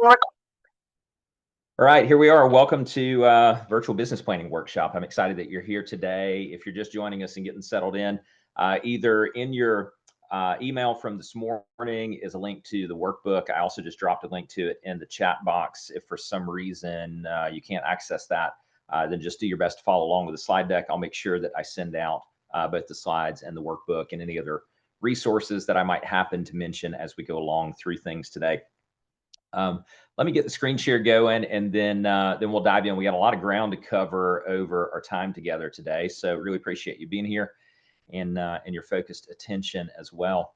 All right, here we are. Welcome to Virtual Business Planning Workshop. I'm excited that you're here today. If you're just joining us and getting settled in, either in your email from this morning is a link to the workbook. I also just dropped a link to it in the chat box. If for some reason you can't access that, then just do your best to follow along with the slide deck. I'll make sure that I send out both the slides and the workbook and any other resources that I might happen to mention as we go along through things today. Let me get the screen share going, and then we'll dive in. We got a lot of ground to cover over our time together today, so really appreciate you being here and your focused attention as well.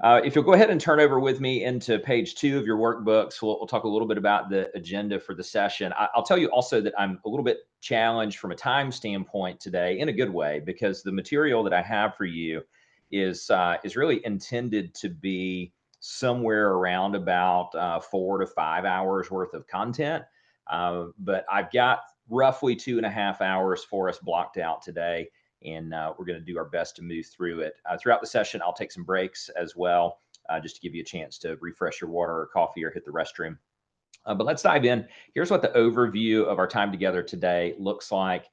If you'll go ahead and turn over with me into page 2 of your workbooks, we'll talk a little bit about the agenda for the session. I'll tell you also that I'm a little bit challenged from a time standpoint today in a good way, because the material that I have for you is really intended to be somewhere around about 4 to 5 hours worth of content. But I've got roughly 2.5 hours for us blocked out today, and we're going to do our best to move through it. Throughout the session, I'll take some breaks as well, just to give you a chance to refresh your water or coffee or hit the restroom. But let's dive in. Here's what the overview of our time together today looks like.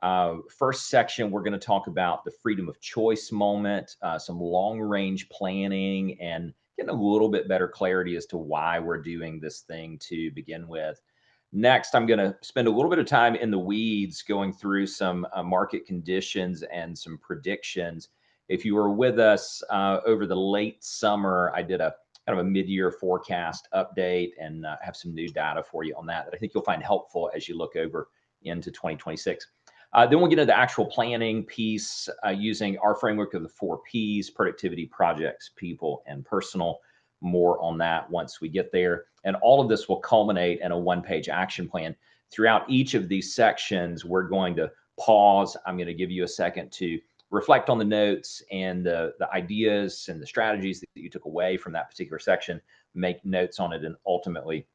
First section, we're going to talk about the freedom of choice moment, some long-range planning, and getting a little bit better clarity as to why we're doing this thing to begin with. Next, I'm going to spend a little bit of time in the weeds going through some market conditions and some predictions. If you were with us over the late summer, I did a kind of a mid-year forecast update and have some new data for you on that I think you'll find helpful as you look over into 2026. Then we'll get into the actual planning piece using our framework of the 4 Ps: productivity, projects, people, and personal. More on that once we get there. And all of this will culminate in a 1-page action plan. Throughout each of these sections, we're going to pause. I'm going to give you a second to reflect on the notes and the ideas and the strategies that you took away from that particular section, make notes on it, and ultimately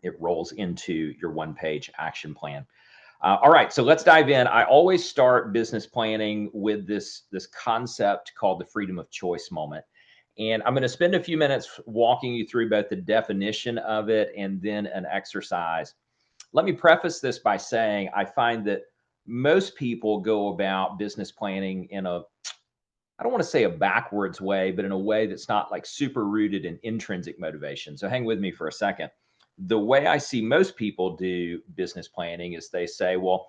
it rolls into your 1-page action plan. All right, so let's dive in. I always start business planning with this concept called the freedom of choice moment. And I'm going to spend a few minutes walking you through both the definition of it and then an exercise. Let me preface this by saying I find that most people go about business planning in a, I don't want to say a backwards way, but in a way that's not like super rooted in intrinsic motivation. So hang with me for a second. The way I see most people do business planning is they say, well,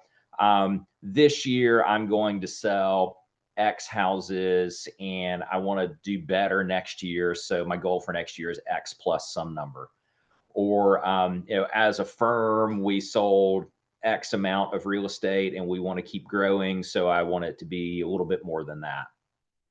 this year I'm going to sell X houses and I want to do better next year. So my goal for next year is X plus some number. Or, as a firm, we sold X amount of real estate and we want to keep growing. So I want it to be a little bit more than that.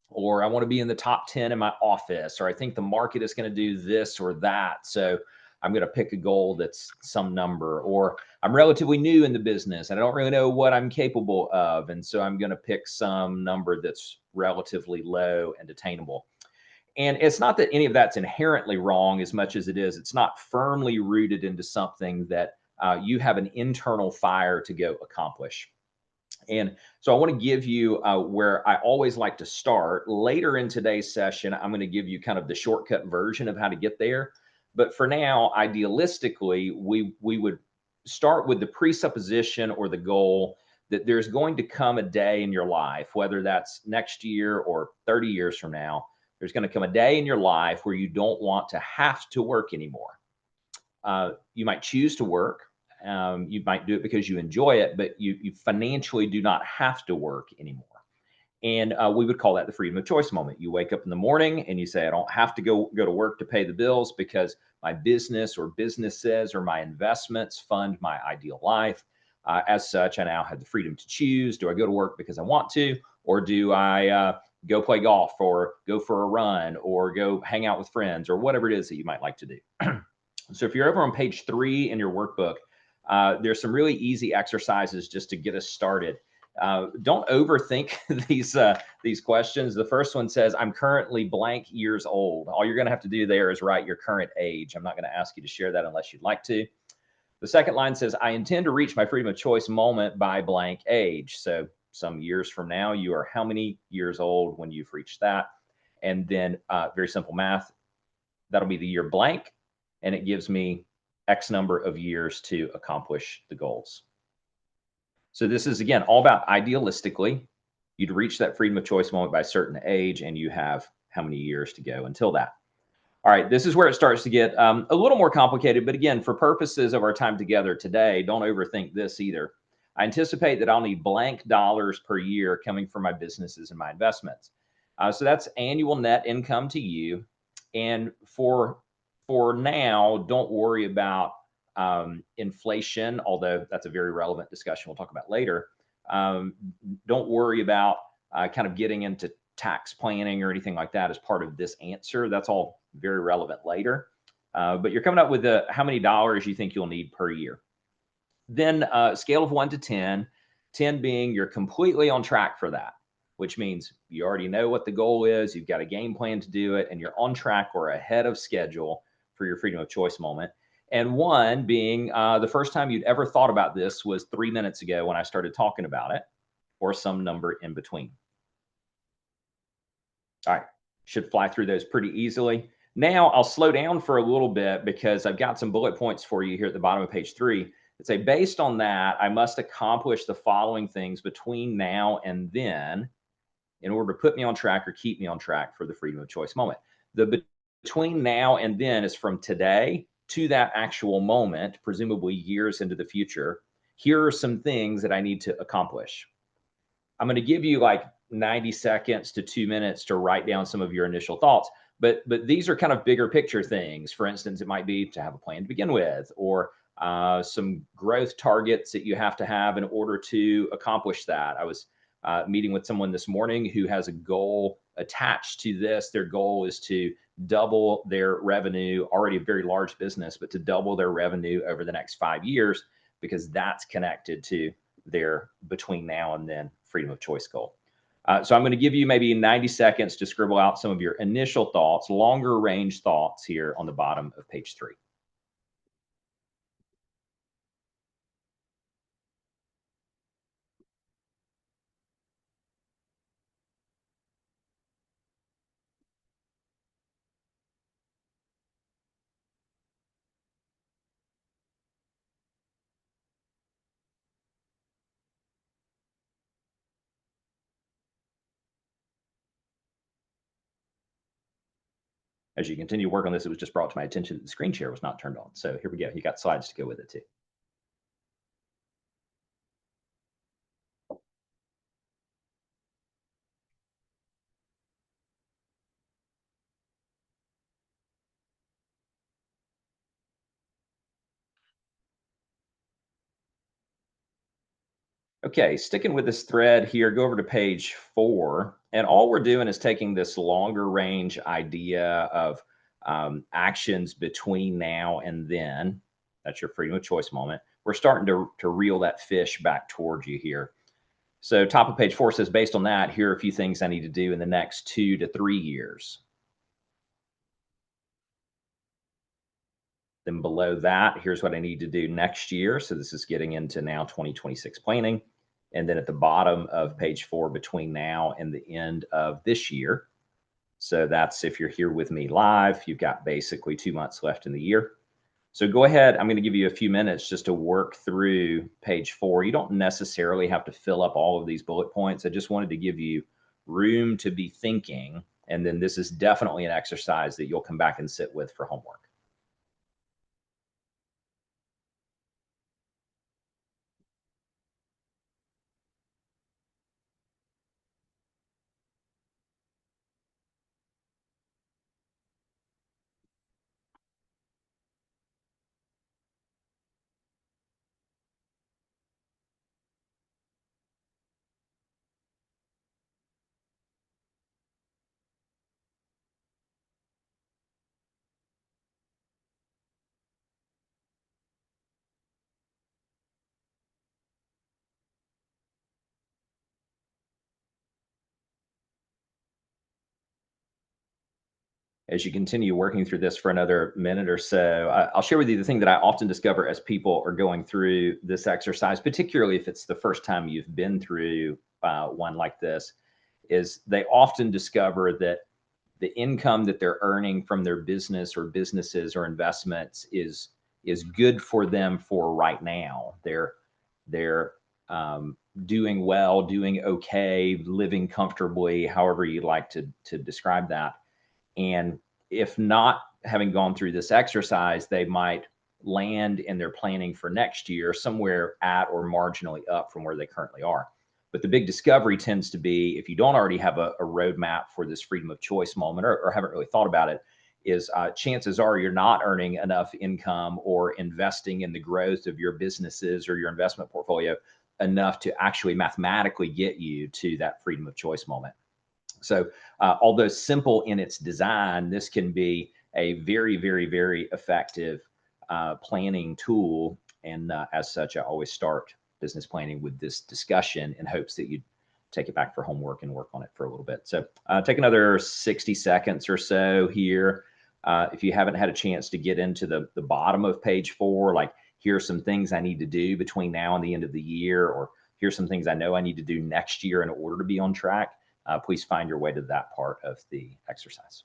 Or I want to be in the top 10 in my office, or I think the market is going to do this or that. So I'm going to pick a goal that's some number. Or I'm relatively new in the business and I don't really know what I'm capable of. And so I'm going to pick some number that's relatively low and attainable. And it's not that any of that's inherently wrong as much as it is, it's not firmly rooted into something that you have an internal fire to go accomplish. And so I want to give you where I always like to start. Later in today's session, I'm going to give you kind of the shortcut version of how to get there. But for now, idealistically, we would start with the presupposition or the goal that there's going to come a day in your life, whether that's next year or 30 years from now, there's going to come a day in your life where you don't want to have to work anymore. You might choose to work. You might do it because you enjoy it, but you financially do not have to work anymore. And we would call that the freedom of choice moment. You wake up in the morning and you say, I don't have to go to work to pay the bills because my business or businesses or my investments fund my ideal life. As such, I now have the freedom to choose. Do I go to work because I want to, or do I go play golf or go for a run or go hang out with friends or whatever it is that you might like to do? So if you're over on page 3 in your workbook, there's some really easy exercises just to get us started. Don't overthink these questions. The first one says, I'm currently blank years old. All you're going to have to do there is write your current age. I'm not going to ask you to share that unless you'd like to. The second line says, I intend to reach my freedom of choice moment by blank age. So some years from now, you are how many years old when you've reached that? And then very simple math, that'll be the year blank. And it gives me X number of years to accomplish the goals. So this is, again, all about idealistically, you'd reach that freedom of choice moment by a certain age, and you have how many years to go until that. All right, this is where it starts to get a little more complicated. But again, for purposes of our time together today, don't overthink this either. I anticipate that I'll need blank dollars per year coming from my businesses and my investments. So that's annual net income to you. And for now, don't worry about inflation, although that's a very relevant discussion we'll talk about later. Don't worry about kind of getting into tax planning or anything like that as part of this answer. That's all very relevant later. But you're coming up with how many dollars you think you'll need per year. Then scale of 1 to 10, 10 being you're completely on track for that, which means you already know what the goal is, you've got a game plan to do it, and you're on track or ahead of schedule for your freedom of choice moment. And 1 being the first time you'd ever thought about this was 3 minutes ago when I started talking about it, or some number in between. All right, should fly through those pretty easily. Now I'll slow down for a little bit because I've got some bullet points for you here at the bottom of page 3 that say, based on that, I must accomplish the following things between now and then in order to put me on track or keep me on track for the freedom of choice moment. The between now and then is from today to that actual moment, presumably years into the future. Here are some things that I need to accomplish. I'm going to give you like 90 seconds to 2 minutes to write down some of your initial thoughts. But these are kind of bigger picture things. For instance, it might be to have a plan to begin with, or some growth targets that you have to have in order to accomplish that. I was meeting with someone this morning who has a goal attached to this. Their goal is to double their revenue, already a very large business, but to double their revenue over the next 5 years, because that's connected to their between now and then freedom of choice goal. So I'm going to give you maybe 90 seconds to scribble out some of your initial thoughts, longer range thoughts here on the bottom of page 3. As you continue to work on this, it was just brought to my attention that the screen share was not turned on. So here we go. You got slides to go with it too. Okay, sticking with this thread here, go over to page 4. And all we're doing is taking this longer range idea of actions between now and then. That's your freedom of choice moment. We're starting to reel that fish back towards you here. So top of page 4 says, based on that, here are a few things I need to do in the next 2 to 3 years. Then below that, here's what I need to do next year. So this is getting into now 2026 planning. And then at the bottom of page 4, between now and the end of this year. So that's if you're here with me live, you've got basically 2 months left in the year. So go ahead. I'm going to give you a few minutes just to work through page 4. You don't necessarily have to fill up all of these bullet points. I just wanted to give you room to be thinking. And then this is definitely an exercise that you'll come back and sit with for homework. As you continue working through this for another minute or so, I'll share with you the thing that I often discover as people are going through this exercise, particularly if it's the first time you've been through one like this, is they often discover that the income that they're earning from their business or businesses or investments is is good for them for right now. They're doing well, doing okay, living comfortably, however you like to describe that. And if not having gone through this exercise, they might land in their planning for next year somewhere at or marginally up from where they currently are. But the big discovery tends to be, if you don't already have a roadmap for this freedom of choice moment, or haven't really thought about it, is chances are you're not earning enough income or investing in the growth of your businesses or your investment portfolio enough to actually mathematically get you to that freedom of choice moment. So although simple in its design, this can be a very, very, very effective planning tool. And as such, I always start business planning with this discussion in hopes that you take it back for homework and work on it for a little bit. So take another 60 seconds or so here. If you haven't had a chance to get into the bottom of page 4, like here's some things I need to do between now and the end of the year, or here's some things I know I need to do next year in order to be on track. Please find your way to that part of the exercise.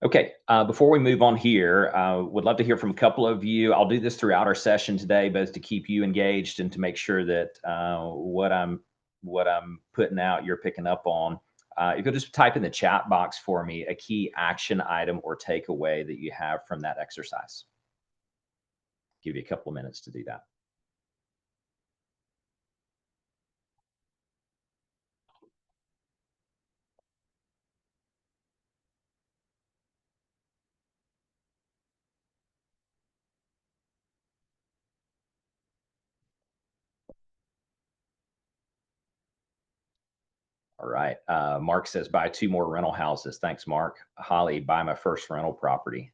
Okay, before we move on here, would love to hear from a couple of you. I'll do this throughout our session today, both to keep you engaged and to make sure that what I'm putting out, you're picking up on. If you'll just type in the chat box for me a key action item or takeaway that you have from that exercise. Give you a couple of minutes to do that. All right. Mark says, buy 2 more rental houses. Thanks, Mark. Holly, buy my first rental property.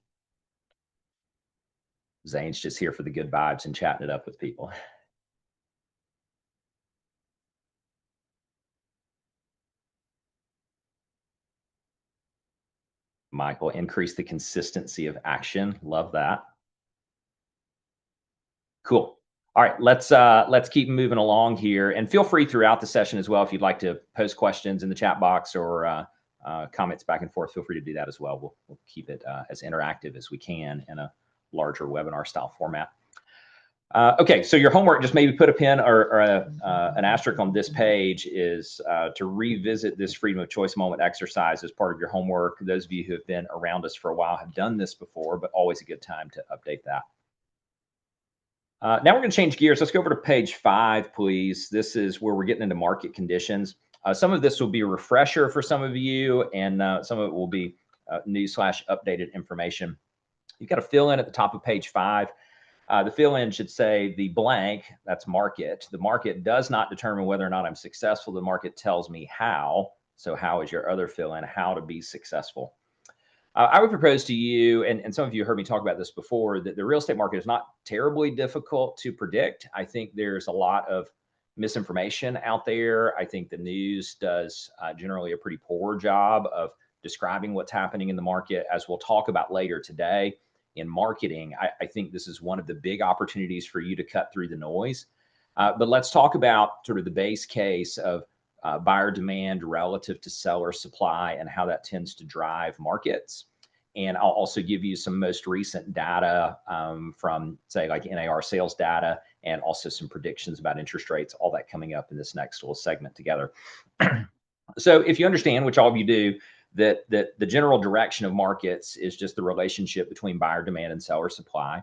Zane's just here for the good vibes and chatting it up with people. Michael, increase the consistency of action. Love that. Cool. All right, let's keep moving along here, and feel free throughout the session as well if you'd like to post questions in the chat box or comments back and forth. Feel free to do that as well. We'll keep it as interactive as we can in a larger webinar style format. Okay, so your homework, just maybe put a pin or an asterisk on this page, is to revisit this freedom of choice moment exercise as part of your homework. Those of you who have been around us for a while have done this before, but always a good time to update that. Now we're going to change gears. Let's go over to page 5, please. This is where we're getting into market conditions. Some of this will be a refresher for some of you, and some of it will be new/updated information. You've got to fill in at the top of page 5. The fill-in should say the blank, that's market. The market does not determine whether or not I'm successful. The market tells me how. So how is your other fill-in, how to be successful. I would propose to you, and some of you heard me talk about this before, that the real estate market is not terribly difficult to predict. I think there's a lot of misinformation out there. I think the news does generally a pretty poor job of describing what's happening in the market. As we'll talk about later today, in marketing, I think this is one of the big opportunities for you to cut through the noise. But let's talk about sort of the base case of buyer demand relative to seller supply and how that tends to drive markets. And I'll also give you some most recent data from, say, like NAR sales data, and also some predictions about interest rates, all that coming up in this next little segment together. So if you understand, which all of you do, that the general direction of markets is just the relationship between buyer demand and seller supply,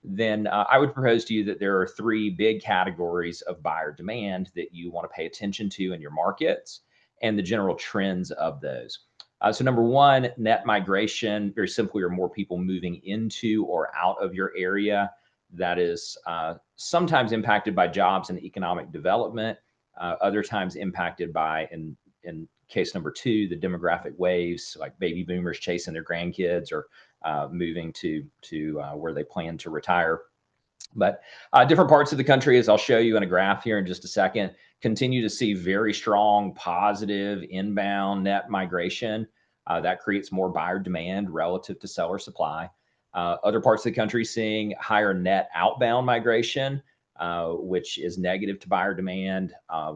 then I would propose to you that there are 3 big categories of buyer demand that you want to pay attention to in your markets and the general trends of those. So number 1, net migration. Very simply, are more people moving into or out of your area. That is sometimes impacted by jobs and economic development, other times impacted by, in case number 2, the demographic waves, like baby boomers chasing their grandkids or moving to where they plan to retire. But different parts of the country, as I'll show you in a graph here in just a second, continue to see very strong positive inbound net migration. That creates more buyer demand relative to seller supply. Other parts of the country seeing higher net outbound migration, which is negative to buyer demand,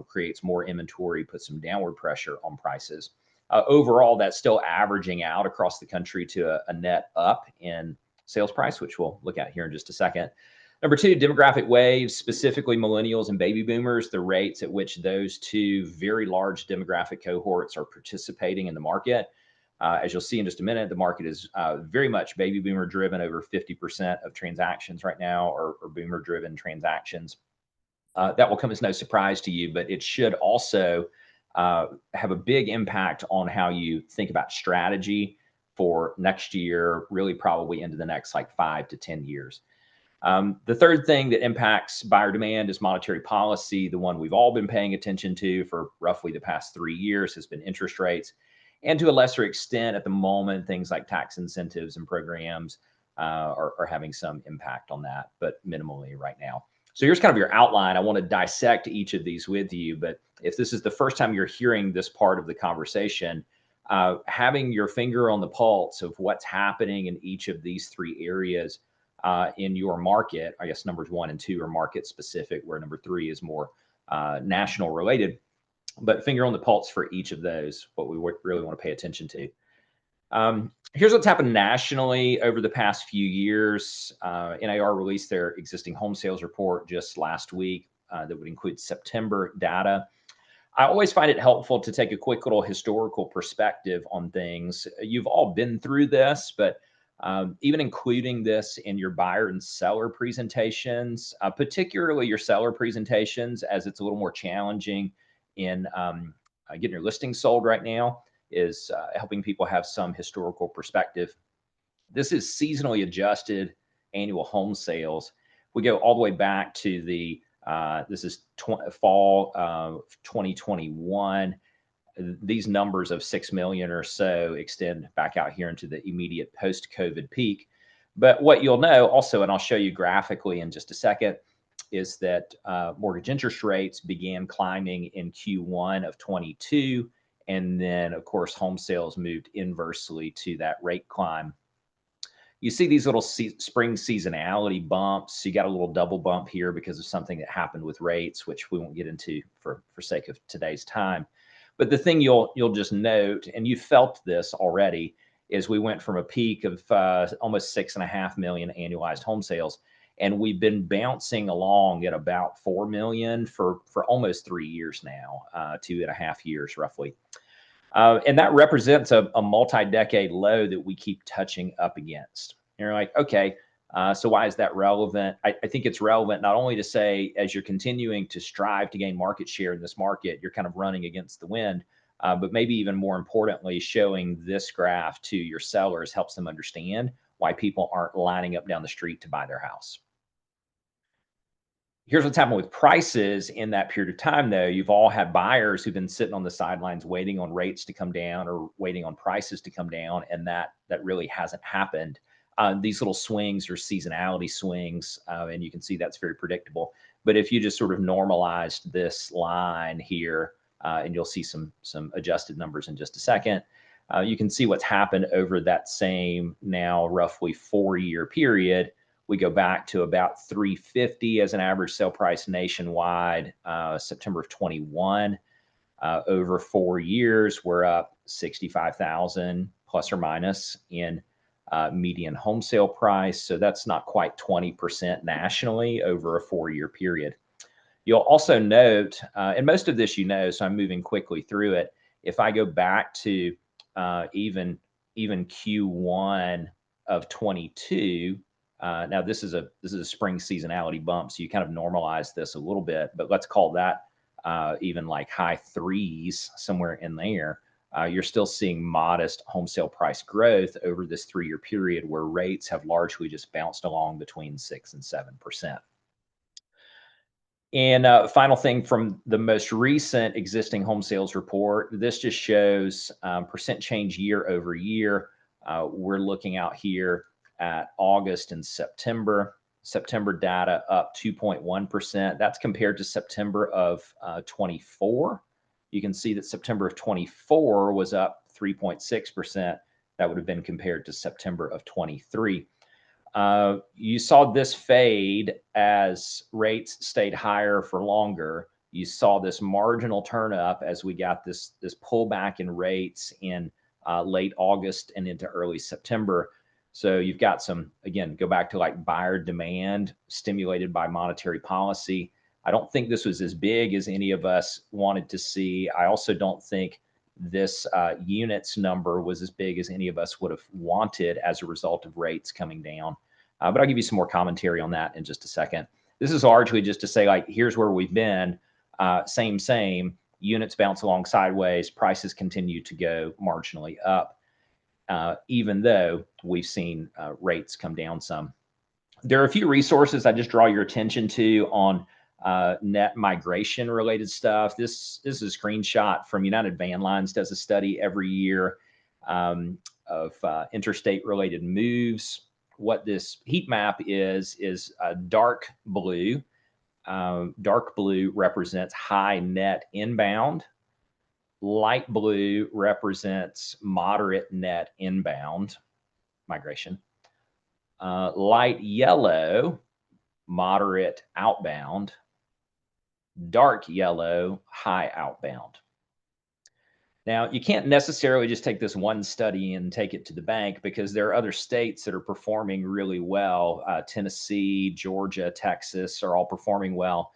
creates more inventory, puts some downward pressure on prices. Overall, that's still averaging out across the country to a net up in sales price, which we'll look at here in just a second. Number two, demographic waves, specifically millennials and baby boomers, the rates at which those two very large demographic cohorts are participating in the market. As you'll see in just a minute, the market is very much baby boomer driven. Over 50% of transactions right now are boomer driven transactions. That will come as no surprise to you, but it should also have a big impact on how you think about strategy for next year, really probably into the next like 5 to 10 years. The third thing that impacts buyer demand is monetary policy. The one we've all been paying attention to for roughly the past 3 years has been interest rates. And to a lesser extent at the moment, things like tax incentives and programs are having some impact on that, but minimally right now. So here's kind of your outline. I want to dissect each of these with you, but if this is the first time you're hearing this part of the conversation, having your finger on the pulse of what's happening in each of these three areas in your market. I guess numbers 1 and 2 are market specific, where number 3 is more national related. But finger on the pulse for each of those, what we really want to pay attention to. Here's what's happened nationally over the past few years. NAR released their existing home sales report just last week that would include September data. I always find it helpful to take a quick little historical perspective on things. You've all been through this, but even including this in your buyer and seller presentations, particularly your seller presentations, as it's a little more challenging in getting your listing sold right now, is helping people have some historical perspective. This is seasonally adjusted annual home sales. We go all the way back to the, this is fall 2021. These numbers of 6 million or so extend back out here into the immediate post-COVID peak. But what you'll know also, and I'll show you graphically in just a second, is that mortgage interest rates began climbing in Q1 of 22. And then, of course, home sales moved inversely to that rate climb. You see these little spring seasonality bumps. You got a little double bump here because of something that happened with rates, which we won't get into for sake of today's time. But the thing you'll just note, and you felt this already, is we went from a peak of almost 6.5 million annualized home sales, and we've been bouncing along at about 4 million for almost 3 years now, 2.5 years roughly. And that represents a multi-decade low that we keep touching up against. And you're like, okay, so why is that relevant? I think it's relevant not only to say, as you're continuing to strive to gain market share in this market, you're kind of running against the wind, but maybe even more importantly, showing this graph to your sellers helps them understand why people aren't lining up down the street to buy their house. Here's what's happened with prices in that period of time, though. You've all had buyers who've been sitting on the sidelines waiting on rates to come down or waiting on prices to come down, and that really hasn't happened. These little swings are seasonality swings, and you can see that's very predictable. But if you just sort of normalized this line here, and you'll see some adjusted numbers in just a second, you can see what's happened over that same now roughly 4-year period. We go back to about 350 as an average sale price nationwide, September of 21. Over 4 years, we're up 65,000 plus or minus in median home sale price. So that's not quite 20% nationally over a 4-year period. You'll also note, and most of this you know, so I'm moving quickly through it. If I go back to even Q1 of 22, now this is a spring seasonality bump, so you kind of normalize this a little bit, but let's call that even like high 3s, somewhere in there. You're still seeing modest home sale price growth over this 3-year period where rates have largely just bounced along between 6 and 7%. And final thing from the most recent existing home sales report, this just shows percent change year over year. We're looking out here at August and September. September data up 2.1%. That's compared to September of 24. You can see that September of 24 was up 3.6%. That would have been compared to September of 23. You saw this fade as rates stayed higher for longer. You saw this marginal turn up as we got this pullback in rates in late August and into early September. So you've got some, again, go back to like buyer demand stimulated by monetary policy. I don't think this was as big as any of us wanted to see. I also don't think this units number was as big as any of us would have wanted as a result of rates coming down. But I'll give you some more commentary on that in just a second. This is largely just to say, like, here's where we've been. Same. Units bounce along sideways. Prices continue to go marginally up, even though we've seen rates come down some. There are a few resources I just draw your attention to on net migration related stuff. This is a screenshot from United Van Lines, does a study every year of interstate related moves. What this heat map is dark blue. Dark blue represents high net inbound. Light blue represents moderate net inbound migration. Light yellow, moderate outbound. Dark yellow, high outbound. Now, you can't necessarily just take this one study and take it to the bank, because there are other states that are performing really well. Tennessee, Georgia, Texas are all performing well.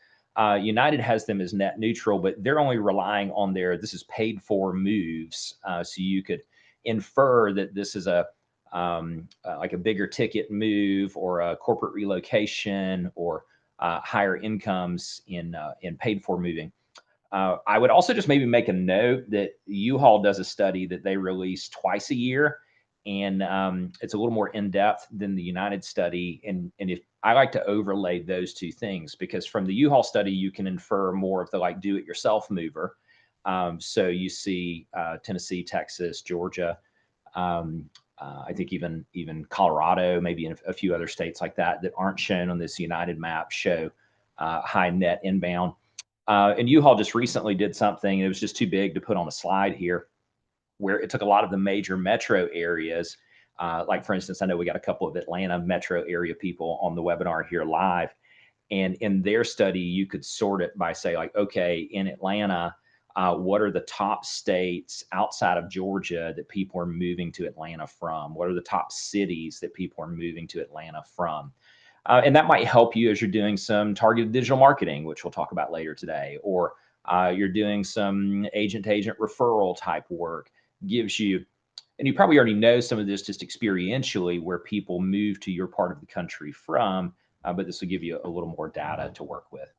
United has them as net neutral, but they're only relying on this is paid for moves. So you could infer that this is like a bigger ticket move or a corporate relocation or higher incomes in paid for moving. I would also just maybe make a note that U-Haul does a study that they release twice a year, and it's a little more in-depth than the United study. And if I like to overlay those two things, because from the U-Haul study, you can infer more of the like do-it-yourself mover. So you see Tennessee, Texas, Georgia, I think even Colorado, maybe in a few other states like that aren't shown on this United map, show high net inbound. And U-Haul just recently did something, it was just too big to put on a slide here, where it took a lot of the major metro areas. Like, for instance, I know we got a couple of Atlanta metro area people on the webinar here live. And in their study, you could sort it by say, like, okay, in Atlanta, what are the top states outside of Georgia that people are moving to Atlanta from? What are the top cities that people are moving to Atlanta from? And that might help you as you're doing some targeted digital marketing, which we'll talk about later today, or you're doing some agent-to-agent referral type work. Gives you, and you probably already know some of this just experientially, where people move to your part of the country from, but this will give you a little more data to work with.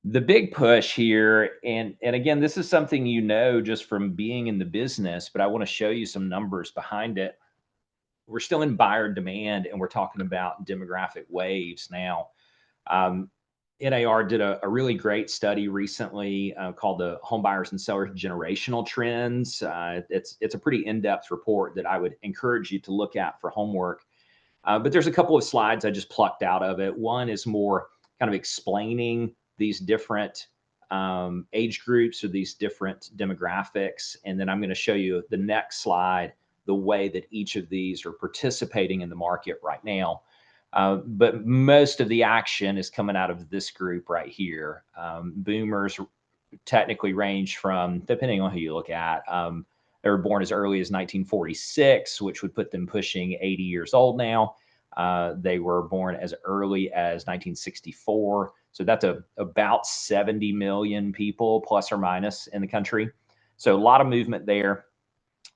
The big push here, and again, this is something you know just from being in the business, but I want to show you some numbers behind it. We're still in buyer demand, and we're talking about demographic waves now. NAR did a really great study recently called the Home Buyers and Sellers Generational Trends. It's a pretty in-depth report that I would encourage you to look at for homework. But there's a couple of slides I just plucked out of it. One is more kind of explaining these different age groups or these different demographics. And then I'm going to show you the next slide, the way that each of these are participating in the market right now. But most of the action is coming out of this group right here. Boomers technically range from, depending on who you look at, they were born as early as 1946, which would put them pushing 80 years old now. They were born as early as 1964. So that's about 70 million people, plus or minus, in the country. So a lot of movement there.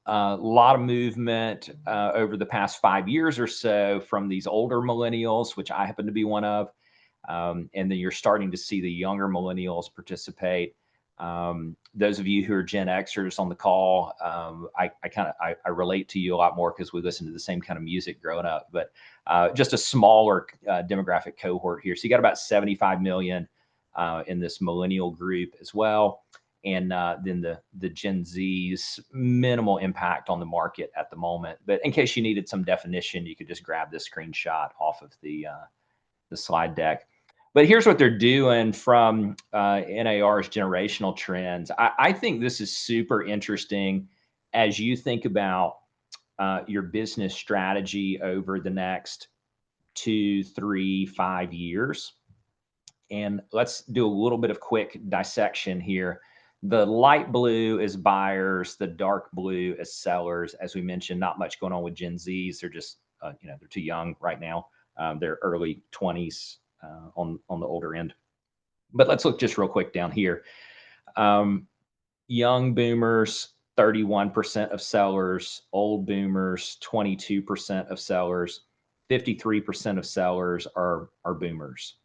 A lot of movement over the past 5 years or so from these older millennials, which I happen to be one of. And then you're starting to see the younger millennials participate. Those of you who are Gen Xers on the call, I relate to you a lot more because we listen to the same kind of music growing up, but just a smaller demographic cohort here. So you got about 75 million in this millennial group as well. and then the Gen Z's minimal impact on the market at the moment. But in case you needed some definition, you could just grab this screenshot off of the slide deck. But here's what they're doing from NAR's generational trends. I think this is super interesting as you think about your business strategy over the next 2, 3, 5 years. And let's do a little bit of quick dissection here. The light blue is buyers, the dark blue is sellers. As we mentioned, not much going on with Gen Zs. They're just, they're too young right now. They're early 20s on the older end. But let's look just real quick down here. Young boomers, 31% of sellers. Old boomers, 22% of sellers. 53% of sellers are boomers.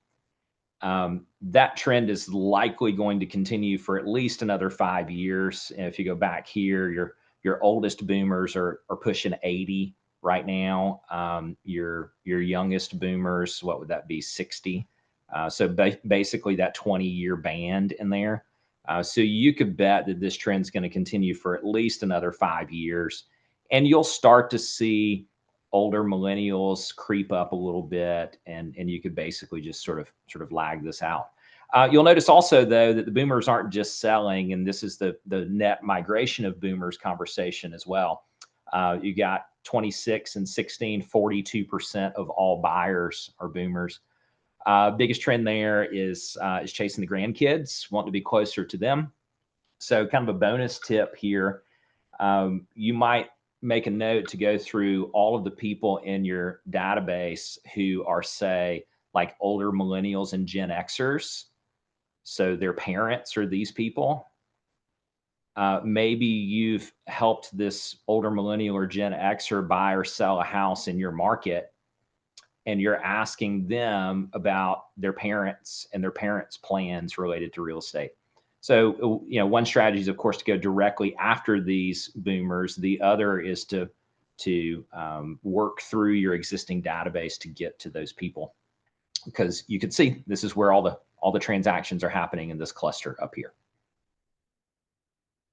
That trend is likely going to continue for at least another 5 years. And if you go back here, your oldest boomers are pushing 80 right now. Your youngest boomers, what would that be, 60? So basically that 20-year band in there. So you could bet that this trend is going to continue for at least another 5 years, and you'll start to see older millennials creep up a little bit, and you could basically just sort of lag this out. You'll notice also, though, that the boomers aren't just selling, and this is the net migration of boomers conversation as well. You got 26 and 16, 42% of all buyers are boomers. Biggest trend there is chasing the grandkids, wanting to be closer to them. So kind of a bonus tip here. You might make a note to go through all of the people in your database who are, say, like older millennials and Gen Xers. So their parents are these people. Maybe you've helped this older millennial or Gen Xer buy or sell a house in your market, and you're asking them about their parents and their parents' plans related to real estate. So, one strategy is, of course, to go directly after these boomers. The other is to work through your existing database to get to those people, because you can see this is where all the transactions are happening in this cluster up here.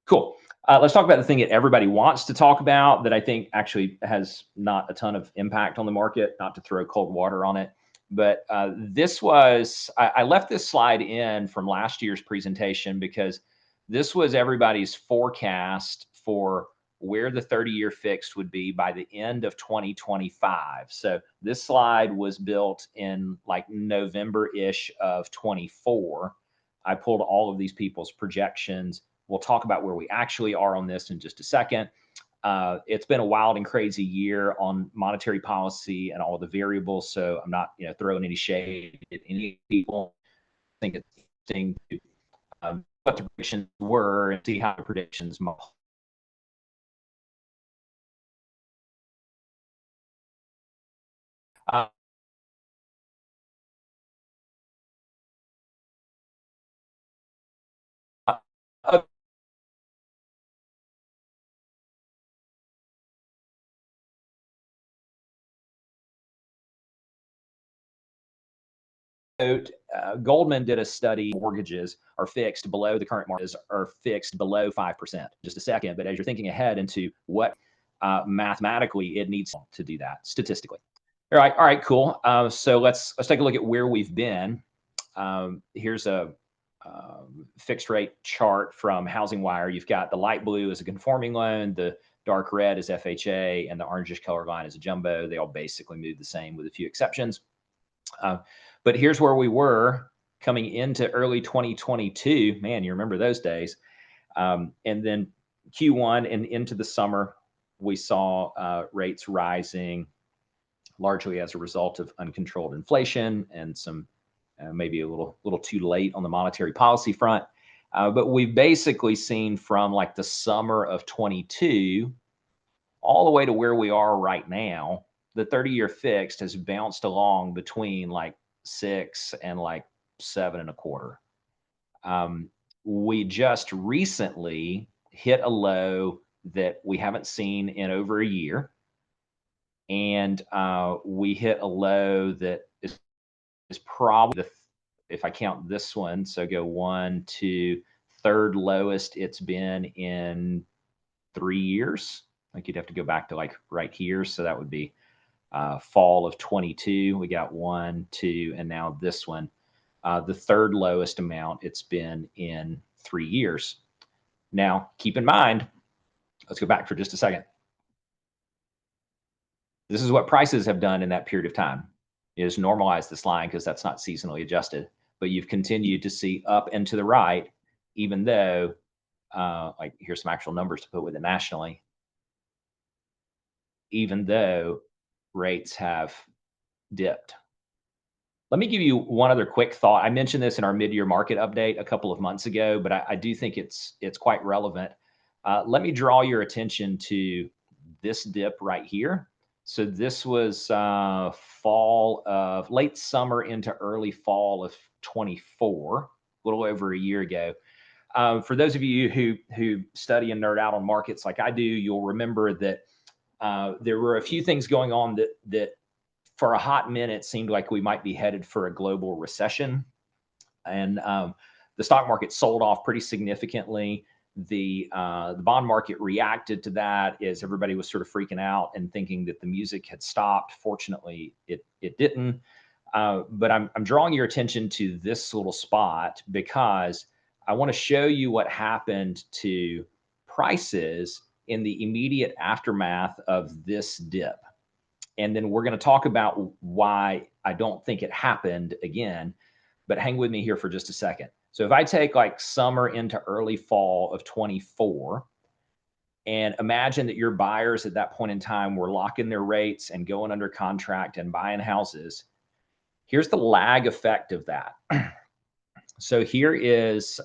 Cool. Let's talk about the thing that everybody wants to talk about that I think actually has not a ton of impact on the market, not to throw cold water on it. But this was, I left this slide in from last year's presentation because this was everybody's forecast for where the 30-year fixed would be by the end of 2025. So this slide was built in like November-ish of 24. I pulled all of these people's projections. We'll talk about where we actually are on this in just a second. It's been a wild and crazy year on monetary policy and all the variables. So I'm not, throwing any shade at any people. I think it's interesting to what the predictions were and see how the predictions model. Goldman did a study. Mortgages are fixed below the current market, are fixed below 5%. Just a second, but as you're thinking ahead into what mathematically it needs to do that statistically. All right, cool. So let's take a look at where we've been. Here's a fixed rate chart from Housing Wire. You've got the light blue is a conforming loan, the dark red is FHA, and the orangish color line is a jumbo. They all basically move the same with a few exceptions. But here's where we were coming into early 2022. Man, you remember those days. And then Q1 and into the summer, we saw rates rising largely as a result of uncontrolled inflation and some maybe a little too late on the monetary policy front. But we've basically seen from like the summer of 22 all the way to where we are right now, the 30-year fixed has bounced along between like 6 and like 7.25. We just recently hit a low that we haven't seen in over a year. And we hit a low that is probably, if I count this one, so go 1, 2, third lowest it's been in 3 years. Like you'd have to go back to like right here. So that would be fall of 22. We got 1, 2, and now this one, the third lowest amount it's been in 3 years. Now, keep in mind, let's go back for just a second. This is what prices have done in that period of time, is normalize this line because that's not seasonally adjusted. But you've continued to see up and to the right, even though, like here's some actual numbers to put with it nationally, even though rates have dipped. Let me give you one other quick thought. I mentioned this in our mid-year market update a couple of months ago, but I do think it's quite relevant. Let me draw your attention to this dip right here. So this was fall of late summer into early fall of 24, a little over a year ago. For those of you who study and nerd out on markets like I do, you'll remember that there were a few things going on that for a hot minute seemed like we might be headed for a global recession. And the stock market sold off pretty significantly. The bond market reacted to that as everybody was sort of freaking out and thinking that the music had stopped. Fortunately, it didn't. But I'm drawing your attention to this little spot because I want to show you what happened to prices in the immediate aftermath of this dip. And then we're going to talk about why I don't think it happened again, but hang with me here for just a second. So if I take like summer into early fall of 24 and imagine that your buyers at that point in time were locking their rates and going under contract and buying houses, here's the lag effect of that. So here is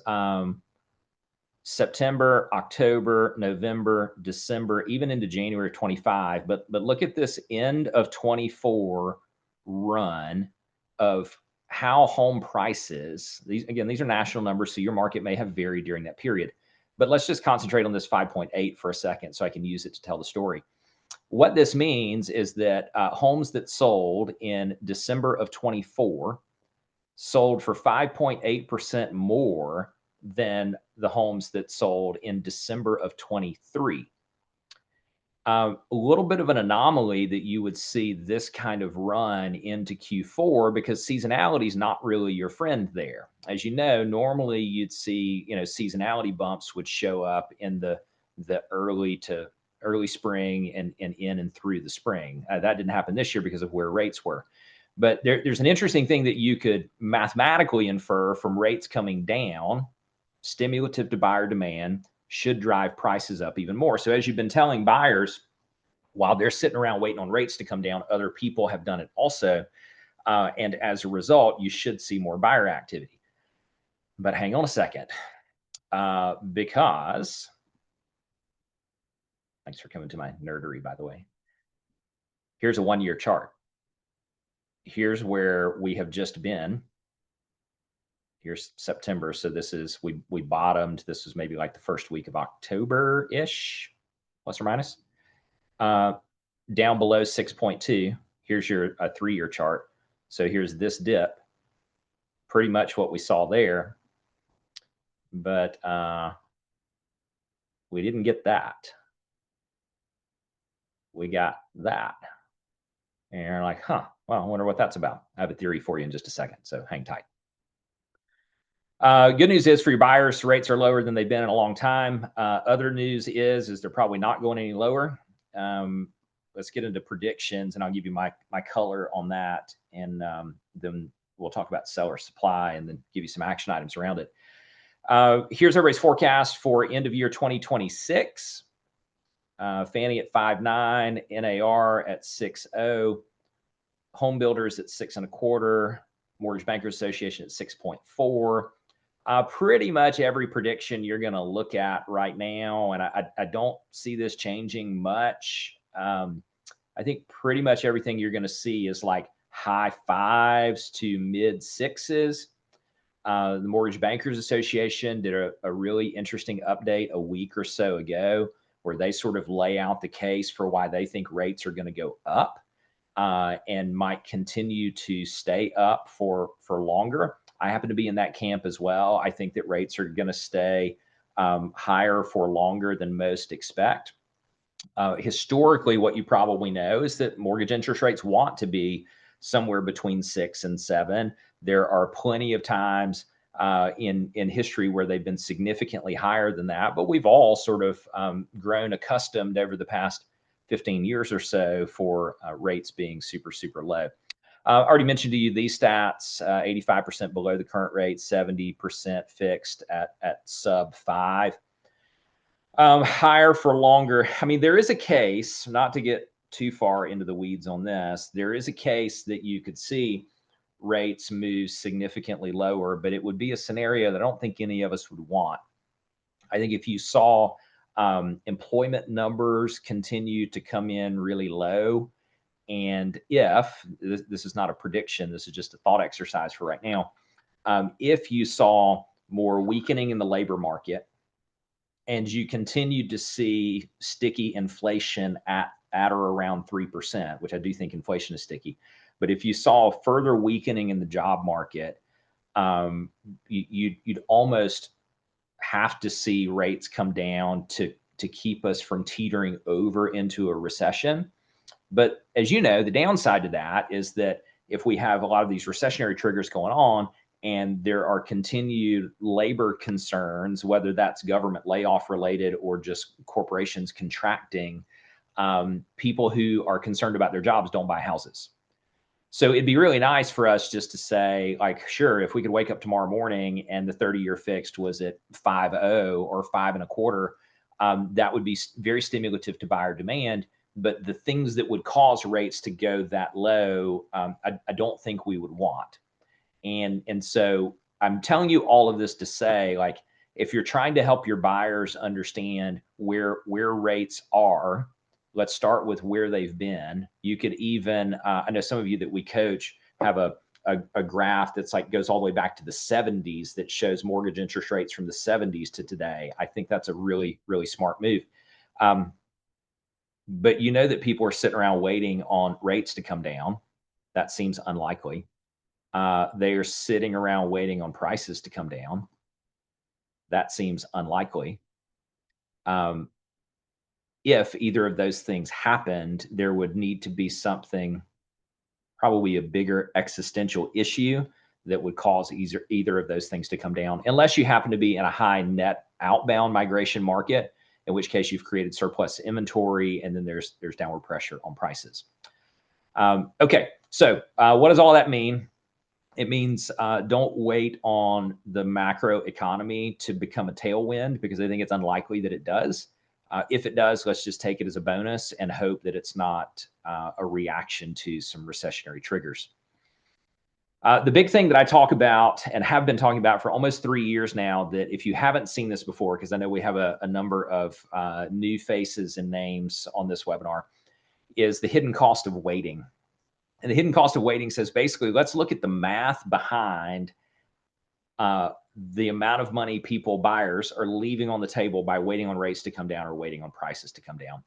September, October, November, December, even into January 25. But look at this end of 24 run of how home prices, these are national numbers, so your market may have varied during that period. But let's just concentrate on this 5.8 for a second so I can use it to tell the story. What this means is that homes that sold in December of 24 sold for 5.8% more than the homes that sold in December of 23. A little bit of an anomaly that you would see this kind of run into Q4 because seasonality is not really your friend there. As you know, normally you'd see, seasonality bumps would show up in the early to early spring and in and through the spring. That didn't happen this year because of where rates were. But there's an interesting thing that you could mathematically infer from rates coming down, stimulative to buyer demand, should drive prices up even more. So as you've been telling buyers, while they're sitting around waiting on rates to come down, other people have done it also. And as a result, you should see more buyer activity. But hang on a second, because thanks for coming to my nerdery, by the way. Here's a 1-year chart. Here's where we have just been. Here's September. So this is, we bottomed. This was maybe like the first week of October-ish, plus or minus. Down below 6.2. Here's your 3-year chart. So here's this dip. Pretty much what we saw there. But we didn't get that. We got that. And you're like, huh, well, I wonder what that's about. I have a theory for you in just a second. So hang tight. Good news is for your buyers, rates are lower than they've been in a long time. Other news is they're probably not going any lower. Let's get into predictions, and I'll give you my color on that, and then we'll talk about seller supply, and then give you some action items around it. Here's everybody's forecast for end of year 2026. Fannie at 5.9, NAR at 6.0, home builders at 6.25, Mortgage Bankers Association at 6.4. Pretty much every prediction you're going to look at right now, and I don't see this changing much. I think pretty much everything you're going to see is like high 5s to mid 6s. The Mortgage Bankers Association did a really interesting update a week or so ago where they sort of lay out the case for why they think rates are going to go up and might continue to stay up for longer. I happen to be in that camp as well. I think that rates are going to stay higher for longer than most expect. Historically, what you probably know is that mortgage interest rates want to be somewhere between 6 and 7. There are plenty of times in history where they've been significantly higher than that, but we've all sort of grown accustomed over the past 15 years or so for rates being super, super low. I already mentioned to you these stats: 85% below the current rate, 70% fixed at sub 5. Higher for longer. I mean, there is a case, not to get too far into the weeds on this, there is a case that you could see rates move significantly lower, but it would be a scenario that I don't think any of us would want. I think if you saw employment numbers continue to come in really low, and if this is not a prediction, this is just a thought exercise for right now, if you saw more weakening in the labor market, and you continued to see sticky inflation at or around 3%, which I do think inflation is sticky. But if you saw further weakening in the job market, you'd almost have to see rates come down to keep us from teetering over into a recession. But as you know, the downside to that is that if we have a lot of these recessionary triggers going on, and there are continued labor concerns, whether that's government layoff related or just corporations contracting, people who are concerned about their jobs don't buy houses. So it'd be really nice for us just to say, like, sure, if we could wake up tomorrow morning and the 30-year fixed was at 5.0 or 5.25, that would be very stimulative to buyer demand. But the things that would cause rates to go that low, I don't think we would want. And so I'm telling you all of this to say, like, if you're trying to help your buyers understand where rates are, let's start with where they've been. You could even, I know some of you that we coach have a graph that's like goes all the way back to the 70s that shows mortgage interest rates from the 70s to today. I think that's a really, really smart move. But you know that people are sitting around waiting on rates to come down. That seems unlikely. They are sitting around waiting on prices to come down. That seems unlikely. If either of those things happened, there would need to be something, probably a bigger existential issue that would cause either of those things to come down, unless you happen to be in a high net outbound migration market, in which case you've created surplus inventory, and then there's downward pressure on prices. Okay, so what does all that mean? It means don't wait on the macro economy to become a tailwind, because I think it's unlikely that it does. If it does, let's just take it as a bonus and hope that it's not a reaction to some recessionary triggers. The big thing that I talk about and have been talking about for almost 3 years now, that if you haven't seen this before, because I know we have a number of new faces and names on this webinar, is the hidden cost of waiting. And the hidden cost of waiting says basically, let's look at the math behind the amount of money buyers are leaving on the table by waiting on rates to come down or waiting on prices to come down.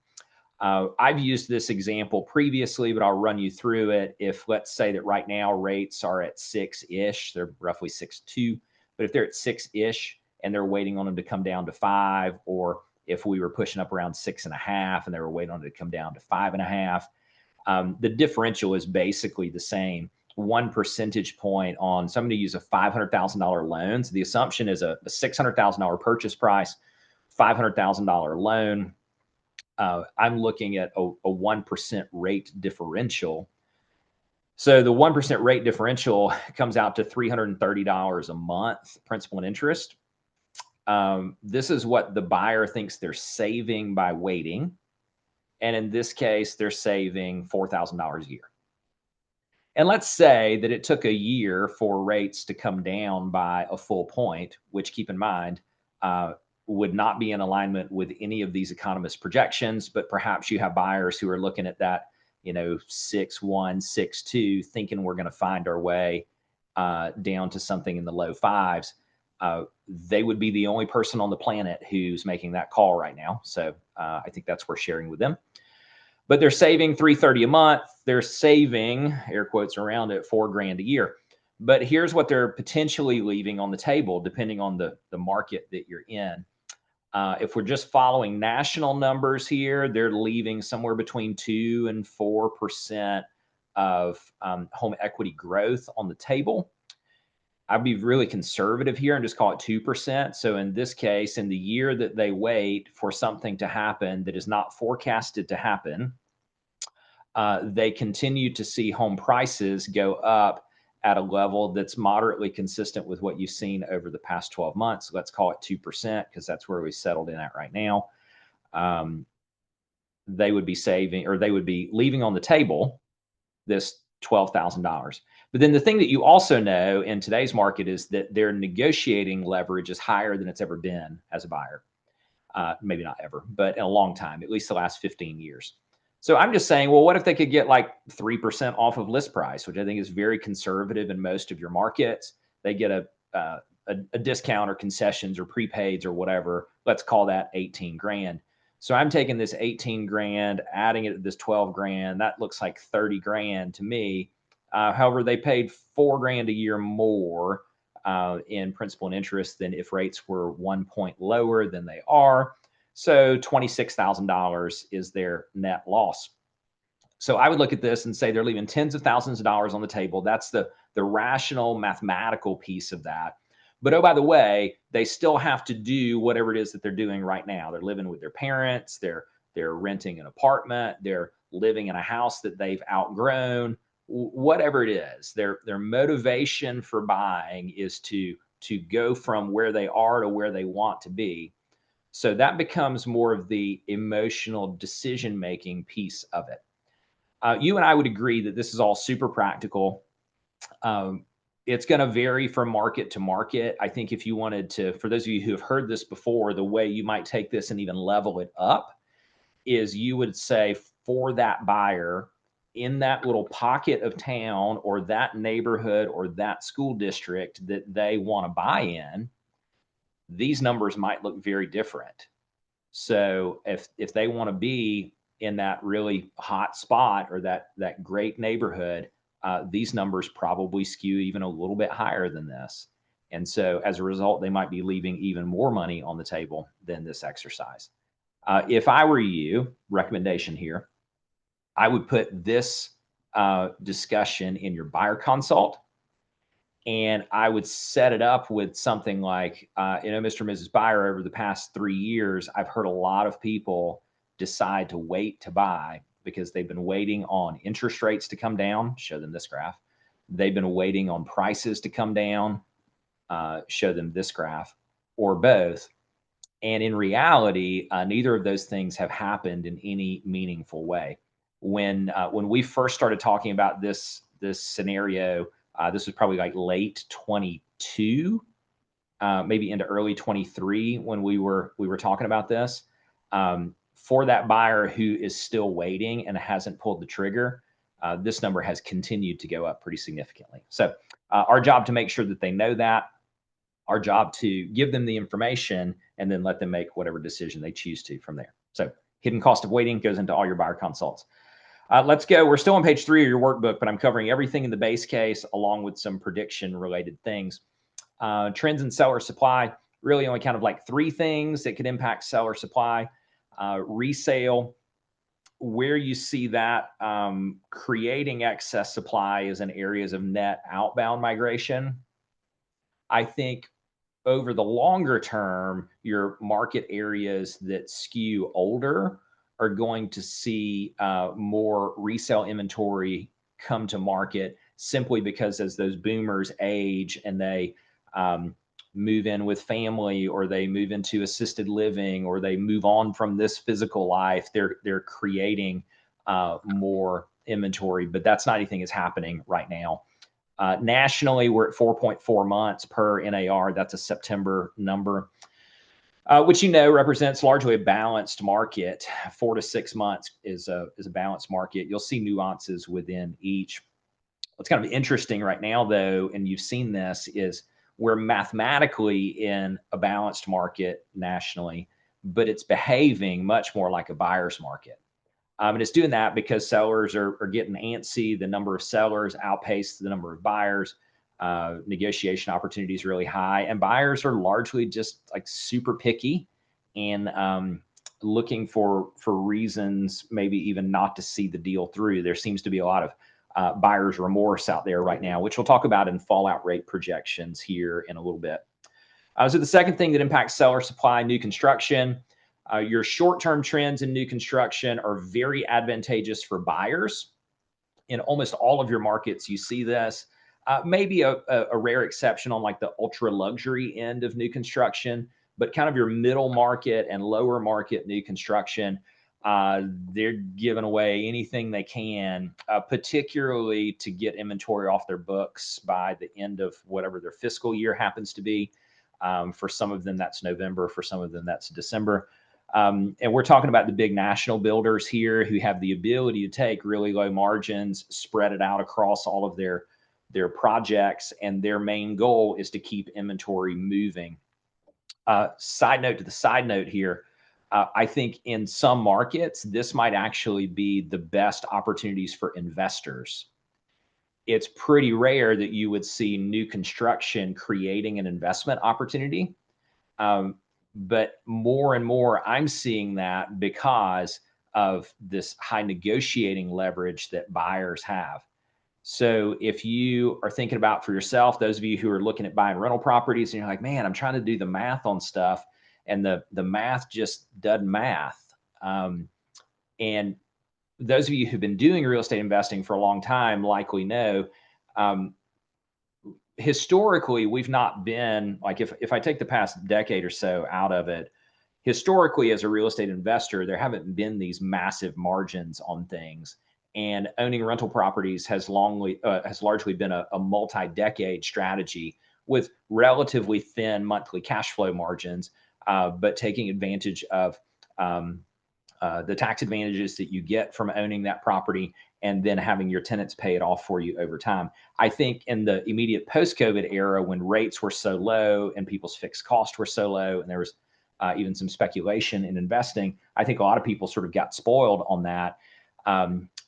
I've used this example previously, but I'll run you through it. If let's say that right now rates are at 6-ish, they're roughly 6.2, but if they're at 6-ish and they're waiting on them to come down to 5, or if we were pushing up around 6.5 and they were waiting on it to come down to 5.5, the differential is basically the same. 1 percentage point on somebody use a $500,000 loan. So the assumption is a $600,000 purchase price, $500,000 loan. I'm looking at a 1% rate differential. So the 1% rate differential comes out to $330 a month, principal and interest. This is what the buyer thinks they're saving by waiting. And in this case, they're saving $4,000 a year. And let's say that it took a year for rates to come down by a full point, which, keep in mind, would not be in alignment with any of these economists' projections, but perhaps you have buyers who are looking at that, 6.1, 6.2, thinking we're going to find our way down to something in the low 5s. They would be the only person on the planet who's making that call right now. So I think that's worth sharing with them. But they're saving $330 a month. They're saving, air quotes around it, $4,000 a year. But here's what they're potentially leaving on the table, depending on the market that you're in. If we're just following national numbers here, they're leaving somewhere between 2 and 4% of home equity growth on the table. I'd be really conservative here and just call it 2%. So in this case, in the year that they wait for something to happen that is not forecasted to happen, they continue to see home prices go up at a level that's moderately consistent with what you've seen over the past 12 months. Let's call it 2% because that's where we settled in at right now. They would be saving, or they would be leaving on the table this $12,000. But then the thing that you also know in today's market is that their negotiating leverage is higher than it's ever been as a buyer. Maybe not ever, but in a long time, at least the last 15 years. So I'm just saying, well, what if they could get like 3% off of list price, which I think is very conservative in most of your markets. They get a discount or concessions or prepaids or whatever. Let's call that 18 grand. So I'm taking this 18 grand, adding it to this 12 grand. That looks like 30 grand to me. However, they paid 4 grand a year more in principal and interest than if rates were 1 point lower than they are. So $26,000 is their net loss. So I would look at this and say they're leaving tens of thousands of dollars on the table. That's the rational mathematical piece of that. But oh, by the way, they still have to do whatever it is that they're doing right now. They're living with their parents. They're renting an apartment. They're living in a house that they've outgrown. Whatever it is, their motivation for buying is to go from where they are to where they want to be. So that becomes more of the emotional decision-making piece of it. You and I would agree that this is all super practical. It's going to vary from market to market. I think if you wanted to, for those of you who have heard this before, the way you might take this and even level it up is you would say for that buyer in that little pocket of town or that neighborhood or that school district that they want to buy in, these numbers might look very different. So if they want to be in that really hot spot or that great neighborhood, these numbers probably skew even a little bit higher than this. And so as a result, they might be leaving even more money on the table than this exercise. If I were you, recommendation here, I would put this discussion in your buyer consult. And I would set it up with something like, Mr. and Mrs. Buyer, over the past 3 years, I've heard a lot of people decide to wait to buy because they've been waiting on interest rates to come down. Show them this graph. They've been waiting on prices to come down. Show them this graph, or both. And in reality, neither of those things have happened in any meaningful way. When we first started talking about this scenario, this was probably like late 22, maybe into early 23 when we were talking about this. For that buyer who is still waiting and hasn't pulled the trigger, this number has continued to go up pretty significantly. So our job to make sure that they know that, our job to give them the information and then let them make whatever decision they choose to from there. So hidden cost of waiting goes into all your buyer consults. Let's go. We're still on page 3 of your workbook, but I'm covering everything in the base case along with some prediction related things. Trends in seller supply, really only kind of like 3 things that could impact seller supply. Resale, where you see that creating excess supply is in areas of net outbound migration. I think over the longer term, your market areas that skew older are going to see more resale inventory come to market simply because as those boomers age and they move in with family or they move into assisted living or they move on from this physical life, they're creating more inventory, but that's not anything that's happening right now. Nationally, we're at 4.4 months per NAR. That's a September number, which represents largely a balanced market. 4 to 6 months is a balanced market. You'll see nuances within each. What's kind of interesting right now, though, and you've seen this, is we're mathematically in a balanced market nationally, but it's behaving much more like a buyer's market. And it's doing that because sellers are getting antsy. The number of sellers outpaced the number of buyers. Negotiation opportunity is really high, and buyers are largely just like super picky and looking for reasons maybe even not to see the deal through. There seems to be a lot of buyer's remorse out there right now, which we'll talk about in fallout rate projections here in a little bit. So the second thing that impacts seller supply, new construction. Your short-term trends in new construction are very advantageous for buyers. In almost all of your markets, you see this. Maybe a rare exception on like the ultra luxury end of new construction, but kind of your middle market and lower market new construction, they're giving away anything they can, particularly to get inventory off their books by the end of whatever their fiscal year happens to be. For some of them, that's November. For some of them, that's December. And we're talking about the big national builders here who have the ability to take really low margins, spread it out across all of their projects, and their main goal is to keep inventory moving. Side note to the side note here, I think in some markets, this might actually be the best opportunities for investors. It's pretty rare that you would see new construction creating an investment opportunity. But more and more, I'm seeing that because of this high negotiating leverage that buyers have. So if you are thinking about for yourself, those of you who are looking at buying rental properties and you're like, man, I'm trying to do the math on stuff, and the math just doesn't math. And those of you who've been doing real estate investing for a long time likely know, historically, we've not been like, if I take the past decade or so out of it, historically, as a real estate investor, there haven't been these massive margins on things. And owning rental properties has largely been a multi-decade strategy with relatively thin monthly cash flow margins, but taking advantage of the tax advantages that you get from owning that property and then having your tenants pay it off for you over time. I think in the immediate post-COVID era, when rates were so low and people's fixed costs were so low, and there was even some speculation in investing, I think a lot of people sort of got spoiled on that.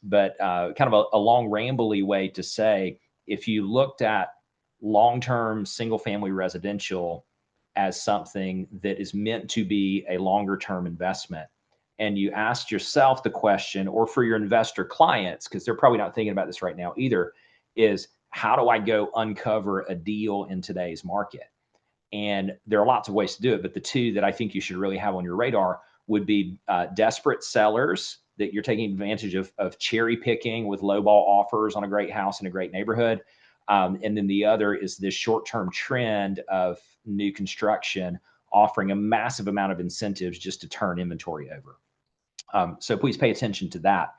But kind of a long rambly way to say, if you looked at long-term single-family residential as something that is meant to be a longer-term investment, and you asked yourself the question, or for your investor clients, because they're probably not thinking about this right now either, is how do I go uncover a deal in today's market? And there are lots of ways to do it, but the two that I think you should really have on your radar would be desperate sellers that you're taking advantage of cherry picking with lowball offers on a great house in a great neighborhood. And then the other is this short-term trend of new construction offering a massive amount of incentives just to turn inventory over. So please pay attention to that.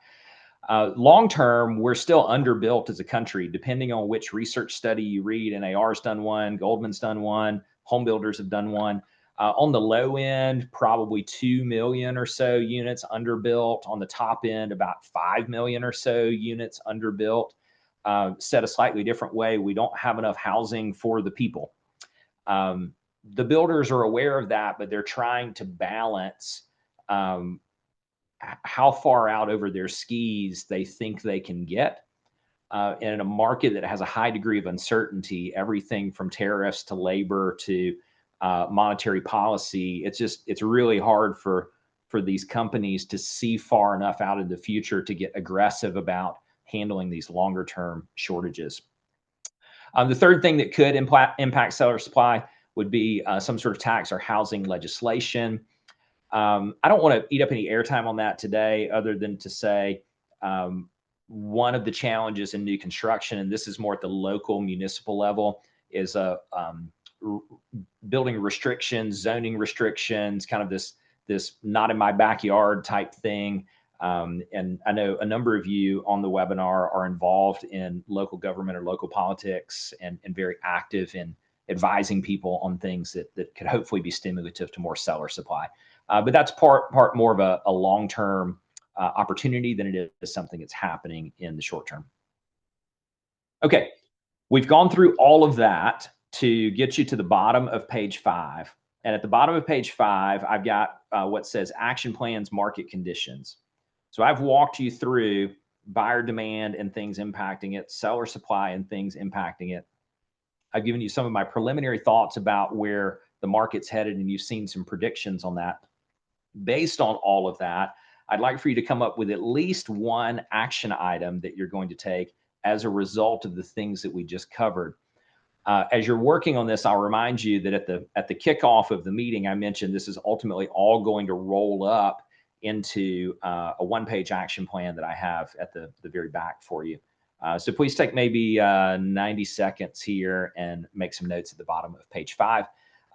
Long-term, we're still underbuilt as a country, depending on which research study you read. NAR's done one, Goldman's done one, home builders have done one. On the low end, probably 2 million or so units underbuilt. On the top end, about 5 million or so units underbuilt. Said a slightly different way, we don't have enough housing for the people. The builders are aware of that, but they're trying to balance how far out over their skis they think they can get. And in a market that has a high degree of uncertainty, everything from tariffs to labor to monetary policy, it's really hard for these companies to see far enough out in the future to get aggressive about handling these longer term shortages. The third thing that could impact seller supply would be some sort of tax or housing legislation. I don't want to eat up any airtime on that today, other than to say one of the challenges in new construction, and this is more at the local municipal level, is building restrictions, zoning restrictions, kind of this not in my backyard type thing. And I know a number of you on the webinar are involved in local government or local politics and very active in advising people on things that could hopefully be stimulative to more seller supply. But that's part more of a long-term opportunity than it is something that's happening in the short term. Okay, we've gone through all of that to get you to the bottom of page 5. And at the bottom of page 5, I've got what says action plans, market conditions. So I've walked you through buyer demand and things impacting it, seller supply and things impacting it. I've given you some of my preliminary thoughts about where the market's headed, and you've seen some predictions on that. Based on all of that, I'd like for you to come up with at least one action item that you're going to take as a result of the things that we just covered. As you're working on this, I'll remind you that at the kickoff of the meeting, I mentioned this is ultimately all going to roll up into a one-page action plan that I have at the very back for you. So please take maybe 90 seconds here and make some notes at the bottom of page 5.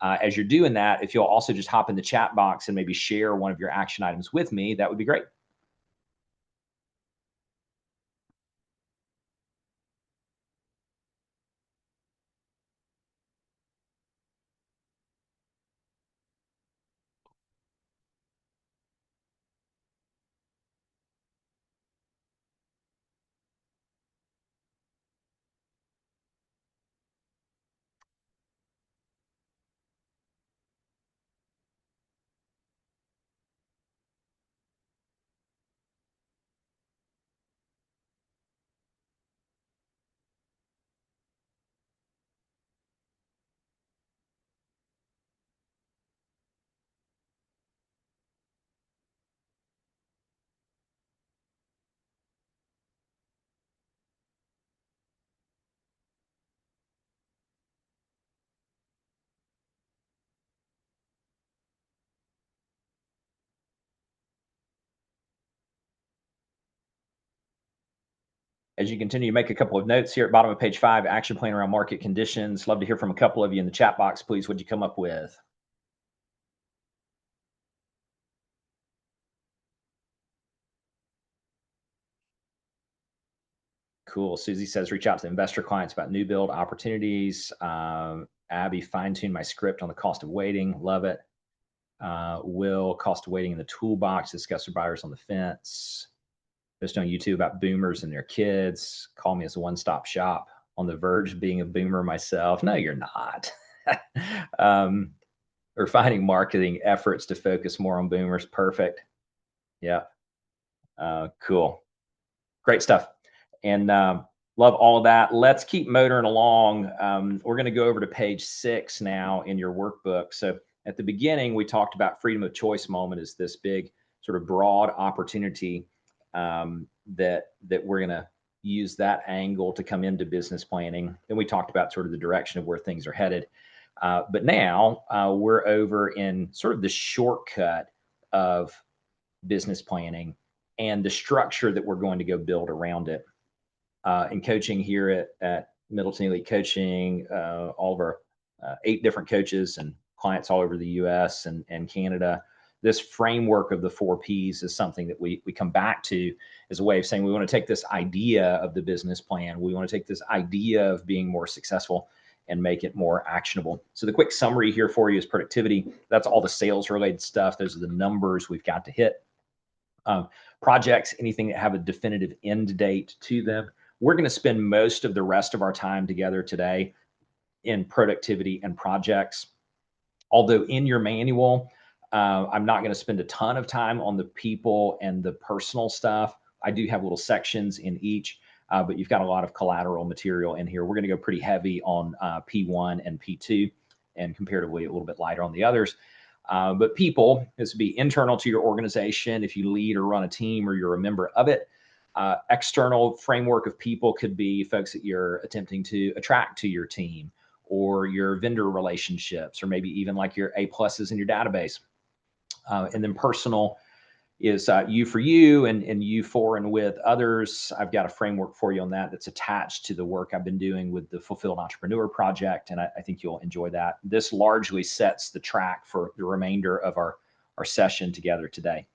As you're doing that, if you'll also just hop in the chat box and maybe share one of your action items with me, that would be great. As you continue to make a couple of notes here at bottom of page 5, action plan around market conditions. Love to hear from a couple of you in the chat box, please. What'd you come up with? Cool. Susie says, reach out to investor clients about new build opportunities. Abby, fine-tune my script on the cost of waiting. Love it. Will, cost of waiting in the toolbox. Discuss with buyers on the fence. Just on YouTube about boomers and their kids. Call me as a one-stop shop. On the verge of being a boomer myself. No, you're not. Refining marketing efforts to focus more on boomers. Perfect. Yeah. Cool. Great stuff. And love all of that. Let's keep motoring along. We're going to go over to page 6 now in your workbook. So at the beginning, we talked about freedom of choice moment as this big sort of broad opportunity that we're going to use that angle to come into business planning. Then we talked about sort of the direction of where things are headed. But now we're over in sort of the shortcut of business planning and the structure that we're going to go build around it. In coaching here at Middleton Elite Coaching, all of our 8 different coaches and clients all over the US and Canada, this framework of the 4 Ps is something that we come back to as a way of saying we want to take this idea of the business plan, we want to take this idea of being more successful and make it more actionable. So the quick summary here for you is productivity. That's all the sales related stuff. Those are the numbers we've got to hit. Projects, anything that have a definitive end date to them. We're going to spend most of the rest of our time together today in productivity and projects. Although in your manual, I'm not going to spend a ton of time on the people and the personal stuff. I do have little sections in each, but you've got a lot of collateral material in here. We're going to go pretty heavy on P1 and P2 and comparatively a little bit lighter on the others. But people, this would be internal to your organization if you lead or run a team or you're a member of it. External framework of people could be folks that you're attempting to attract to your team or your vendor relationships, or maybe even like your A pluses in your database. And then personal is you for you and you for and with others. I've got a framework for you on that that's attached to the work I've been doing with the Fulfilled Entrepreneur Project, and I think you'll enjoy that. This largely sets the track for the remainder of our session together today.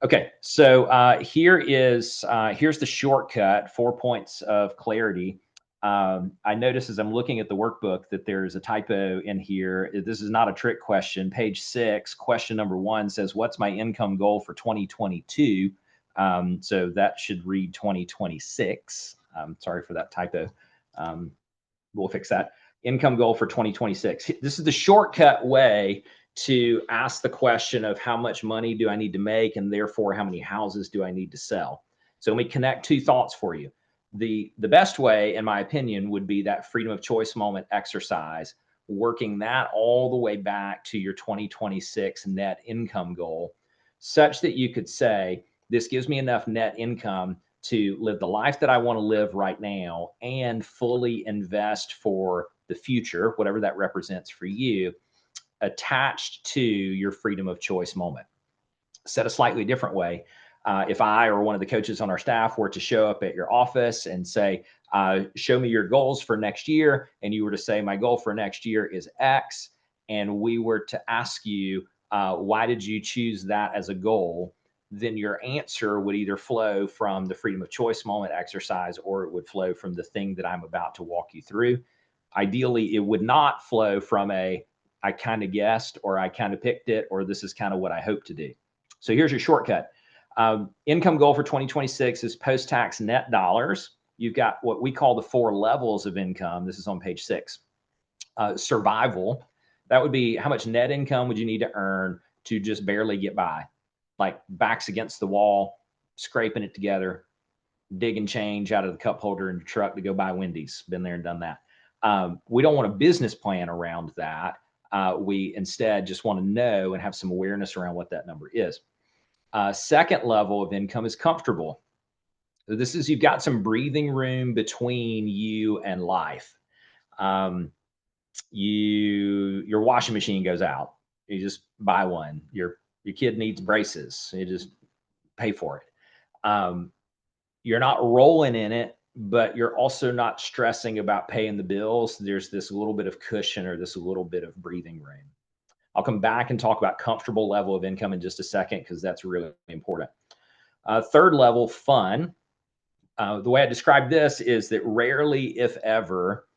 Okay, so here's the shortcut, 4 points of clarity. I notice as I'm looking at the workbook that there's a typo in here. This is not a trick question. Page 6, question number 1 says, what's my income goal for 2022? So that should read 2026. Sorry for that typo. We'll fix that. Income goal for 2026. This is the shortcut way to ask the question of how much money do I need to make, and therefore how many houses do I need to sell? So let me connect 2 thoughts for you. The best way, in my opinion, would be that freedom of choice moment exercise, working that all the way back to your 2026 net income goal, such that you could say, this gives me enough net income to live the life that I want to live right now and fully invest for the future, whatever that represents for you, attached to your freedom of choice moment. Said a slightly different way, if I or one of the coaches on our staff were to show up at your office and say, show me your goals for next year, and you were to say, my goal for next year is X, and we were to ask you, why did you choose that as a goal? Then your answer would either flow from the freedom of choice moment exercise, or it would flow from the thing that I'm about to walk you through. Ideally, it would not flow from I kind of guessed, or I kind of picked it, or this is kind of what I hope to do. So here's your shortcut. Income goal for 2026 is post-tax net dollars. You've got what we call the 4 levels of income. This is on page 6. Survival, that would be how much net income would you need to earn to just barely get by, like backs against the wall, scraping it together, digging change out of the cup holder in your truck to go buy Wendy's. Been there and done that. We don't want a business plan around that. We instead just want to know and have some awareness around what that number is. Second level of income is comfortable. So this is, you've got some breathing room between you and life. Your washing machine goes out, you just buy one. Your kid needs braces, you just pay for it. You're not rolling in it, but you're also not stressing about paying the bills. There's this little bit of cushion, or this little bit of breathing room. I'll come back and talk about comfortable level of income in just a second, because that's really important. Third level, fun. The way I describe this is that rarely, if ever,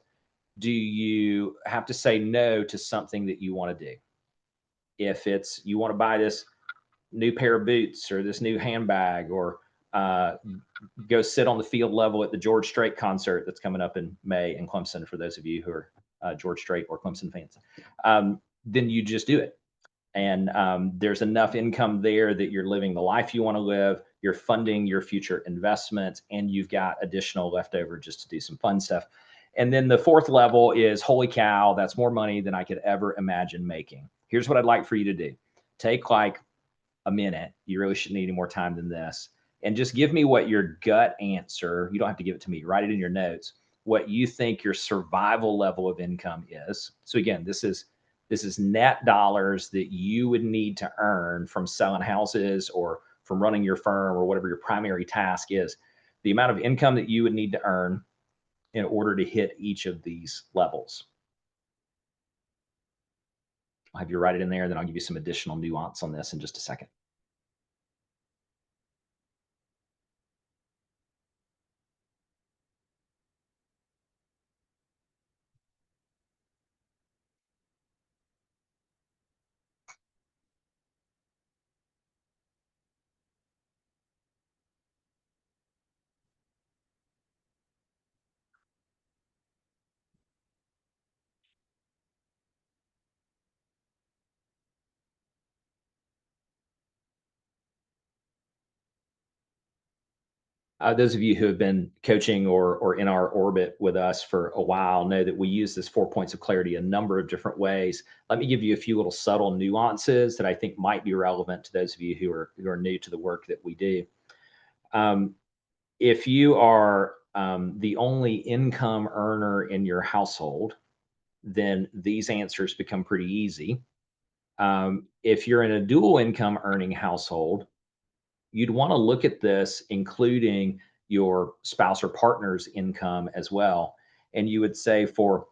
do you have to say no to something that you want to do. If it's, you want to buy this new pair of boots, or this new handbag, or go sit on the field level at the George Strait concert that's coming up in May in Clemson, for those of you who are George Strait or Clemson fans, then you just do it. And there's enough income there that you're living the life you want to live, you're funding your future investments, and you've got additional leftover just to do some fun stuff. And then the fourth level is, holy cow, that's more money than I could ever imagine making. Here's what I'd like for you to do. Take like a minute. You really shouldn't need any more time than this. And just give me what your gut answer, you don't have to give it to me, write it in your notes, what you think your survival level of income is. So again, this is net dollars that you would need to earn from selling houses, or from running your firm, or whatever your primary task is. The amount of income that you would need to earn in order to hit each of these levels. I'll have you write it in there, and then I'll give you some additional nuance on this in just a second. Those of you who have been coaching or in our orbit with us for a while know that we use this 4 points of clarity a number of different ways. Let me give you a few little subtle nuances that I think might be relevant to those of you who are new to the work that we do. If you are the only income earner in your household, then these answers become pretty easy. If you're in a dual income earning household, you'd want to look at this including your spouse or partner's income as well. And you would say, for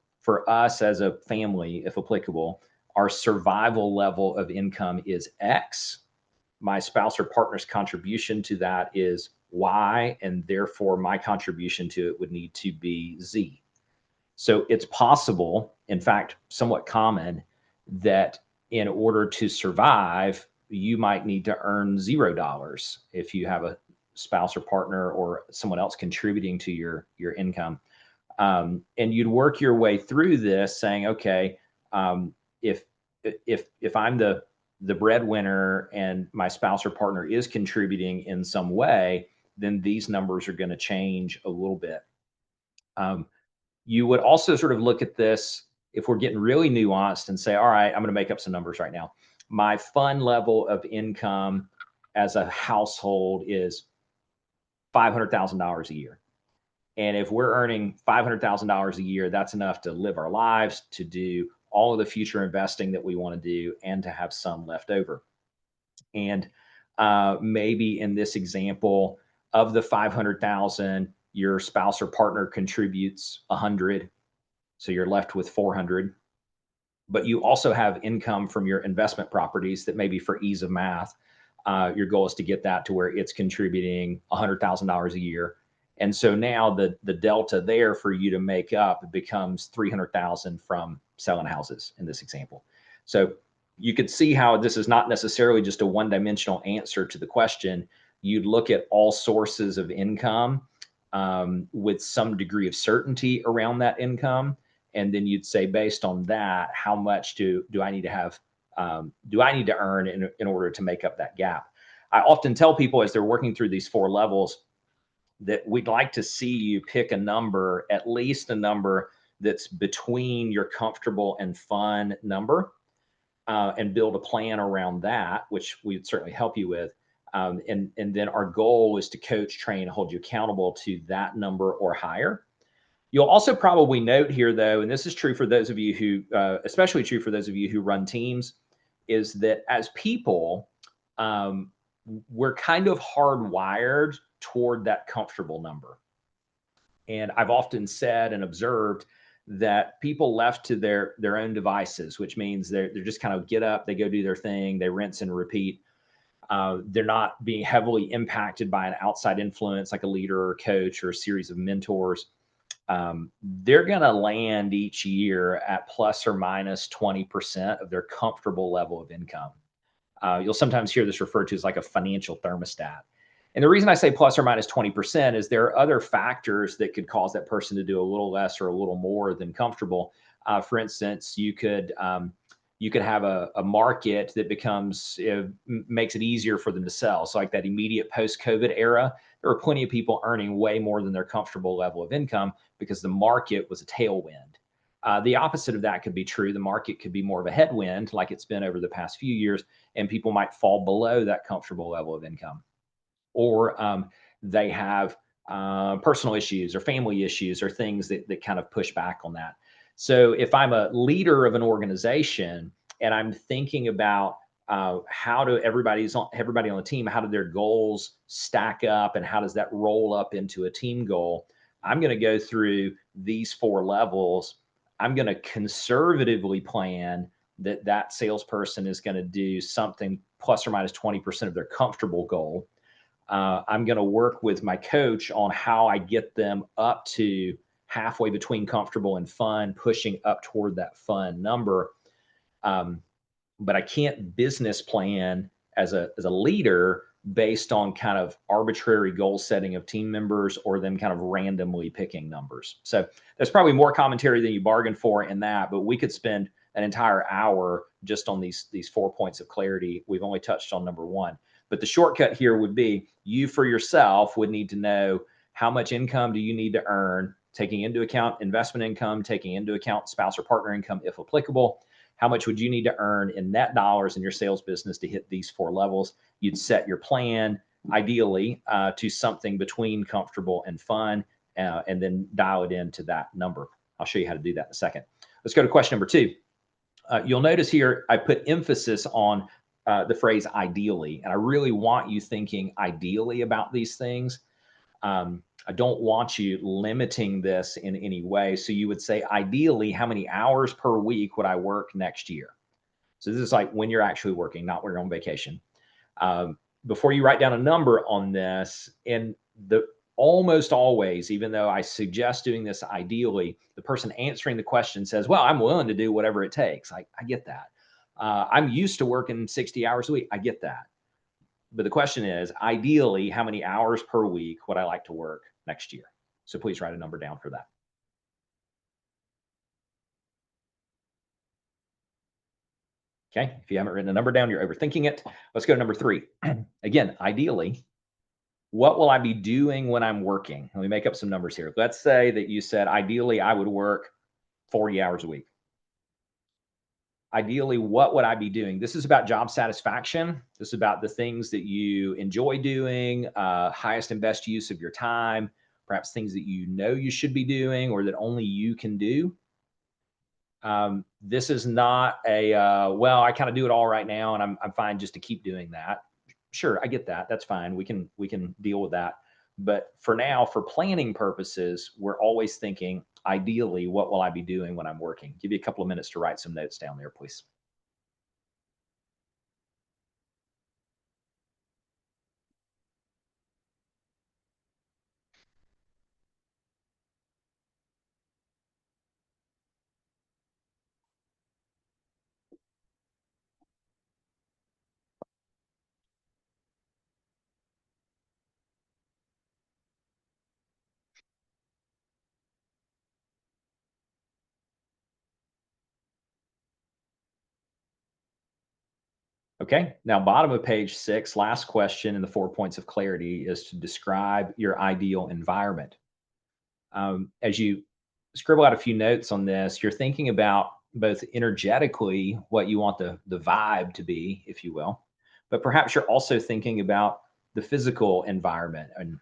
us as a family, if applicable, our survival level of income is X. My spouse or partner's contribution to that is Y, and therefore my contribution to it would need to be Z. So it's possible, in fact, somewhat common, that in order to survive, you might need to earn $0 if you have a spouse or partner or someone else contributing to your income. And you'd work your way through this saying, okay, if I'm the breadwinner and my spouse or partner is contributing in some way, then these numbers are going to change a little bit. Um, you would also sort of look at this if we're getting really nuanced and say, all right, I'm going to make up some numbers right now. My fund level of income as a household is $500,000 a year. And if we're earning $500,000 a year, that's enough to live our lives, to do all of the future investing that we want to do, and to have some left over. And maybe in this example, of the 500,000, your spouse or partner contributes 100, so you're left with 400. But you also have income from your investment properties that, maybe for ease of math, your goal is to get that to where it's contributing $100,000 a year. And so now the delta there for you to make up becomes 300,000 from selling houses in this example. So you could see how this is not necessarily just a one-dimensional answer to the question. You'd look at all sources of income with some degree of certainty around that income, and then you'd say, based on that, how much do I need to have, do I need to earn in order to make up that gap? I often tell people as they're working through these 4 levels that we'd like to see you pick a number, at least a number that's between your comfortable and fun number, and build a plan around that, which we'd certainly help you with. And then our goal is to coach, train, hold you accountable to that number or higher. You'll also probably note here, though, and this is true for those of you who, especially true for those of you who run teams, is that as people, we're kind of hardwired toward that comfortable number. And I've often said and observed that people left to their own devices, which means they're just kind of get up, they go do their thing, they rinse and repeat. They're not being heavily impacted by an outside influence like a leader or a coach or a series of mentors. They're going to land each year at plus or minus 20% of their comfortable level of income. You'll sometimes hear this referred to as like a financial thermostat. And the reason I say plus or minus 20% is there are other factors that could cause that person to do a little less or a little more than comfortable. For instance, you could have a market that becomes makes it easier for them to sell. So like that immediate post-COVID era, there were plenty of people earning way more than their comfortable level of income because the market was a tailwind. The opposite of that could be true. The market could be more of a headwind, like it's been over the past few years, and people might fall below that comfortable level of income. Or they have personal issues or family issues or things that kind of push back on that. So if I'm a leader of an organization and I'm thinking about how do everybody on the team, how do their goals stack up and how does that roll up into a team goal, I'm going to go through these 4 levels. I'm going to conservatively plan that salesperson is going to do something plus or minus 20% of their comfortable goal. I'm going to work with my coach on how I get them up to halfway between comfortable and fun, pushing up toward that fun number. But I can't business plan as a leader based on kind of arbitrary goal setting of team members or them kind of randomly picking numbers. So there's probably more commentary than you bargained for in that, but we could spend an entire hour just on these 4 points of clarity. We've only touched on number 1. But the shortcut here would be you for yourself would need to know how much income do you need to earn, taking into account investment income, taking into account spouse or partner income, if applicable. How much would you need to earn in net dollars in your sales business to hit these 4 levels? You'd set your plan, ideally, to something between comfortable and fun, and then dial it into that number. I'll show you how to do that in a second. Let's go to question number 2. You'll notice here I put emphasis on the phrase ideally, and I really want you thinking ideally about these things. I don't want you limiting this in any way. So you would say, ideally, how many hours per week would I work next year? So this is like when you're actually working, not when you're on vacation. Before you write down a number on this, and almost always, even though I suggest doing this ideally, the person answering the question says, well, I'm willing to do whatever it takes. I get that. I'm used to working 60 hours a week. I get that. But the question is, ideally, how many hours per week would I like to work next year? So please write a number down for that. Okay. If you haven't written a number down, you're overthinking it. Let's go to number 3. Again, ideally, What will I be doing when I'm working? Let me make up some numbers here. Let's say that you said, ideally, I would work 40 hours a week. Ideally, what would I be doing? This is about job satisfaction. This is about the things that you enjoy doing, highest and best use of your time, perhaps things that you know you should be doing or that only you can do. This is not a well, I kind of do it all right now, and I'm fine just to keep doing that. Sure, I get that. That's fine. We can deal with that. But for now, for planning purposes, we're always thinking, ideally, what will I be doing when I'm working? Give you a couple of minutes to write some notes down there, please. Okay. Now, bottom of page 6, last question in the 4 points of clarity is to describe your ideal environment. As you scribble out a few notes on this, you're thinking about both energetically what you want the vibe to be, if you will, but perhaps you're also thinking about the physical environment and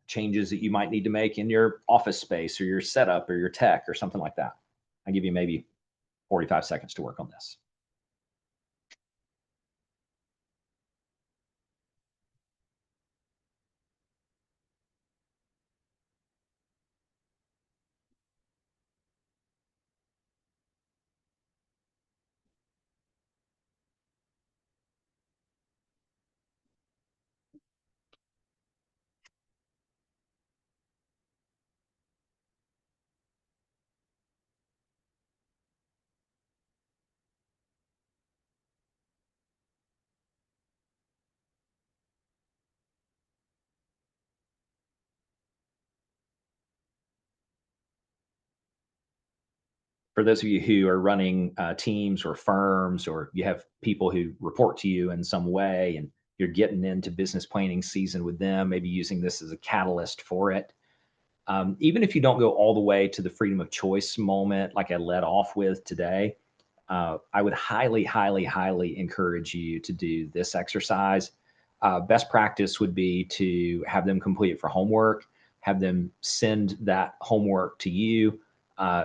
changes that you might need to make in your office space or your setup or your tech or something like that. I'll give you maybe 45 seconds to work on this. For those of you who are running teams or firms, or you have people who report to you in some way, and you're getting into business planning season with them, maybe using this as a catalyst for it. Even if you don't go all the way to the freedom of choice moment, like I led off with today, I would highly, highly, highly encourage you to do this exercise. Best practice would be to have them complete it for homework, have them send that homework to you,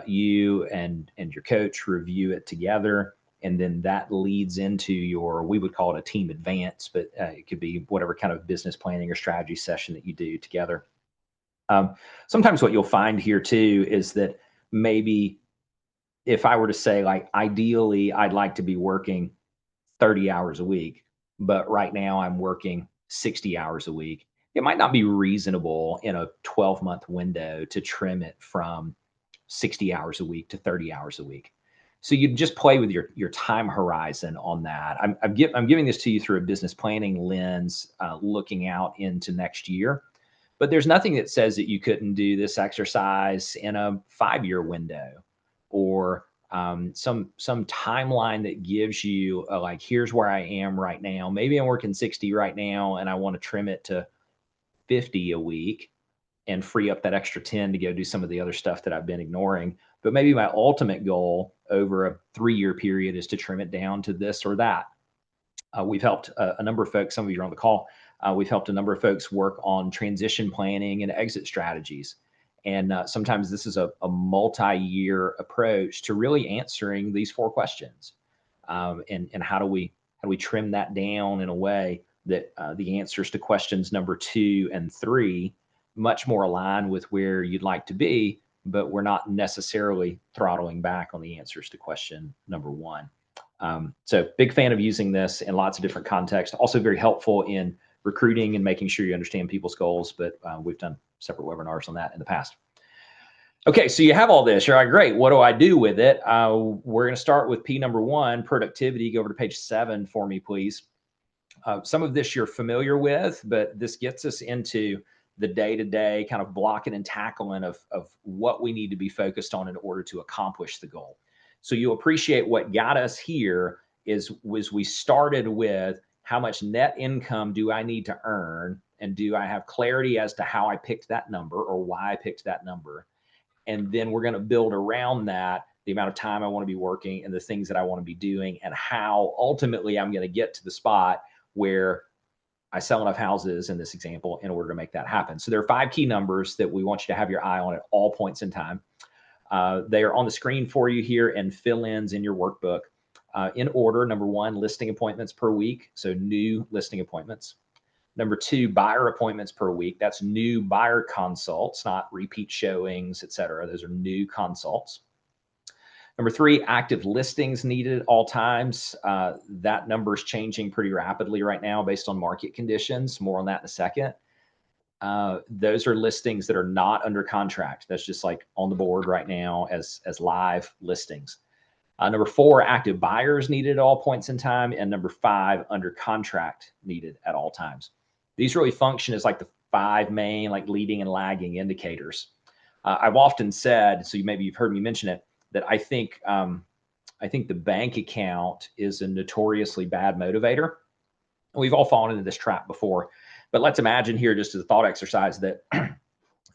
you and your coach review it together. And then that leads into your, we would call it a team advance, but it could be whatever kind of business planning or strategy session that you do together. Sometimes what you'll find here too is that maybe if I were to say, like, ideally, I'd like to be working 30 hours a week, but right now I'm working 60 hours a week, it might not be reasonable in a 12-month window to trim it from 60 hours a week to 30 hours a week. So you just play with your time horizon on that. I'm giving this to you through a business planning lens, looking out into next year. But there's nothing that says that you couldn't do this exercise in a 5-year window, or some timeline that gives you a, like, here's where I am right now. Maybe I'm working 60 right now, and I want to trim it to 50 a week and free up that extra 10 to go do some of the other stuff that I've been ignoring. But maybe my ultimate goal over a 3-year period is to trim it down to this or that. We've helped a number of folks, some of you are on the call, we've helped a number of folks work on transition planning and exit strategies. And sometimes this is a multi-year approach to really answering these 4 questions. And how do we trim that down in a way that the answers to questions number 2 and 3 much more align with where you'd like to be, but we're not necessarily throttling back on the answers to question number 1. So big fan of using this in lots of different contexts. Also very helpful in recruiting and making sure you understand people's goals. But we've done separate webinars on that in the past. Okay, so you have all this. You're like, great. What do I do with it? We're going to start with P number 1, productivity. Go over to page 7 for me, please. Some of this you're familiar with, but this gets us into the day-to-day kind of blocking and tackling of what we need to be focused on in order to accomplish the goal. So you appreciate what got us here was we started with how much net income do I need to earn And do I have clarity as to how I picked that number or why I picked that number? And then we're going to build around that the amount of time I want to be working and the things that I want to be doing and how ultimately I'm going to get to the spot where I sell enough houses in this example in order to make that happen. So there are 5 key numbers that we want you to have your eye on at all points in time. They are on the screen for you here and fill-ins in your workbook. In order, number 1, listing appointments per week. So new listing appointments. Number 2, buyer appointments per week. That's new buyer consults, not repeat showings, et cetera. Those are new consults. Number 3, active listings needed at all times. That number is changing pretty rapidly right now based on market conditions. More on that in a second. Those are listings that are not under contract. That's just like on the board right now as live listings. Number 4, active buyers needed at all points in time. And number 5, under contract needed at all times. These really function as like the 5 main like leading and lagging indicators. I've often said, so maybe you've heard me mention it, that I think the bank account is a notoriously bad motivator. We've all fallen into this trap before, but let's imagine here, just as a thought exercise, that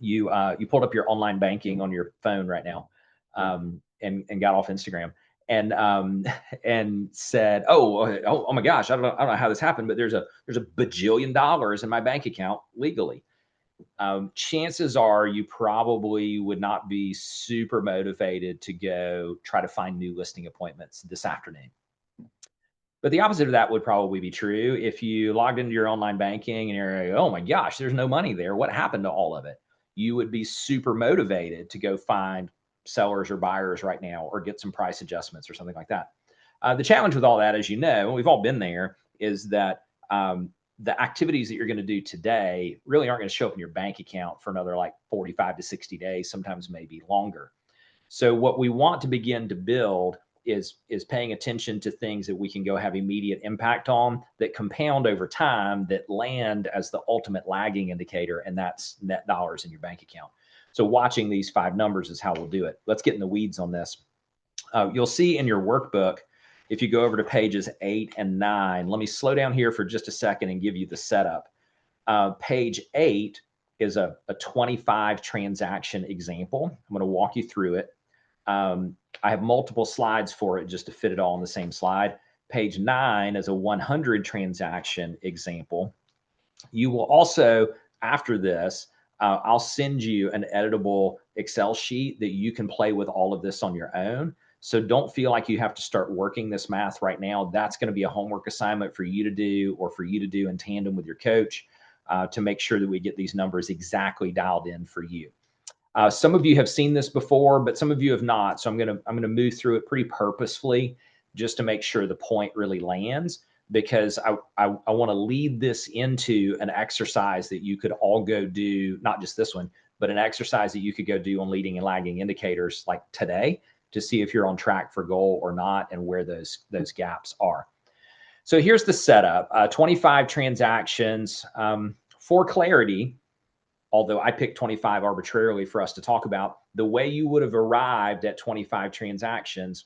you pulled up your online banking on your phone right now, and got off Instagram and said, oh my gosh, I don't know how this happened, but there's a bajillion dollars in my bank account legally. Chances are you probably would not be super motivated to go try to find new listing appointments this afternoon. But the opposite of that would probably be true. If you logged into your online banking and you're like, oh my gosh, there's no money there. What happened to all of it? You would be super motivated to go find sellers or buyers right now or get some price adjustments or something like that. The challenge with all that, as you know, and we've all been there, is that the activities that you're going to do today really aren't going to show up in your bank account for another like 45 to 60 days, sometimes maybe longer. So what we want to begin to build is paying attention to things that we can go have immediate impact on, that compound over time, that land as the ultimate lagging indicator, and that's net dollars in your bank account. So watching these 5 numbers is how we'll do it. Let's get in the weeds on this. You'll see in your workbook, if you go over to pages 8 and 9, let me slow down here for just a second and give you the setup. Page 8 is a 25 transaction example. I'm going to walk you through it. I have multiple slides for it just to fit it all on the same slide. Page 9 is a 100 transaction example. You will also, after this, I'll send you an editable Excel sheet that you can play with all of this on your own. So don't feel like you have to start working this math right now. That's going to be a homework assignment for you to do, or for you to do in tandem with your coach, to make sure that we get these numbers exactly dialed in for you. Some of you have seen this before, but some of you have not. So I'm gonna move through it pretty purposefully just to make sure the point really lands, because I want to lead this into an exercise that you could all go do, not just this one, but an exercise that you could go do on leading and lagging indicators like today, to see if you're on track for goal or not, and where those gaps are. So here's the setup. 25 transactions. For clarity, although I picked 25 arbitrarily for us to talk about, the way you would have arrived at 25 transactions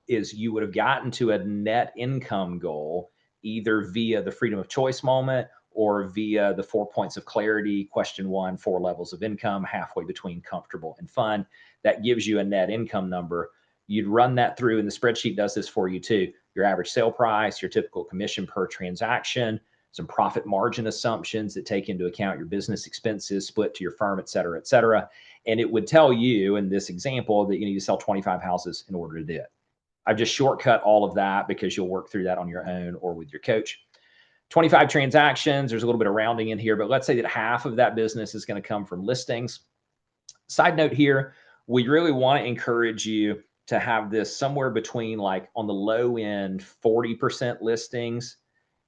is you would have gotten to a net income goal either via the freedom of choice moment or via the 4 points of clarity, question 1, 4 levels of income, halfway between comfortable and fun. That gives you a net income number. You'd run that through, and the spreadsheet does this for you too. Your average sale price, your typical commission per transaction, some profit margin assumptions that take into account your business expenses split to your firm, et cetera, et cetera. And it would tell you in this example that you need to sell 25 houses in order to do it. I've just shortcut all of that because you'll work through that on your own or with your coach. 25 transactions, there's a little bit of rounding in here, but let's say that half of that business is going to come from listings. Side note here, we really want to encourage you to have this somewhere between, like, on the low end, 40% listings,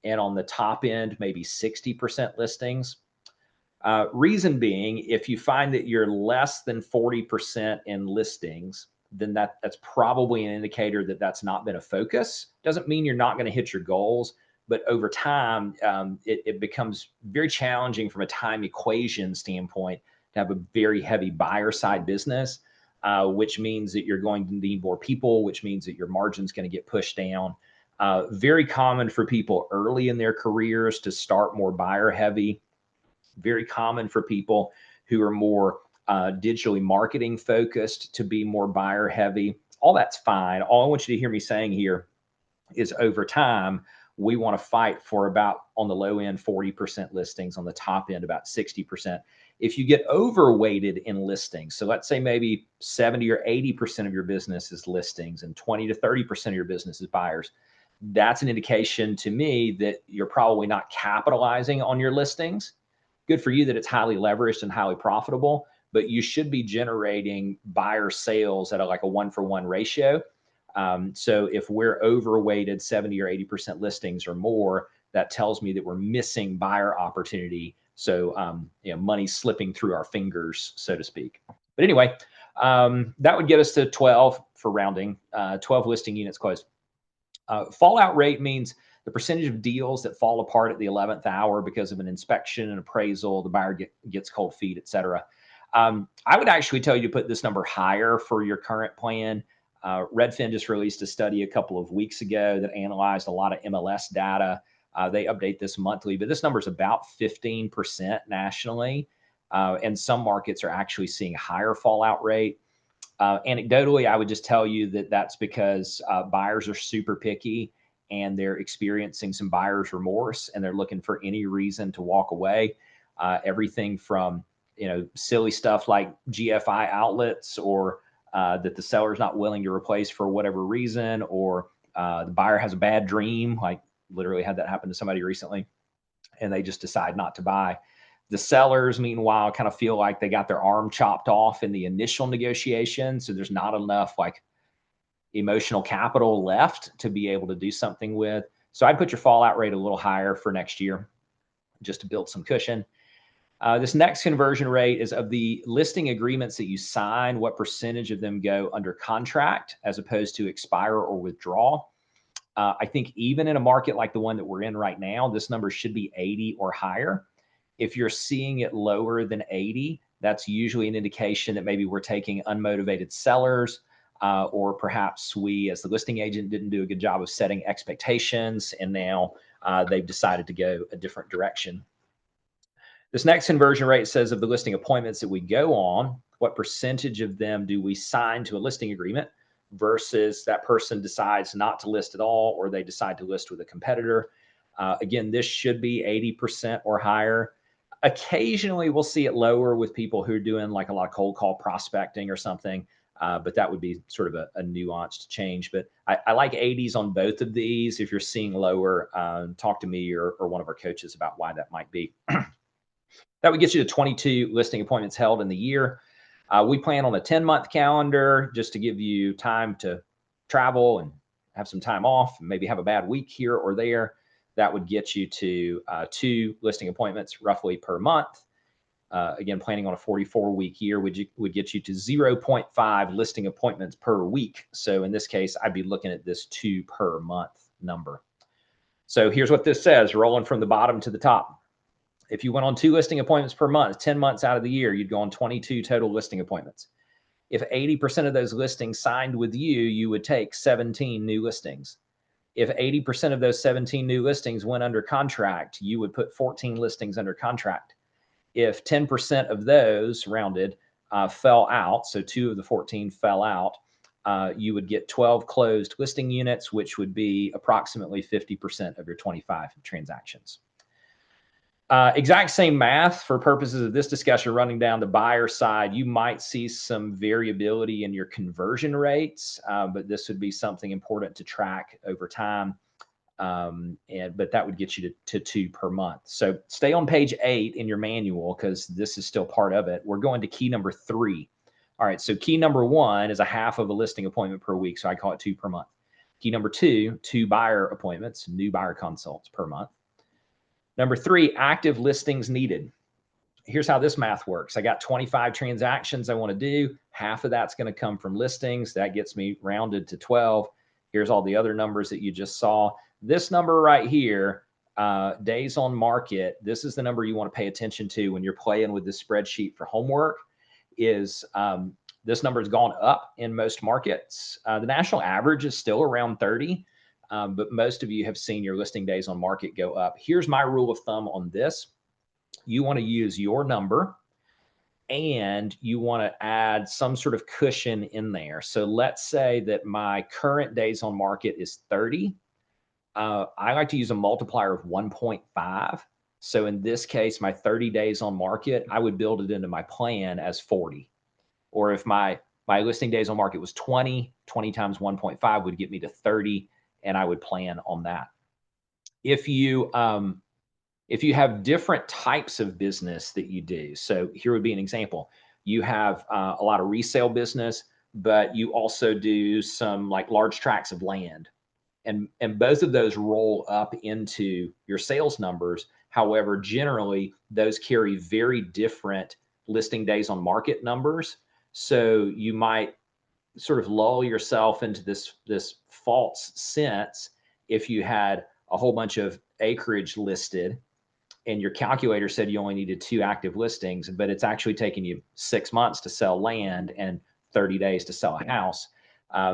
and on the top end, maybe 60% listings. Reason being, if you find that you're less than 40% in listings, then that's probably an indicator that that's not been a focus. Doesn't mean you're not going to hit your goals, but over time, it becomes very challenging from a time equation standpoint to have a very heavy buyer side business, which means that you're going to need more people, which means that your margin's going to get pushed down. Very common for people early in their careers to start more buyer heavy very common for people who are more digitally marketing focused to be more buyer heavy. All that's fine. All I want you to hear me saying here is over time, we want to fight for about, on the low end, 40% listings, on the top end, about 60%. If you get overweighted in listings, so let's say maybe 70 or 80% of your business is listings and 20 to 30% of your business is buyers, that's an indication to me that you're probably not capitalizing on your listings. Good for you that it's highly leveraged and highly profitable, but you should be generating buyer sales at like a 1-for-1 ratio. So if we're overweighted 70 or 80% listings or more, that tells me that we're missing buyer opportunity. So, money's slipping through our fingers, so to speak. But anyway, that would get us to 12 for rounding, 12 listing units closed. Fallout rate means the percentage of deals that fall apart at the 11th hour because of an inspection and appraisal, the buyer gets cold feet, et cetera. I would actually tell you to put this number higher for your current plan. Redfin just released a study a couple of weeks ago that analyzed a lot of MLS data. They update this monthly, but this number is about 15% nationally. And some markets are actually seeing higher fallout rate. Anecdotally, I would just tell you that that's because buyers are super picky and they're experiencing some buyer's remorse and they're looking for any reason to walk away. Everything from, silly stuff like GFI outlets, or that the seller's not willing to replace for whatever reason, or the buyer has a bad dream, like literally had that happen to somebody recently, and they just decide not to buy. The sellers, meanwhile, kind of feel like they got their arm chopped off in the initial negotiation. So there's not enough like emotional capital left to be able to do something with. So I'd put your fallout rate a little higher for next year just to build some cushion. This next conversion rate is of the listing agreements that you sign, what percentage of them go under contract as opposed to expire or withdraw. I think even in a market like the one that we're in right now, this number should be 80 or higher. If you're seeing it lower than 80, that's usually an indication that maybe we're taking unmotivated sellers, or perhaps we, as the listing agent, didn't do a good job of setting expectations, and now they've decided to go a different direction. This next conversion rate says of the listing appointments that we go on, what percentage of them do we sign to a listing agreement versus that person decides not to list at all, or they decide to list with a competitor. Again, this should be 80% or higher. Occasionally, we'll see it lower with people who are doing like a lot of cold call prospecting or something, but that would be sort of a nuanced change. But I like 80s on both of these. If you're seeing lower, talk to me or one of our coaches about why that might be. That would get you to 22 listing appointments held in the year. We plan on a 10-month calendar just to give you time to travel and have some time off, and maybe have a bad week here or there. That would get you to 2 listing appointments roughly per month. Again, planning on a 44-week year would get you to 0.5 listing appointments per week. So in this case, I'd be looking at this 2 per month number. So here's what this says, rolling from the bottom to the top. If you went on 2 listing appointments per month, 10 months out of the year, you'd go on 22 total listing appointments. If 80% of those listings signed with you, you would take 17 new listings. If 80% of those 17 new listings went under contract, you would put 14 listings under contract. If 10% of those, rounded, fell out, so 2 of the 14 fell out, you would get 12 closed listing units, which would be approximately 50% of your 25 transactions. Exact same math for purposes of this discussion. Running down the buyer side, you might see some variability in your conversion rates, but this would be something important to track over time. But that would get you to 2 per month. So stay on page 8 in your manual, because this is still part of it. We're going to key number 3. All right, so key number 1 is a half of a listing appointment per week, so I call it 2 per month. Key number 2, 2 buyer appointments, new buyer consults per month. Number 3, active listings needed. Here's how this math works. I got 25 transactions I want to do. Half of that's going to come from listings. That gets me rounded to 12. Here's all the other numbers that you just saw. This number right here, days on market, this is the number you want to pay attention to when you're playing with this spreadsheet for homework. Is this number has gone up in most markets. The national average is still around 30. But most of you have seen your listing days on market go up. Here's my rule of thumb on this. you want to use your number and you want to add some sort of cushion in there. So let's say that my current days on market is 30. I like to use a multiplier of 1.5. So in this case, my 30 days on market, I would build it into my plan as 40. Or if my listing days on market was 20, 20 times 1.5 would get me to 30, and I would plan on that. If you have different types of business that you do, so here would be an example. You have a lot of resale business, but you also do some like large tracts of land, and both of those roll up into your sales numbers. However, generally those carry very different listing days on market numbers. So you might sort of lull yourself into this false sense if you had a whole bunch of acreage listed and your calculator said you only needed 2 active listings, but it's actually taking you 6 months to sell land and 30 days to sell a house.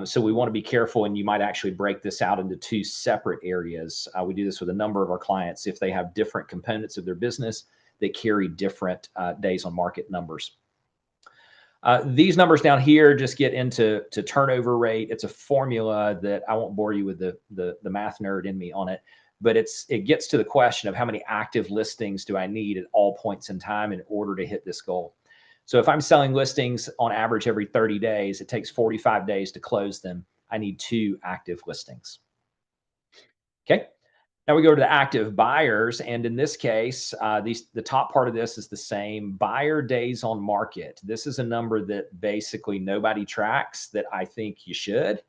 So we want to be careful, and you might actually break this out into 2 separate areas. We do this with a number of our clients if they have different components of their business that carry different days on market numbers. These numbers down here just get into turnover rate. It's a formula that I won't bore you with the math nerd in me on it, but it gets to the question of how many active listings do I need at all points in time in order to hit this goal. So if I'm selling listings on average every 30 days, it takes 45 days to close them. I need 2 active listings. Okay. Now we go to the active buyers, and in this case, the top part of this is the same. Buyer days on market. This is a number that basically nobody tracks that I think you should.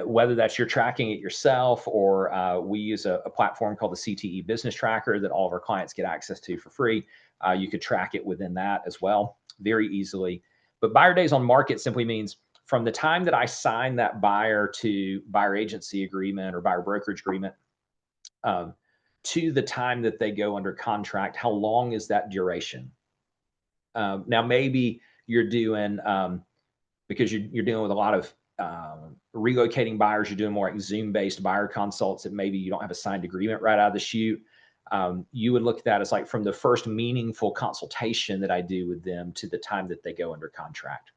Whether that's you're tracking it yourself, or we use a platform called the CTE Business Tracker that all of our clients get access to for free. You could track it within that as well, very easily. But buyer days on market simply means from the time that I sign that buyer to buyer agency agreement or buyer brokerage agreement to the time that they go under contract, how long is that duration? Now, maybe you're doing, because you're dealing with a lot of relocating buyers, you're doing more like Zoom-based buyer consults that maybe you don't have a signed agreement right out of the chute. You would look at that as like from the first meaningful consultation that I do with them to the time that they go under contract.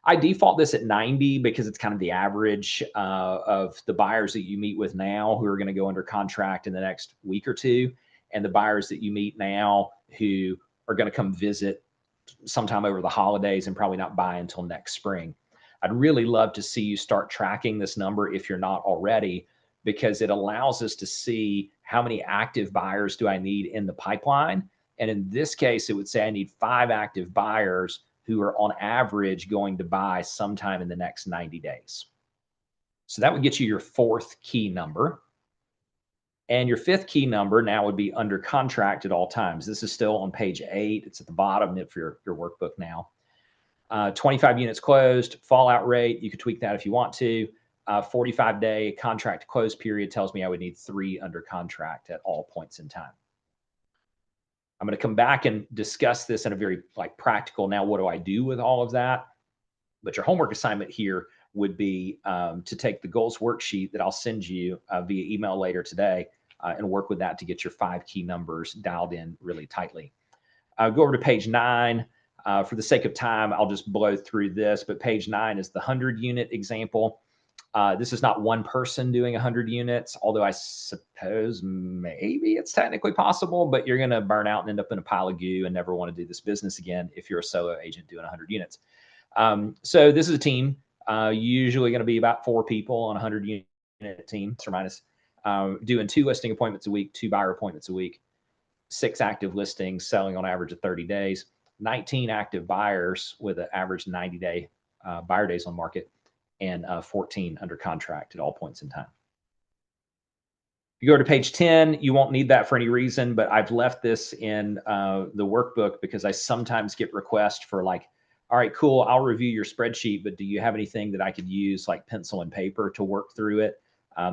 I default this at 90 because it's kind of the average of the buyers that you meet with now who are going to go under contract in the next week or two, and the buyers that you meet now who are going to come visit sometime over the holidays and probably not buy until next spring. I'd really love to see you start tracking this number if you're not already, because it allows us to see how many active buyers do I need in the pipeline. And in this case, it would say I need 5 active buyers who are on average going to buy sometime in the next 90 days. So that would get you your 4th key number. And your 5th key number now would be under contract at all times. This is still on page 8. It's at the bottom of your workbook now. 25 units closed, fallout rate, you could tweak that if you want to. 45-day contract close period tells me I would need 3 under contract at all points in time. I'm going to come back and discuss this in a very practical, now what do I do with all of that? But your homework assignment here would be to take the goals worksheet that I'll send you via email later today and work with that to get your 5 key numbers dialed in really tightly. Go over to page 9. For the sake of time, I'll just blow through this, but page 9 is the 100-unit example. This is not one person doing 100 units, although I suppose maybe it's technically possible, but you're going to burn out and end up in a pile of goo and never want to do this business again if you're a solo agent doing 100 units. So this is a team, usually going to be about 4 people on a 100-unit team, plus or minus, doing 2 listing appointments a week, 2 buyer appointments a week, 6 active listings, selling on average of 30 days, 19 active buyers with an average 90-day buyer days on market, and 14 under contract at all points in time. If you go to page 10, you won't need that for any reason, but I've left this in the workbook because I sometimes get requests for all right, cool, I'll review your spreadsheet, but do you have anything that I could use like pencil and paper to work through it?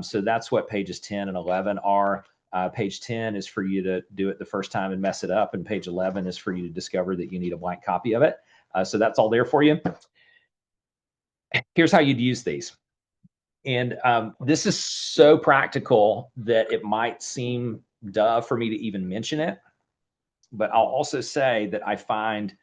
So that's what pages 10 and 11 are. Page 10 is for you to do it the first time and mess it up, and page 11 is for you to discover that you need a blank copy of it. So that's all there for you. Here's how you'd use these. And this is so practical that it might seem duh for me to even mention it. But I'll also say that I find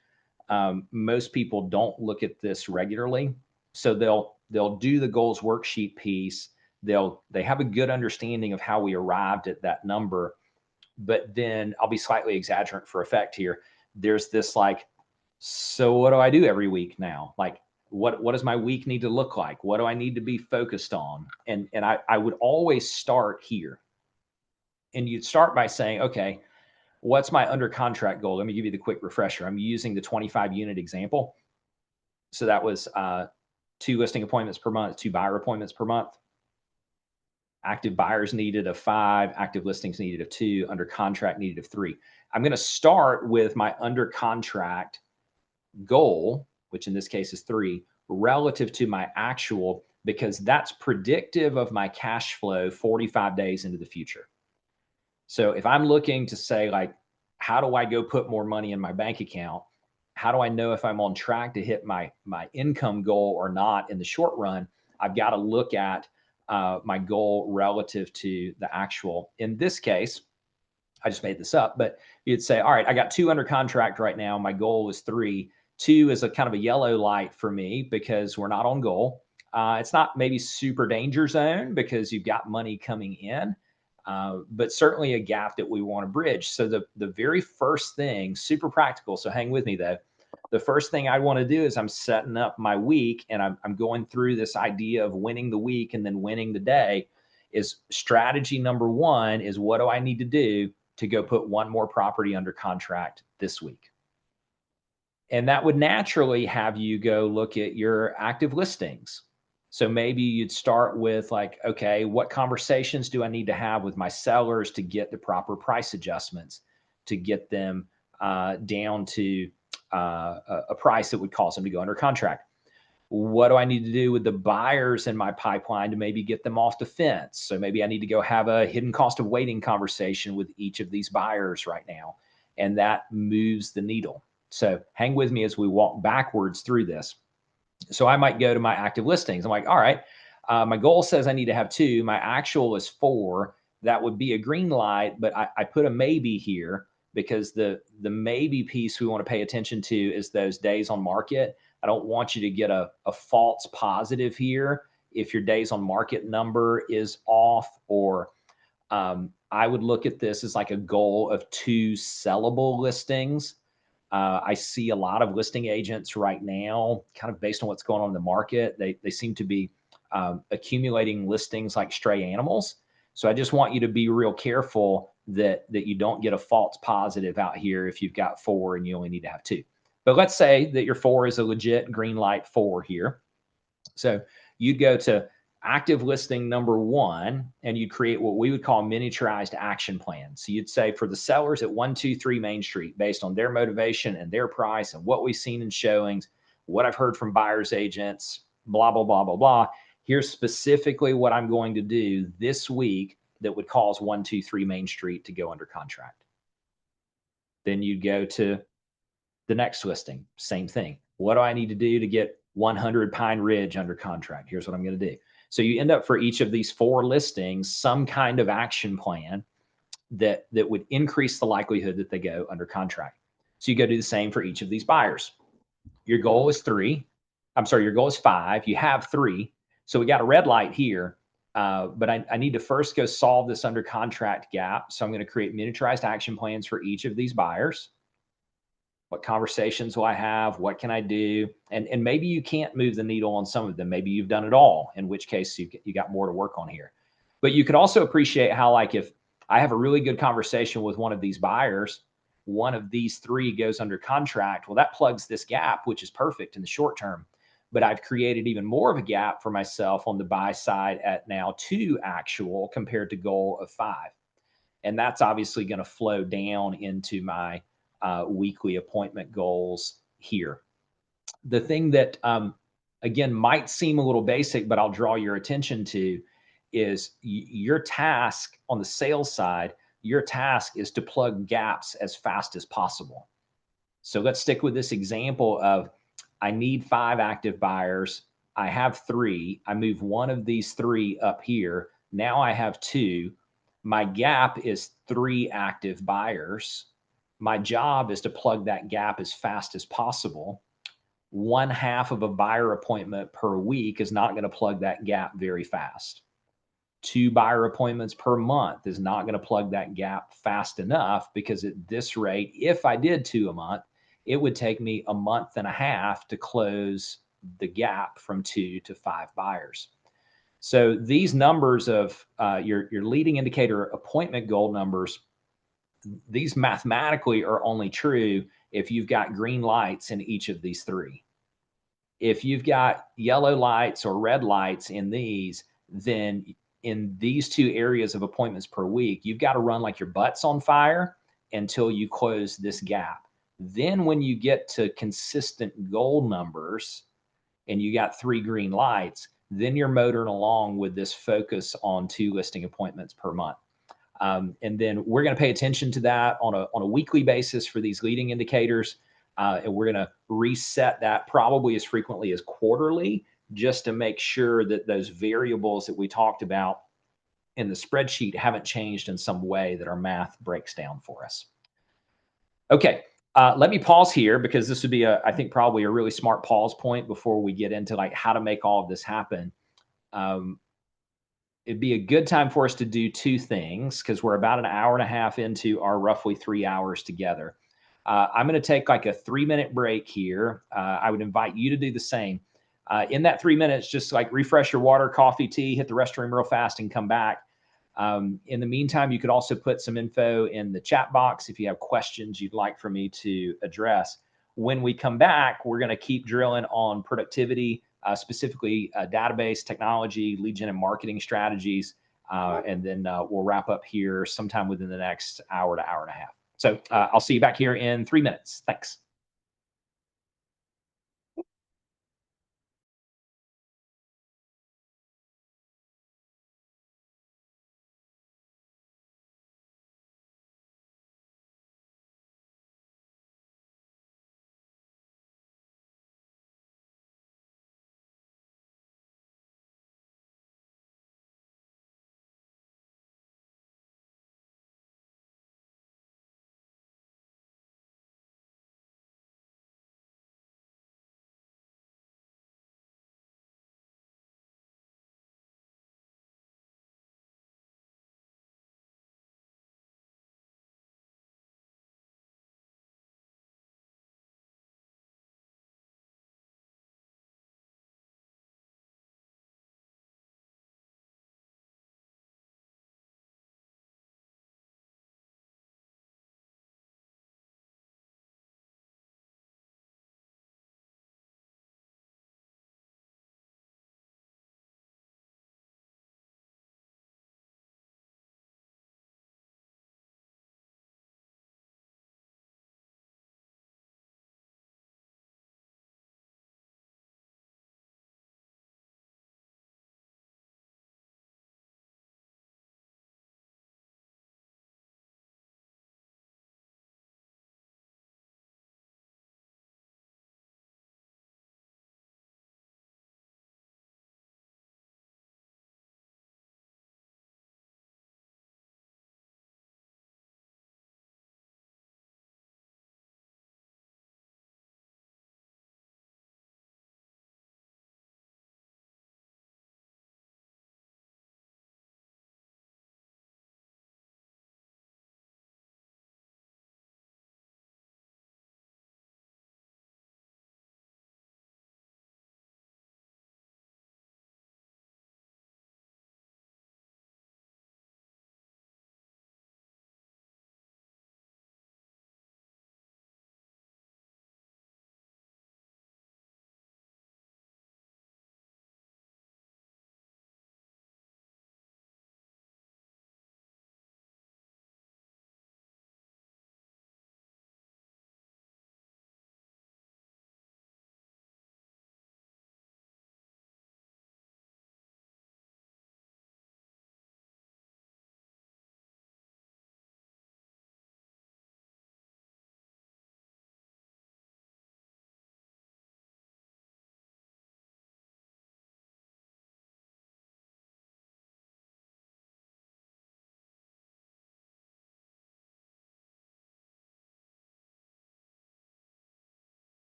most people don't look at this regularly. So they'll do the goals worksheet piece. They have a good understanding of how we arrived at that number, but then I'll be slightly exaggerant for effect here. There's this like, so what do I do every week now? Like, what does my week need to look like? What do I need to be focused on? And I would always start here. And you'd start by saying, okay, what's my under contract goal? Let me give you the quick refresher. I'm using the 25 unit example. So that was 2 listing appointments per month, 2 buyer appointments per month. Active buyers needed of 5, active listings needed of 2, under contract needed of 3. I'm going to start with my under contract goal, which in this case is 3, relative to my actual, because that's predictive of my cash flow 45 days into the future. So if I'm looking to say, like, how do I go put more money in my bank account? How do I know if I'm on track to hit my income goal or not in the short run? I've got to look at my goal relative to the actual. In this case, I just made this up, but you'd say, all right, I got 2 under contract right now. My goal is 3. 2 is a kind of a yellow light for me because we're not on goal. It's not maybe super danger zone because you've got money coming in, but certainly a gap that we want to bridge. So the very first thing, super practical. So hang with me though. The first thing I want to do is I'm setting up my week and I'm going through this idea of winning the week and then winning the day. Is strategy number 1 is, what do I need to do to go put 1 more property under contract this week? And that would naturally have you go look at your active listings. So maybe you'd start with like, okay, what conversations do I need to have with my sellers to get the proper price adjustments, to get them down to a price that would cause them to go under contract? What do I need to do with the buyers in my pipeline to maybe get them off the fence? So maybe I need to go have a hidden cost of waiting conversation with each of these buyers right now. And that moves the needle. So hang with me as we walk backwards through this. So I might go to my active listings. I'm like, all right, my goal says I need to have 2. My actual is 4. That would be a green light, but I put a maybe here because the maybe piece we want to pay attention to is those days on market. I don't want you to get a false positive here if your days on market number is off, or I would look at this as like a goal of 2 sellable listings. I see a lot of listing agents right now, kind of based on what's going on in the market. They seem to be accumulating listings like stray animals. So I just want you to be real careful that you don't get a false positive out here if you've got 4 and you only need to have 2. But let's say that your 4 is a legit green light 4 here. So you'd go to active listing number 1 and you'd create what we would call miniaturized action plans. So you'd say, for the sellers at 123 Main Street, based on their motivation and their price and what we've seen in showings, what I've heard from buyers agents, blah, blah, blah, blah, blah. Here's specifically what I'm going to do this week that would cause 123 Main Street to go under contract. Then you'd go to the next listing, same thing. What do I need to do to get 100 Pine Ridge under contract? Here's what I'm going to do. So you end up, for each of these 4 listings, some kind of action plan that would increase the likelihood that they go under contract. So you go do the same for each of these buyers. Your goal is 3. I'm sorry, your goal is 5. You have 3. So we got a red light here. But I need to first go solve this under contract gap. So I'm going to create miniaturized action plans for each of these buyers. What conversations will I have? What can I do? And maybe you can't move the needle on some of them. Maybe you've done it all, in which case you got more to work on here. But you could also appreciate how, like, if I have a really good conversation with one of these buyers, one of these 3 goes under contract. Well, that plugs this gap, which is perfect in the short term. But I've created even more of a gap for myself on the buy side at now 2 actual compared to goal of 5. And that's obviously going to flow down into my weekly appointment goals here. The thing that, again, might seem a little basic, but I'll draw your attention to is your task on the sales side. Your task is to plug gaps as fast as possible. So let's stick with this example of, I need 5 active buyers. I have 3. I move one of these 3 up here. Now I have 2. My gap is 3 active buyers. My job is to plug that gap as fast as possible. One half of a buyer appointment per week is not going to plug that gap very fast. Two buyer appointments per month is not going to plug that gap fast enough, because at this rate, if I did two a month, it would take me a month and a half to close the gap from two to five buyers. So these numbers of your leading indicator appointment goal numbers, these mathematically are only true if you've got green lights in each of these three. If you've got yellow lights or red lights in these, then in these two areas of appointments per week, you've got to run like your butt's on fire until you close this gap. Then when you get to consistent goal numbers and you got three green lights, then you're motoring along with this focus on two listing appointments per month. And then we're going to pay attention to that on a weekly basis for these leading indicators. And we're going to reset that probably as frequently as quarterly, just to make sure that those variables that we talked about in the spreadsheet haven't changed in some way that our math breaks down for us. Okay, let me pause here, because this would be, I think, probably a really smart pause point before we get into like how to make all of this happen. It'd be a good time for us to do two things, because we're about an hour and a half into our roughly 3 hours together. I'm going to take like a 3-minute break here. I would invite you to do the same. In that 3 minutes, just like refresh your water, coffee, tea, hit the restroom real fast, and come back. In the meantime, you could also put some info in the chat box if you have questions you'd like for me to address. When we come back, we're going to keep drilling on productivity, specifically database technology, lead gen and marketing strategies. And then we'll wrap up here sometime within the next hour to hour and a half. So I'll see you back here in 3 minutes. Thanks.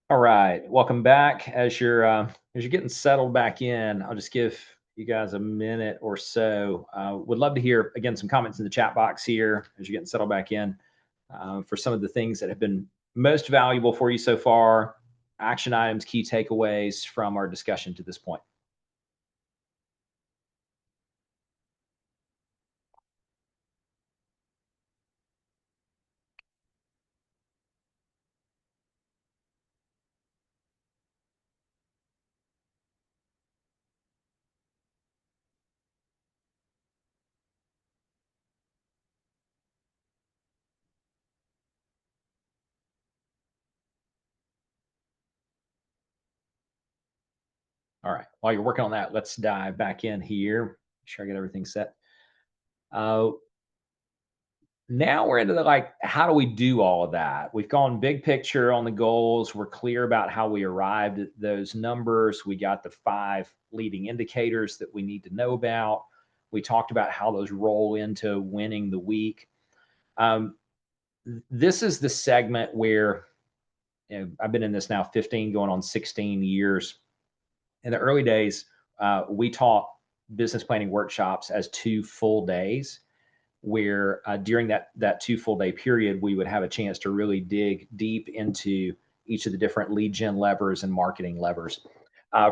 All right, welcome back. As you're getting settled back in, I'll just give you guys a minute or so. Would love to hear again some comments in the chat box here as you're getting settled back in for some of the things that have been most valuable for you so far. Action items, key takeaways from our discussion to this point. All right, while you're working on that, let's dive back in here. Make sure I get everything set. Uh, Now we're into the like, how do we do all of that? We've gone big picture on the goals. We're clear about how we arrived at those numbers. We got the 5 leading indicators that we need to know about. We talked about how those roll into winning the week. Um, this is the segment where, I've been in this now 15, going on 16 years. In the early days, we taught business planning workshops as 2 full days where during that 2 full day period, we would have a chance to really dig deep into each of the different lead gen levers and marketing levers.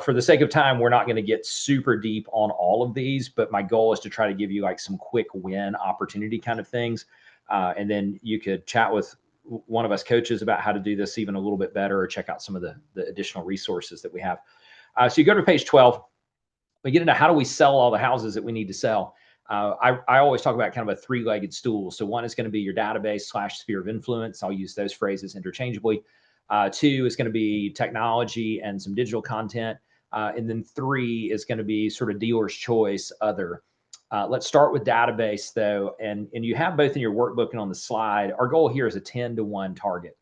For the sake of time, we're not going to get super deep on all of these, but my goal is to try to give you like some quick win opportunity kind of things. And then you could chat with one of us coaches about how to do this even a little bit better or check out some of the additional resources that we have. So you go to page 12, we get into how do we sell all the houses that we need to sell. I always talk about kind of a 3-legged stool. So one is going to be your database/sphere of influence. I'll use those phrases interchangeably. 2 is going to be technology and some digital content. And then 3 is going to be sort of dealer's choice, other. Let's start with database though. And you have both in your workbook and on the slide. Our goal here is a 10-to-1 target.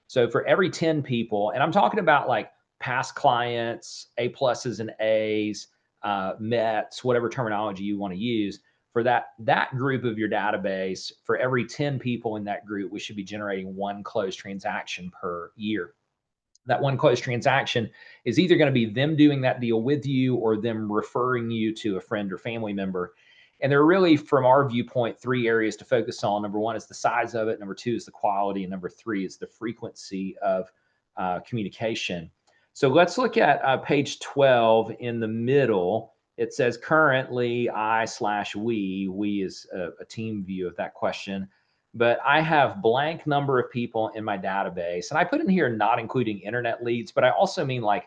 So for every 10 people, and I'm talking about like past clients, A pluses and A's, Mets, whatever terminology you want to use, for that group of your database, for every 10 people in that group, we should be generating 1 closed transaction per year. That 1 closed transaction is either going to be them doing that deal with you or them referring you to a friend or family member. And there are really, from our viewpoint, 3 areas to focus on. Number 1 is the size of it. Number 2 is the quality. And number 3 is the frequency of communication. So let's look at page 12 in the middle. It says currently I/we. We is a team view of that question, but I have blank number of people in my database. And I put in here not including internet leads, but I also mean like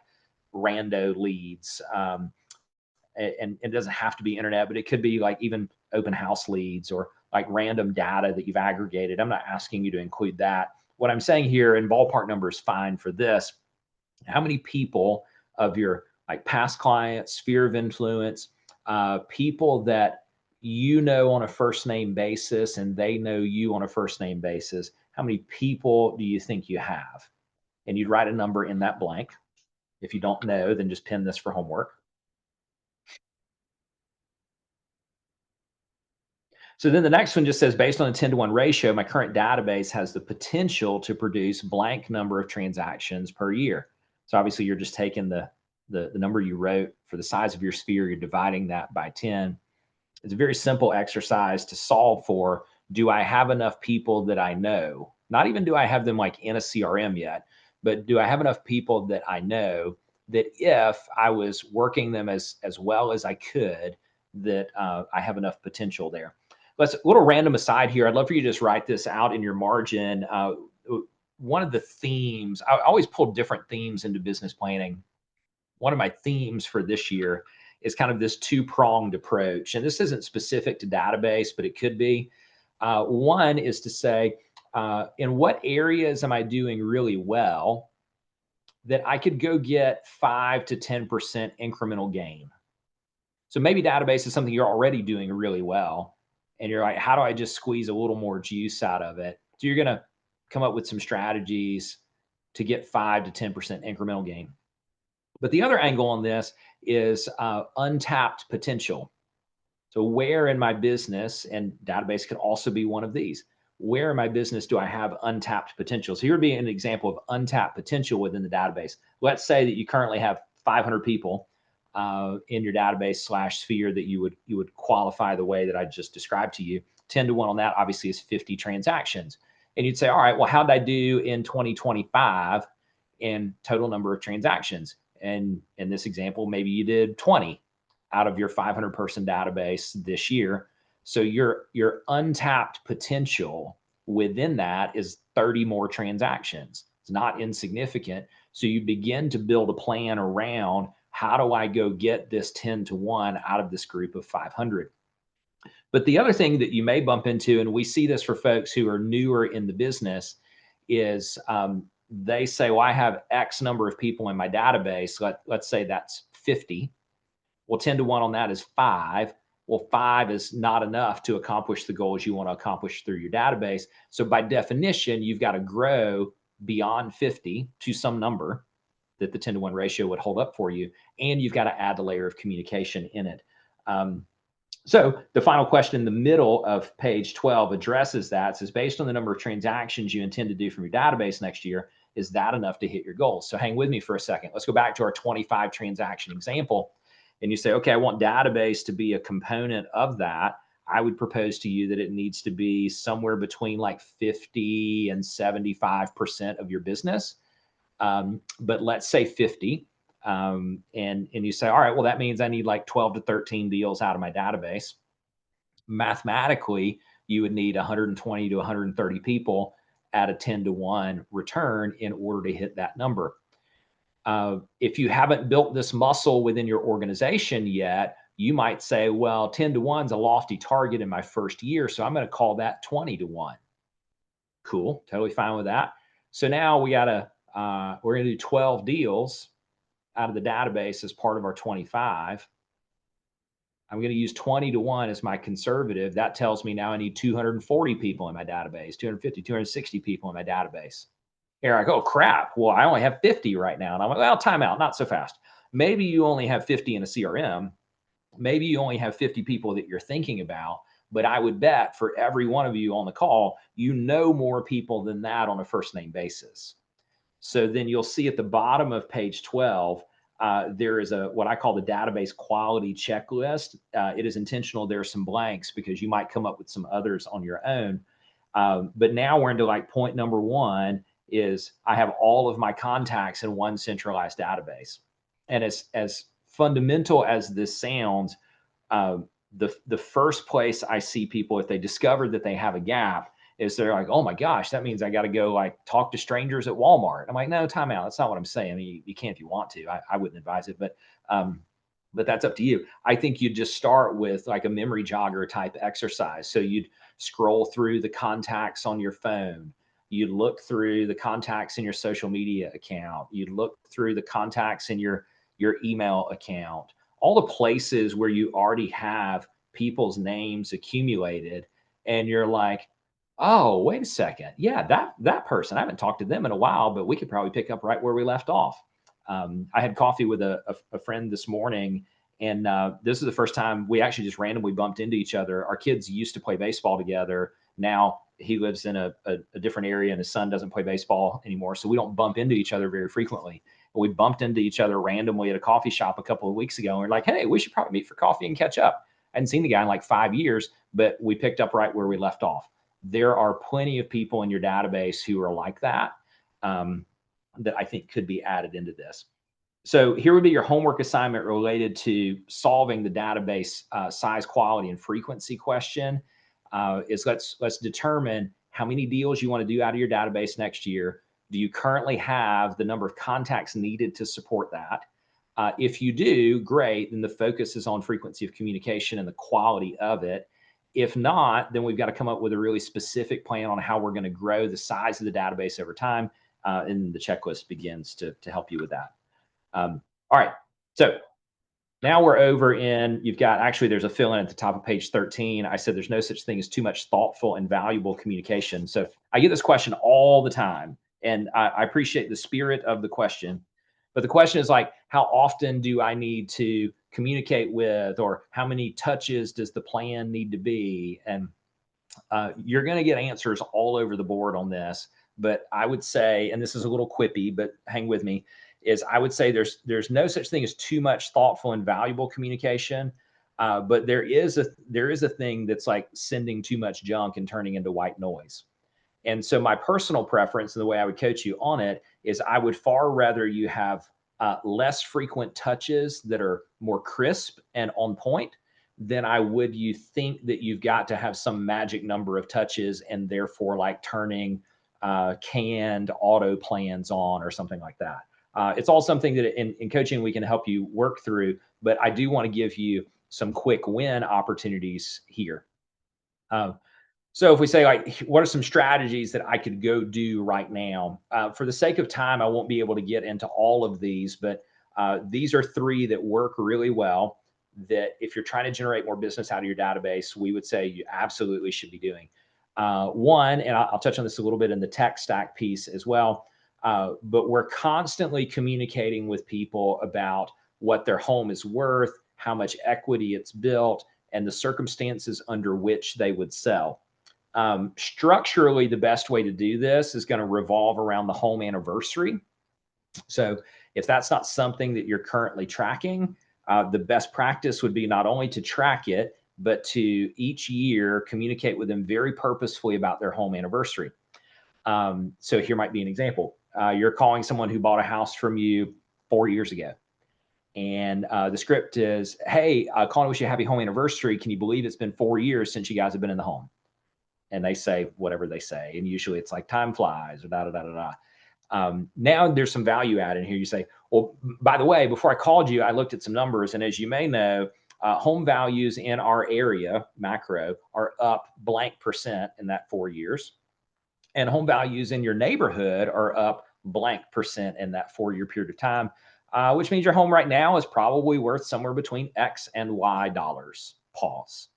rando leads. And it doesn't have to be internet, but it could be like even open house leads or like random data that you've aggregated. I'm not asking you to include that. What I'm saying here, and ballpark number is fine for this, how many people of your like past clients, sphere of influence, people that you know on a first name basis and they know you on a first name basis, how many people do you think you have? And you'd write a number in that blank. If you don't know, then just pin this for homework. So then the next one just says, based on a 10-to-1 ratio, my current database has the potential to produce blank number of transactions per year. So obviously you're just taking the number you wrote for the size of your sphere, you're dividing that by 10. It's a very simple exercise to solve for. Do I have enough people that I know? Not even do I have them like in a CRM yet, but do I have enough people that I know that if I was working them as well as I could, that I have enough potential there. Let's a little random aside here. I'd love for you to just write this out in your margin. One of the themes, I always pull different themes into business planning. One of my themes for this year is kind of this 2-pronged approach. And this isn't specific to database, but it could be. One is to say, in what areas am I doing really well that I could go get 5 to 10% incremental gain? So maybe database is something you're already doing really well. And you're like, how do I just squeeze a little more juice out of it? So you're going to come up with some strategies to get 5 to 10% incremental gain. But the other angle on this is untapped potential. So where in my business, and database could also be one of these, where in my business do I have untapped potential? So here would be an example of untapped potential within the database. Let's say that you currently have 500 people in your database / sphere that you would qualify the way that I just described to you. 10 to 1 on that obviously is 50 transactions. And you'd say, all right, well, how did I do in 2025 in total number of transactions? And in this example, maybe you did 20 out of your 500 person database this year. So your untapped potential within that is 30 more transactions. It's not insignificant. So you begin to build a plan around, how do I go get this 10 to 1 out of this group of 500? But the other thing that you may bump into, and we see this for folks who are newer in the business, is they say, well, I have X number of people in my database. Let's say that's 50. Well, 10 to 1 on that is 5. Well, 5 is not enough to accomplish the goals you want to accomplish through your database. So by definition, you've got to grow beyond 50 to some number that the 10 to 1 ratio would hold up for you. And you've got to add the layer of communication in it. So the final question in the middle of page 12 addresses that. It says, based on the number of transactions you intend to do from your database next year, is that enough to hit your goals? So hang with me for a second. Let's go back to our 25 transaction example. And you say, okay, I want database to be a component of that. I would propose to you that it needs to be somewhere between like 50 and 75% of your business. But let's say 50. And you say, all right, well, that means I need like 12 to 13 deals out of my database. Mathematically, you would need 120 to 130 people at a 10 to 1 return in order to hit that number. If you haven't built this muscle within your organization yet, you might say, well, 10 to 1 is a lofty target in my first year, so I'm going to call that 20 to 1. Cool, totally fine with that. So now we're going to do 12 deals out of the database as part of our 25. I'm going to use 20 to 1 as my conservative. That tells me now I need 240 people in my database, 250, 260 people in my database. Here I go, oh, crap. Well, I only have 50 right now. And I'm like, well, time out, not so fast. Maybe you only have 50 in a CRM. Maybe you only have 50 people that you're thinking about. But I would bet for every one of you on the call, you know more people than that on a first name basis. So then you'll see at the bottom of page 12, there is what I call the database quality checklist. It is intentional. There are some blanks because you might come up with some others on your own. But now we're into like point number 1 is I have all of my contacts in one centralized database. And as fundamental as this sounds, the first place I see people, if they discover that they have a gap, is they're like, oh my gosh, that means I got to go like talk to strangers at Walmart. I'm like, no, time out. That's not what I'm saying. I mean, you can if you want to. I wouldn't advise it, but that's up to you. I think you'd just start with like a memory jogger type exercise. So you'd scroll through the contacts on your phone. You'd look through the contacts in your social media account. You'd look through the contacts in your email account, all the places where you already have people's names accumulated. And you're like, oh, wait a second. Yeah, that person, I haven't talked to them in a while, but we could probably pick up right where we left off. I had coffee with a friend this morning, and this is the first time we actually just randomly bumped into each other. Our kids used to play baseball together. Now he lives in a different area, and his son doesn't play baseball anymore, so we don't bump into each other very frequently. But we bumped into each other randomly at a coffee shop a couple of weeks ago, and we're like, hey, we should probably meet for coffee and catch up. I hadn't seen the guy in like 5 years, but we picked up right where we left off. There are plenty of people in your database who are like that, that I think could be added into this. So here would be your homework assignment related to solving the database size, quality, and frequency question. Is let's determine how many deals you want to do out of your database next year. Do you currently have the number of contacts needed to support that? If you do, great. Then the focus is on frequency of communication and the quality of it. If not, then we've got to come up with a really specific plan on how we're going to grow the size of the database over time. And the checklist begins to help you with that. All right. So now we're over in, you've got, actually, there's a fill in at the top of page 13. I said there's no such thing as too much thoughtful and valuable communication. So I get this question all the time, and I appreciate the spirit of the question. But the question is like, how often do I need to communicate with, or how many touches does the plan need to be? And You're going to get answers all over the board on this, but I would say, and this is a little quippy, but hang with me, is I would say there's no such thing as too much thoughtful and valuable communication, but there is a thing that's like sending too much junk and turning into white noise. And so my personal preference and the way I would coach you on it is I would far rather you have less frequent touches that are more crisp and on point than I would you think that you've got to have some magic number of touches and therefore like turning canned auto plans on or something like that. It's all something that in coaching we can help you work through, but I do want to give you some quick win opportunities here. Um, so if we say like, what are some strategies that I could go do right now? For the sake of time, I won't be able to get into all of these, but these are three that work really well that if you're trying to generate more business out of your database, we would say you absolutely should be doing. One, and I'll touch on this a little bit in the tech stack piece as well, but we're constantly communicating with people about what their home is worth, how much equity it's built, and the circumstances under which they would sell. Structurally, the best way to do this is going to revolve around the home anniversary. So if that's not something that you're currently tracking, the best practice would be not only to track it, but to each year communicate with them very purposefully about their home anniversary. So here might be an example. You're calling someone who bought a house from you 4 years ago. And the script is, hey, calling to wish you a happy home anniversary. Can you believe it's been 4 years since you guys have been in the home? And they say whatever they say. And usually it's like time flies or da da da da da. Now there's some value add in here. You say, well, by the way, before I called you, I looked at some numbers. And as you may know, home values in our area, macro, are up blank percent in that 4 years. And home values in your neighborhood are up blank percent in that 4 year period of time, which means your home right now is probably worth somewhere between X and Y dollars. Pause.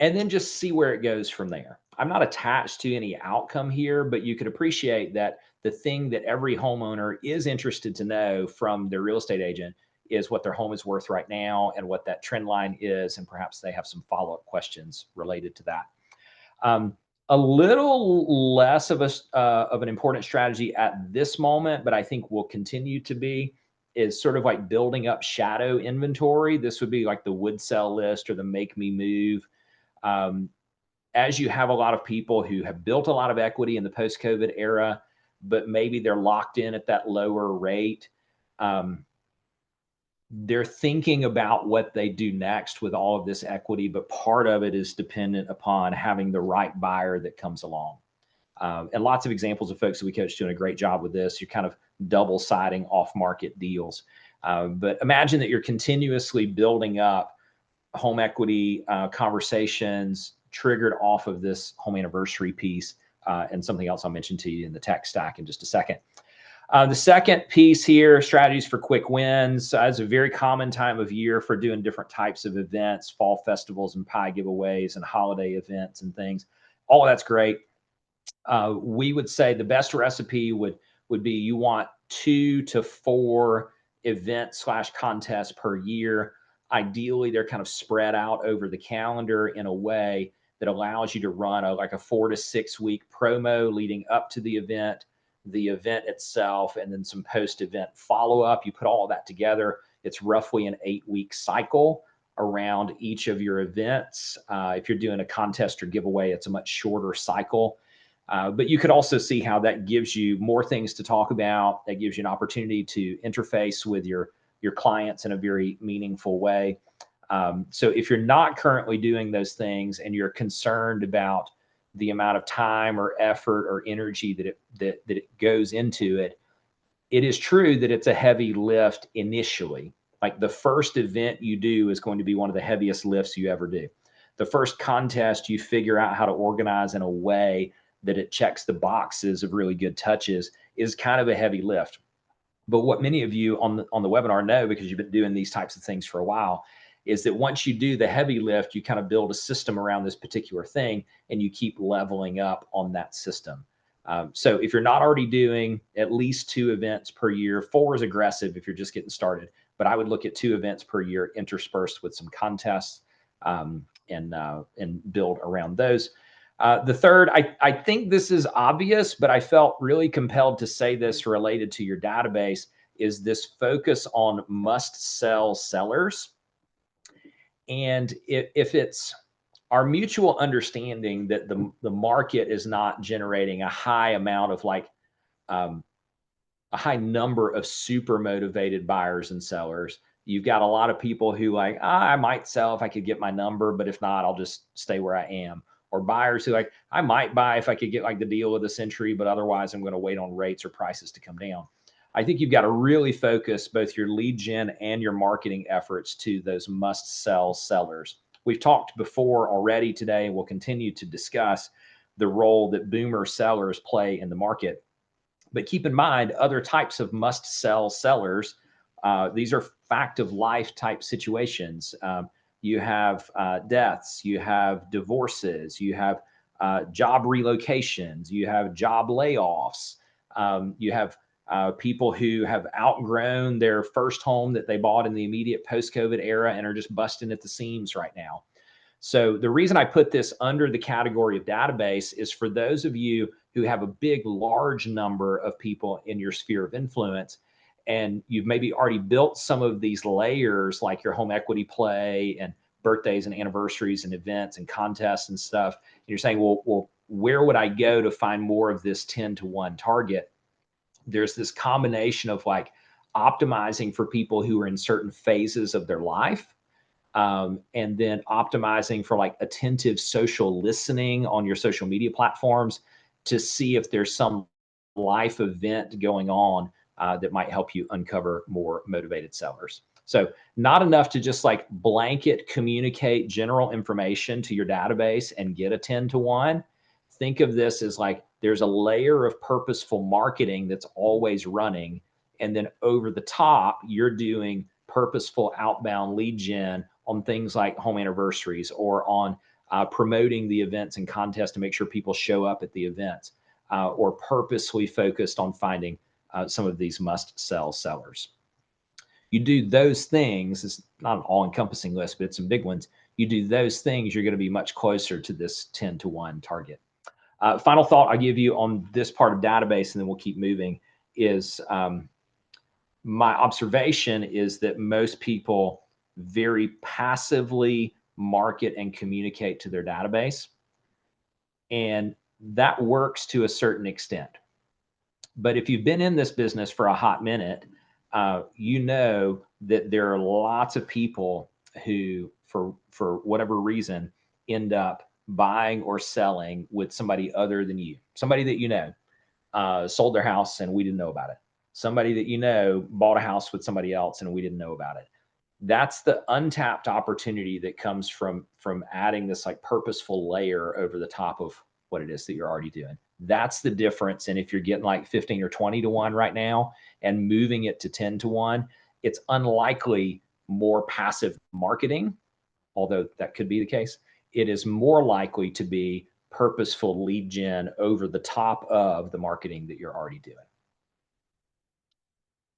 And then just see where it goes from there. I'm not attached to any outcome here, but you could appreciate that the thing that every homeowner is interested to know from their real estate agent is what their home is worth right now and what that trend line is. And perhaps they have some follow-up questions related to that. A little less of an important strategy at this moment, but I think will continue to be, is sort of like building up shadow inventory. This would be like the would sell list or the make me move. As you have a lot of people who have built a lot of equity in the post-COVID era, but maybe they're locked in at that lower rate. They're thinking about what they do next with all of this equity, but part of it is dependent upon having the right buyer that comes along. And lots of examples of folks that we coach doing a great job with this. You're kind of double siding off market deals. But imagine that you're continuously building up home equity conversations triggered off of this home anniversary piece and something else I'll mention to you in the tech stack in just a second. The second piece here, strategies for quick wins. It's a very common time of year for doing different types of events, fall festivals and pie giveaways and holiday events and things. All of that's great. We would say the best recipe would be you want 2 to 4 events / contests per year. Ideally, they're kind of spread out over the calendar in a way that allows you to run like a 4 to 6 week promo leading up to the event itself, and then some post-event follow-up. You put all of that together, it's roughly an 8-week cycle around each of your events. If you're doing a contest or giveaway, it's a much shorter cycle. But you could also see how that gives you more things to talk about. That gives you an opportunity to interface with your clients in a very meaningful way. So if you're not currently doing those things and you're concerned about the amount of time or effort or energy that it goes into it, it is true that it's a heavy lift initially. Like the first event you do is going to be one of the heaviest lifts you ever do. The first contest you figure out how to organize in a way that it checks the boxes of really good touches is kind of a heavy lift. But what many of you on the webinar know, because you've been doing these types of things for a while, is that once you do the heavy lift, you kind of build a system around this particular thing and you keep leveling up on that system. So if you're not already doing at least 2 events per year, 4 is aggressive if you're just getting started, but I would look at 2 events per year interspersed with some contests. and build around those. The third, I think this is obvious, but I felt really compelled to say this related to your database, is this focus on must sell sellers. And if it's our mutual understanding that the market is not generating a high amount of um, a high number of super motivated buyers and sellers. You've got a lot of people who like, I might sell if I could get my number, but if not, I'll just stay where I am. Or buyers who like, I might buy if I could get like the deal of the century, but otherwise I'm going to wait on rates or prices to come down. I think you've got to really focus both your lead gen and your marketing efforts to those must sell sellers. We've talked before already today, and we'll continue to discuss the role that boomer sellers play in the market. But keep in mind, other types of must sell sellers, these are fact of life type situations. You have deaths, you have divorces, you have job relocations, you have job layoffs, you have people who have outgrown their first home that they bought in the immediate post-COVID era and are just busting at the seams right now. So the reason I put this under the category of database is for those of you who have a big, large number of people in your sphere of influence, and you've maybe already built some of these layers like your home equity play and birthdays and anniversaries and events and contests and stuff. And you're saying, well, where would I go to find more of this 10-to-1 target? There's this combination of like optimizing for people who are in certain phases of their life, and then optimizing for like attentive social listening on your social media platforms to see if there's some life event going on that might help you uncover more motivated sellers. So not enough to just like blanket communicate general information to your database and get a 10-to-1. Think of this as like there's a layer of purposeful marketing that's always running. And then over the top, you're doing purposeful outbound lead gen on things like home anniversaries or on promoting the events and contests to make sure people show up at the events, or purposely focused on finding some of these must sell sellers. You do those things, it's not an all encompassing list, but it's some big ones. You do those things, you're going to be much closer to this 10-to-1 target. Final thought I'll give you on this part of database, and then we'll keep moving, is my observation is that most people very passively market and communicate to their database. And that works to a certain extent. But if you've been in this business for a hot minute, you know that there are lots of people who, for whatever reason, end up buying or selling with somebody other than you, somebody that you know, sold their house and we didn't know about it. Somebody that you know bought a house with somebody else and we didn't know about it. That's the untapped opportunity that comes from adding this like purposeful layer over the top of what it is that you're already doing. That's the difference. And if you're getting like 15 or 20-to-1 right now and moving it to 10-to-1, it's unlikely more passive marketing, although that could be the case. It is more likely to be purposeful lead gen over the top of the marketing that you're already doing.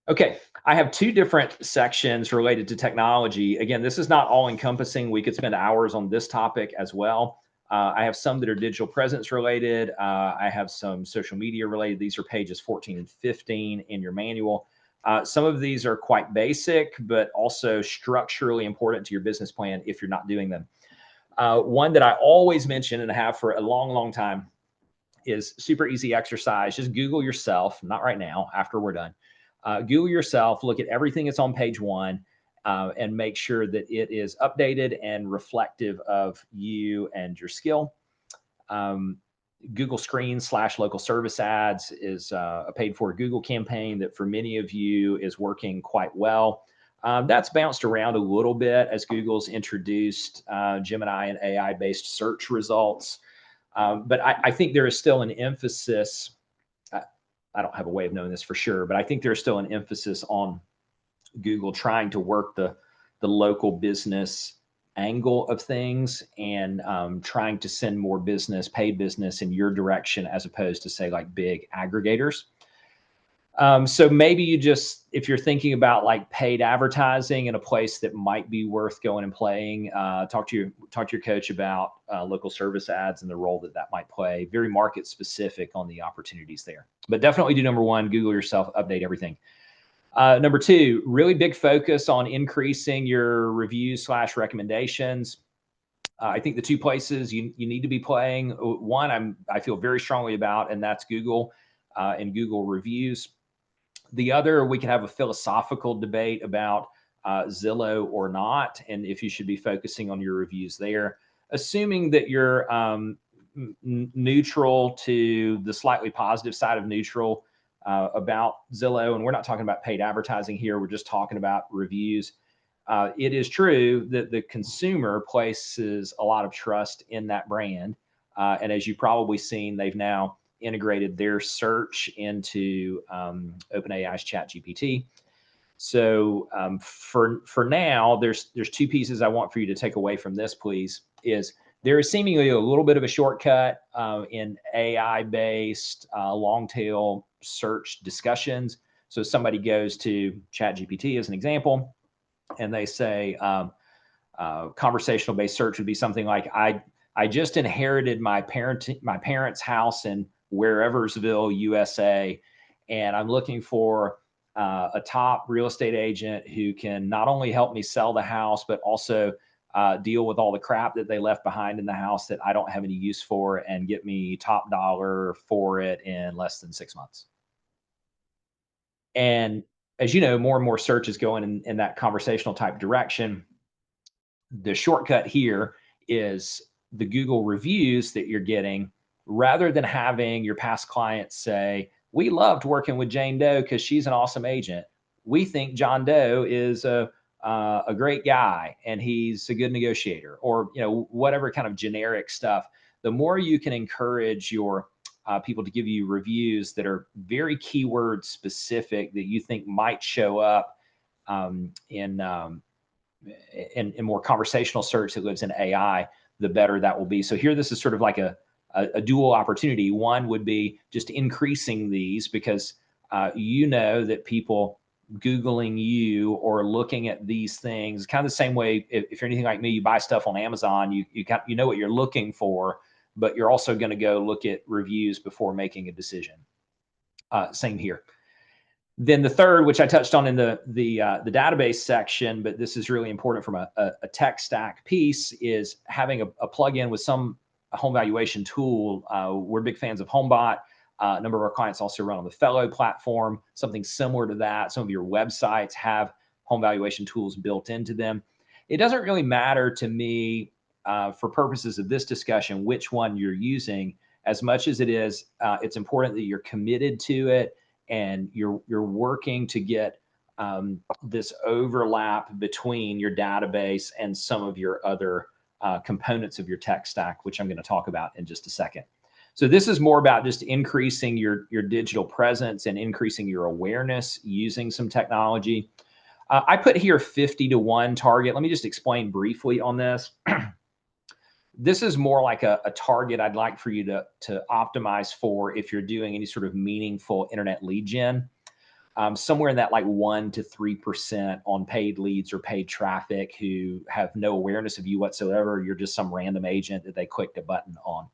Okay, I have two different sections related to technology. Again, this is not all encompassing. We could spend hours on this topic as well. I have some that are digital presence related. I have some social media related. These are pages 14 and 15 in your manual. Some of these are quite basic, but also structurally important to your business plan if you're not doing them. One that I always mention and have for a long, long time is super easy exercise. Just Google yourself, not right now, after we're done. Google yourself, look at everything that's on page 1, and make sure that it is updated and reflective of you and your skill. Google Screens / local service ads is a paid for Google campaign that for many of you is working quite well. That's bounced around a little bit as Google's introduced Gemini and AI-based search results. But I think there is still an emphasis. I don't have a way of knowing this for sure, but I think there's still an emphasis on Google trying to work the local business angle of things and trying to send more business, paid business in your direction, as opposed to say like big aggregators. So maybe you just, if you're thinking about like paid advertising in a place that might be worth going and playing, talk to your coach about local service ads and the role that that might play. Very market specific on the opportunities there. But definitely do number one, Google yourself, update everything. Number two, really big focus on increasing your reviews slash recommendations. I think the two places you need to be playing, one I feel very strongly about, and that's Google and Google reviews. The other, we can have a philosophical debate about Zillow or not, and if you should be focusing on your reviews there, assuming that you're neutral to the slightly positive side of neutral about Zillow. And we're not talking about paid advertising here. We're just talking about reviews. It is true that the consumer places a lot of trust in that brand. And as you've probably seen, they've now integrated their search into OpenAI's ChatGPT. So for now, there's two pieces I want for you to take away from this, please. Is there is seemingly a little bit of a shortcut in AI-based long tail search discussions. So somebody goes to ChatGPT as an example, and they say conversational based search would be something like, I just inherited my parents' house in whereversville, USA, and I'm looking for a top real estate agent who can not only help me sell the house, but also deal with all the crap that they left behind in the house that I don't have any use for, and get me top dollar for it in less than 6 months. And as you know, more and more search is going in that conversational type direction. The shortcut here is the Google reviews that you're getting, rather than having your past clients say, we loved working with Jane Doe because she's an awesome agent. We think John Doe is a great guy and he's a good negotiator, or whatever kind of generic stuff. The more you can encourage your people to give you reviews that are very keyword specific, that you think might show up in more conversational search that lives in AI, the better that will be. So here, this is sort of like a dual opportunity. One would be just increasing these, because you know that people Googling you or looking at these things, kind of the same way, if you're anything like me, you buy stuff on Amazon, you know what you're looking for, but you're also going to go look at reviews before making a decision. Same here. Then the third, which I touched on in the database section, but this is really important from a tech stack piece, is having a plugin with some home valuation tool. We're big fans of HomeBot. A number of our clients also run on the Fellow platform, something similar to that. Some of your websites have home valuation tools built into them. It doesn't really matter to me, for purposes of this discussion, which one you're using, as much as it is, it's important that you're committed to it, and you're working to get this overlap between your database and some of your other components of your tech stack, which I'm going to talk about in just a second. So this is more about just increasing your digital presence and increasing your awareness using some technology. I put here 50-to-1 target. Let me just explain briefly on this. This is more like a target I'd like for you to optimize for if you're doing any sort of meaningful internet lead gen. Somewhere in that like 1 to 3% on paid leads or paid traffic who have no awareness of you whatsoever. You're just some random agent that they clicked a button on.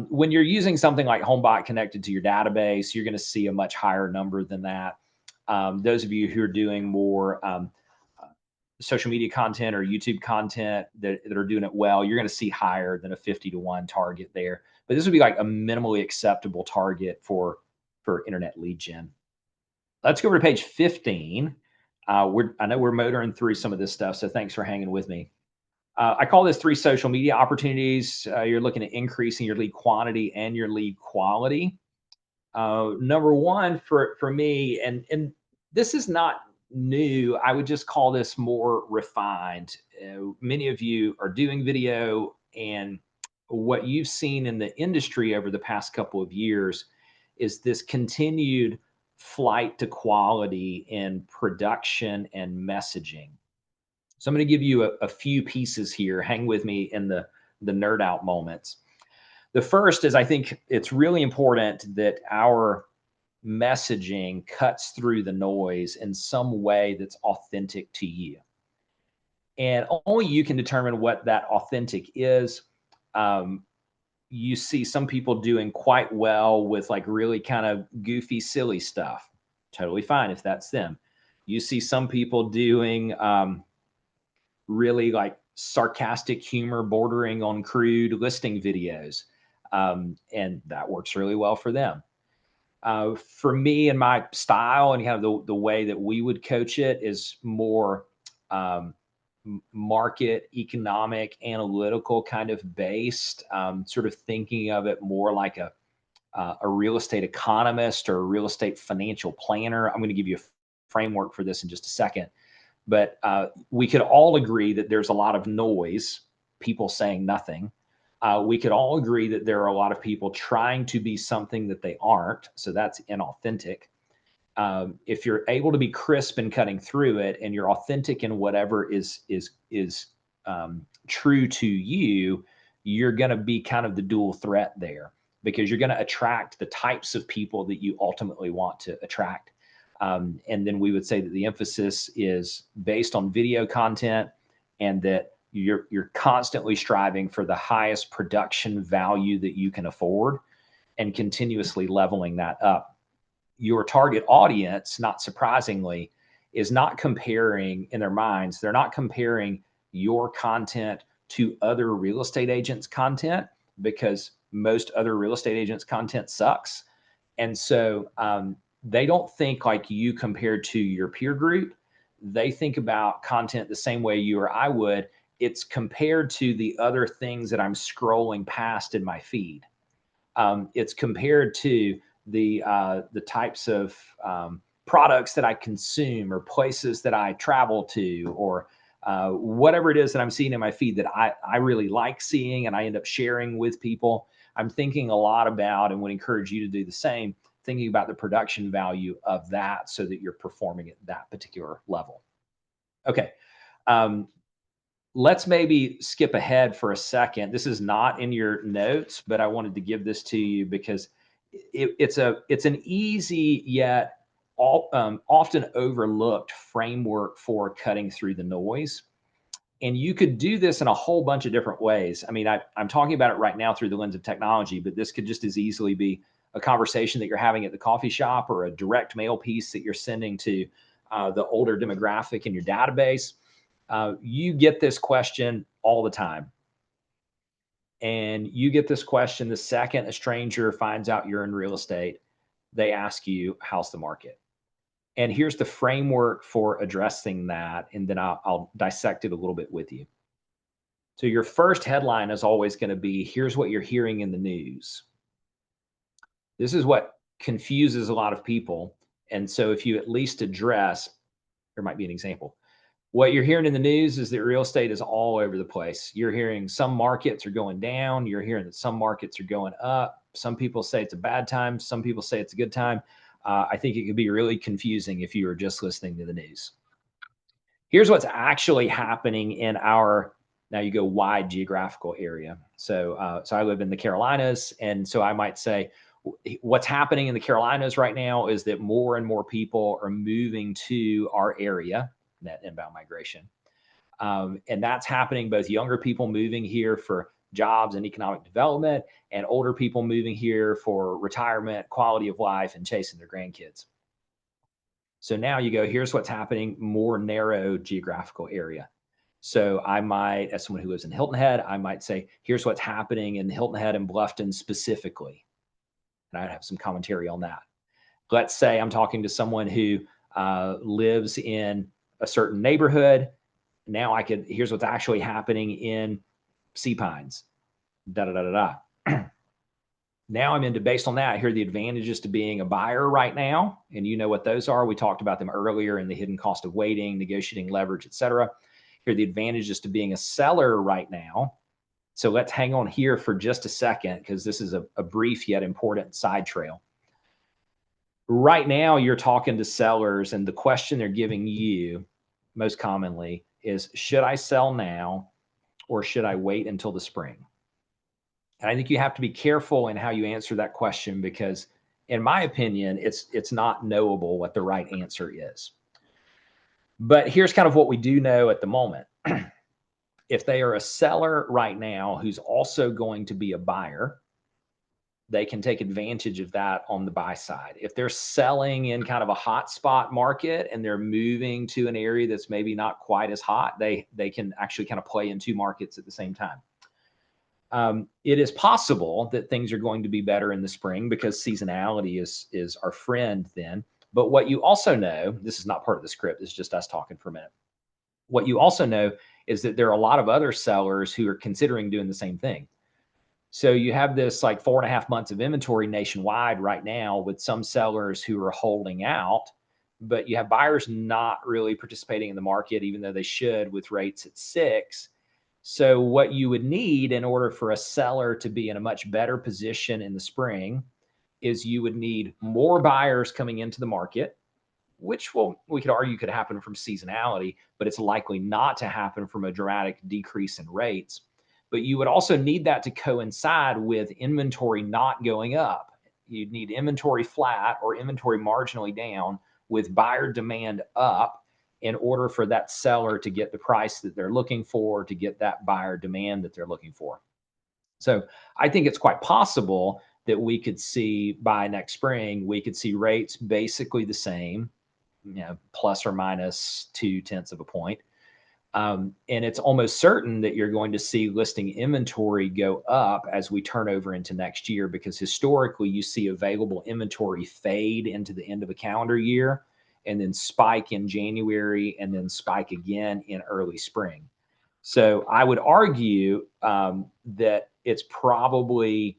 When you're using something like HomeBot connected to your database, you're going to see a much higher number than that. Those of you who are doing more social media content or YouTube content that are doing it well, you're going to see higher than a 50-to-1 target there. But this would be like a minimally acceptable target for internet lead gen. Let's go over to page 15. I know we're motoring through some of this stuff, so thanks for hanging with me. I call this 3 social media opportunities. You're looking at increasing your lead quantity and your lead quality. Number one for me, and this is not new, I would just call this more refined. Many of you are doing video, and what you've seen in the industry over the past couple of years is this continued flight to quality in production and messaging. So I'm going to give you a few pieces here. Hang with me in the nerd out moments. The first is, I think it's really important that our messaging cuts through the noise in some way that's authentic to you. And only you can determine what that authentic is. Um, you see some people doing quite well with like really kind of goofy, silly stuff. Totally fine if that's them. You see some people doing really like sarcastic humor bordering on crude listing videos. And that works really well for them. For me and my style and kind of the way that we would coach it is more um, market economic analytical kind of based, sort of thinking of it more like a real estate economist or a real estate financial planner. I'm going to give you a framework for this in just a second. But we could all agree that there's a lot of noise, people saying nothing. We could all agree that there are a lot of people trying to be something that they aren't. So that's inauthentic. If you're able to be crisp in cutting through it, and you're authentic in whatever is true to you, you're going to be kind of the dual threat there, because you're going to attract the types of people that you ultimately want to attract. And then we would say that the emphasis is based on video content, and that you're constantly striving for the highest production value that you can afford, and continuously leveling that up. Your target audience, not surprisingly, is not comparing in their minds. They're not comparing your content to other real estate agents' content, because most other real estate agents' content sucks. And so they don't think like you compared to your peer group. They think about content the same way you or I would. It's compared to the other things that I'm scrolling past in my feed. It's compared to the types of products that I consume, or places that I travel to, or whatever it is that I'm seeing in my feed that I really like seeing and I end up sharing with people. I'm thinking a lot about, and would encourage you to do the same, thinking about the production value of that so that you're performing at that particular level. Okay. Let's maybe skip ahead for a second. This is not in your notes, but I wanted to give this to you because it's an easy yet often overlooked framework for cutting through the noise. And you could do this in a whole bunch of different ways. I mean, I'm talking about it right now through the lens of technology, but this could just as easily be a conversation that you're having at the coffee shop, or a direct mail piece that you're sending to the older demographic in your database. You get this question all the time. And you get this question the second a stranger finds out you're in real estate. They ask you, how's the market? And here's the framework for addressing that. And then I'll dissect it a little bit with you. So your first headline is always going to be, here's what you're hearing in the news. This is what confuses a lot of people. And so if you at least address, there might be an example. What you're hearing in the news is that real estate is all over the place. You're hearing some markets are going down. You're hearing that some markets are going up. Some people say it's a bad time. Some people say it's a good time. I think it could be really confusing if you were just listening to the news. Here's what's actually happening in our, now you go wide geographical area. So I live in the Carolinas. And so I might say, what's happening in the Carolinas right now is that more and more people are moving to our area, net inbound migration. And that's happening, both younger people moving here for jobs and economic development, and older people moving here for retirement, quality of life, and chasing their grandkids. So now you go, here's what's happening, more narrow geographical area. So I might, as someone who lives in Hilton Head, I might say, here's what's happening in Hilton Head and Bluffton specifically. And I'd have some commentary on that. Let's say I'm talking to someone who lives in a certain neighborhood. Now I could, here's what's actually happening in Sea Pines, da da da da da. Now I'm into, based on that, here are the advantages to being a buyer right now. And you know what those are. We talked about them earlier in the hidden cost of waiting, negotiating leverage, et cetera. Here are the advantages to being a seller right now. So let's hang on here for just a second, because this is a brief yet important side trail. Right now, you're talking to sellers, and the question they're giving you most commonly is, should I sell now or should I wait until the spring? And I think you have to be careful in how you answer that question, because in my opinion, it's not knowable what the right answer is. But here's kind of what we do know at the moment. If they are a seller right now who's also going to be a buyer, they can take advantage of that on the buy side. If they're selling in kind of a hot spot market and they're moving to an area that's maybe not quite as hot, they can actually kind of play in two markets at the same time. It is possible that things are going to be better in the spring because seasonality is our friend then. But what you also know, this is not part of the script, it's just us talking for a minute. What you also know is that there are a lot of other sellers who are considering doing the same thing. So you have this like 4.5 months of inventory nationwide right now with some sellers who are holding out, but you have buyers not really participating in the market, even though they should with rates at 6. So what you would need in order for a seller to be in a much better position in the spring is you would need more buyers coming into the market, which we could argue could happen from seasonality, but it's likely not to happen from a dramatic decrease in rates. But you would also need that to coincide with inventory not going up. You'd need inventory flat or inventory marginally down with buyer demand up in order for that seller to get the price that they're looking for, to get that buyer demand that they're looking for. So I think it's quite possible that we could see by next spring, we could see rates basically the same, plus or minus 0.2 of a point. And it's almost certain that you're going to see listing inventory go up as we turn over into next year, because historically you see available inventory fade into the end of a calendar year and then spike in January and then spike again in early spring. So I would argue that it's probably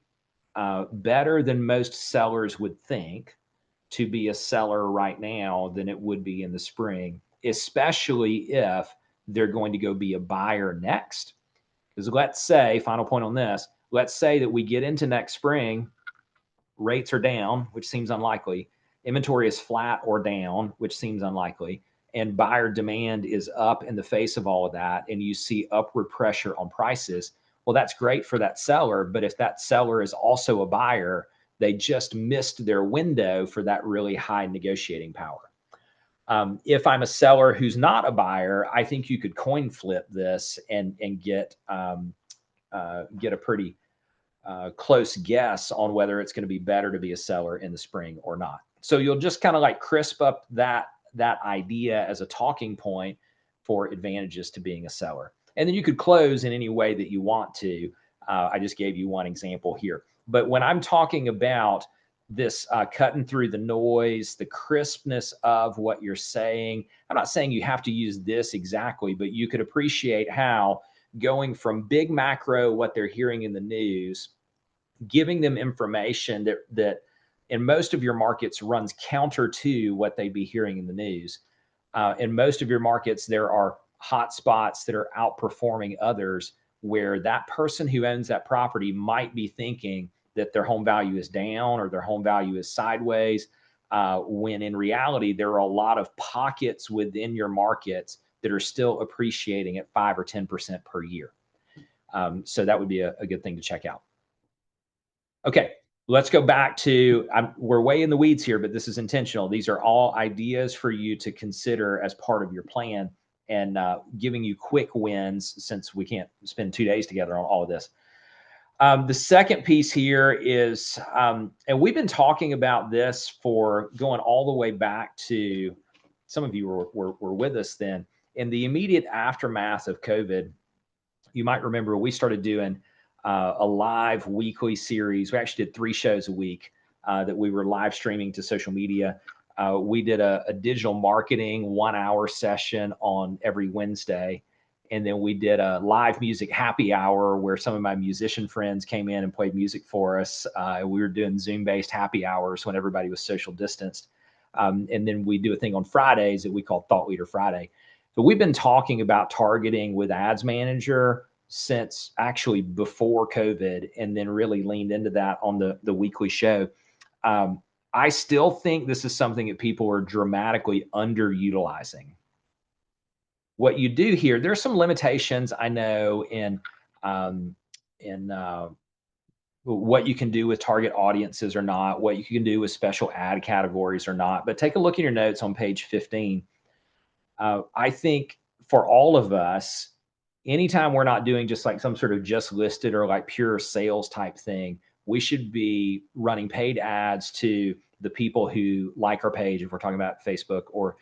better than most sellers would think to be a seller right now than it would be in the spring, especially if they're going to go be a buyer next. Because let's say, final point on this, let's say that we get into next spring, rates are down, which seems unlikely. Inventory is flat or down, which seems unlikely. And buyer demand is up in the face of all of that. And you see upward pressure on prices. Well, that's great for that seller. But if that seller is also a buyer, they just missed their window for that really high negotiating power. If I'm a seller who's not a buyer, I think you could coin flip this and get a pretty close guess on whether it's going to be better to be a seller in the spring or not. So you'll just kind of like crisp up that idea as a talking point for advantages to being a seller. And then you could close in any way that you want to. I just gave you one example here. But when I'm talking about this cutting through the noise, the crispness of what you're saying, I'm not saying you have to use this exactly, but you could appreciate how going from big macro, what they're hearing in the news, giving them information that in most of your markets runs counter to what they'd be hearing in the news. In most of your markets, there are hot spots that are outperforming others, where that person who owns that property might be thinking that their home value is down or their home value is sideways, when in reality, there are a lot of pockets within your markets that are still appreciating at 5 or 10% per year. So that would be a good thing to check out. Okay, let's go back to, we're way in the weeds here, but this is intentional. These are all ideas for you to consider as part of your plan, and giving you quick wins since we can't spend 2 days together on all of this. The second piece here is, and we've been talking about this for going all the way back to, some of you were with us then, in the immediate aftermath of COVID. You might remember we started doing a live weekly series. We actually did 3 shows a week that we were live streaming to social media. We did a digital marketing 1-hour session on every Wednesday. And then we did a live music happy hour where some of my musician friends came in and played music for us. We were doing Zoom-based happy hours when everybody was social distanced. And then we do a thing on Fridays that we call Thought Leader Friday. So we've been talking about targeting with Ads Manager since actually before COVID, and then really leaned into that on the weekly show. I still think this is something that people are dramatically underutilizing. What you do here, there's some limitations I know in what you can do with target audiences or not, what you can do with special ad categories or not. But take a look at your notes on page 15. I think for all of us, anytime we're not doing just like some sort of just listed or like pure sales type thing, we should be running paid ads to the people who like our page, if we're talking about Facebook, or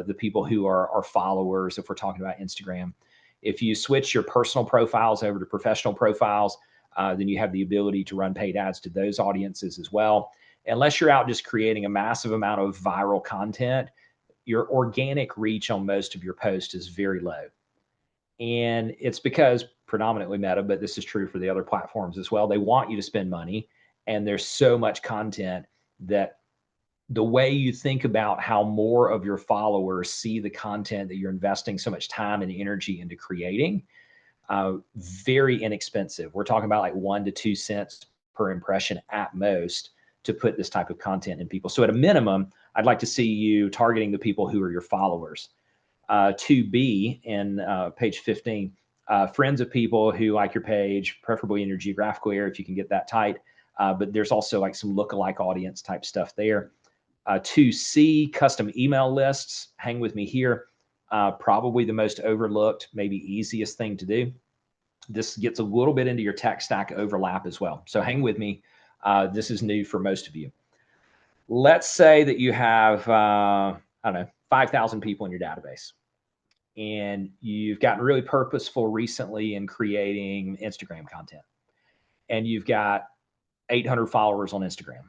the people who are our followers, if we're talking about Instagram. If you switch your personal profiles over to professional profiles, then you have the ability to run paid ads to those audiences as well. Unless you're out just creating a massive amount of viral content, your organic reach on most of your posts is very low. And it's because predominantly Meta, but this is true for the other platforms as well. They want you to spend money, and there's so much content that the way you think about how more of your followers see the content that you're investing so much time and energy into creating, very inexpensive. We're talking about like 1 to 2 cents per impression at most to put this type of content in people. So at a minimum, I'd like to see you targeting the people who are your followers. 2B in page 15, friends of people who like your page, preferably in your geographical area if you can get that tight. But there's also like some lookalike audience type stuff there. 2C, custom email lists. Hang with me here. Probably the most overlooked, maybe easiest thing to do. This gets a little bit into your tech stack overlap as well. So hang with me. This is new for most of you. Let's say that you have, I don't know, 5,000 people in your database, and you've gotten really purposeful recently in creating Instagram content, and you've got 800 followers on Instagram.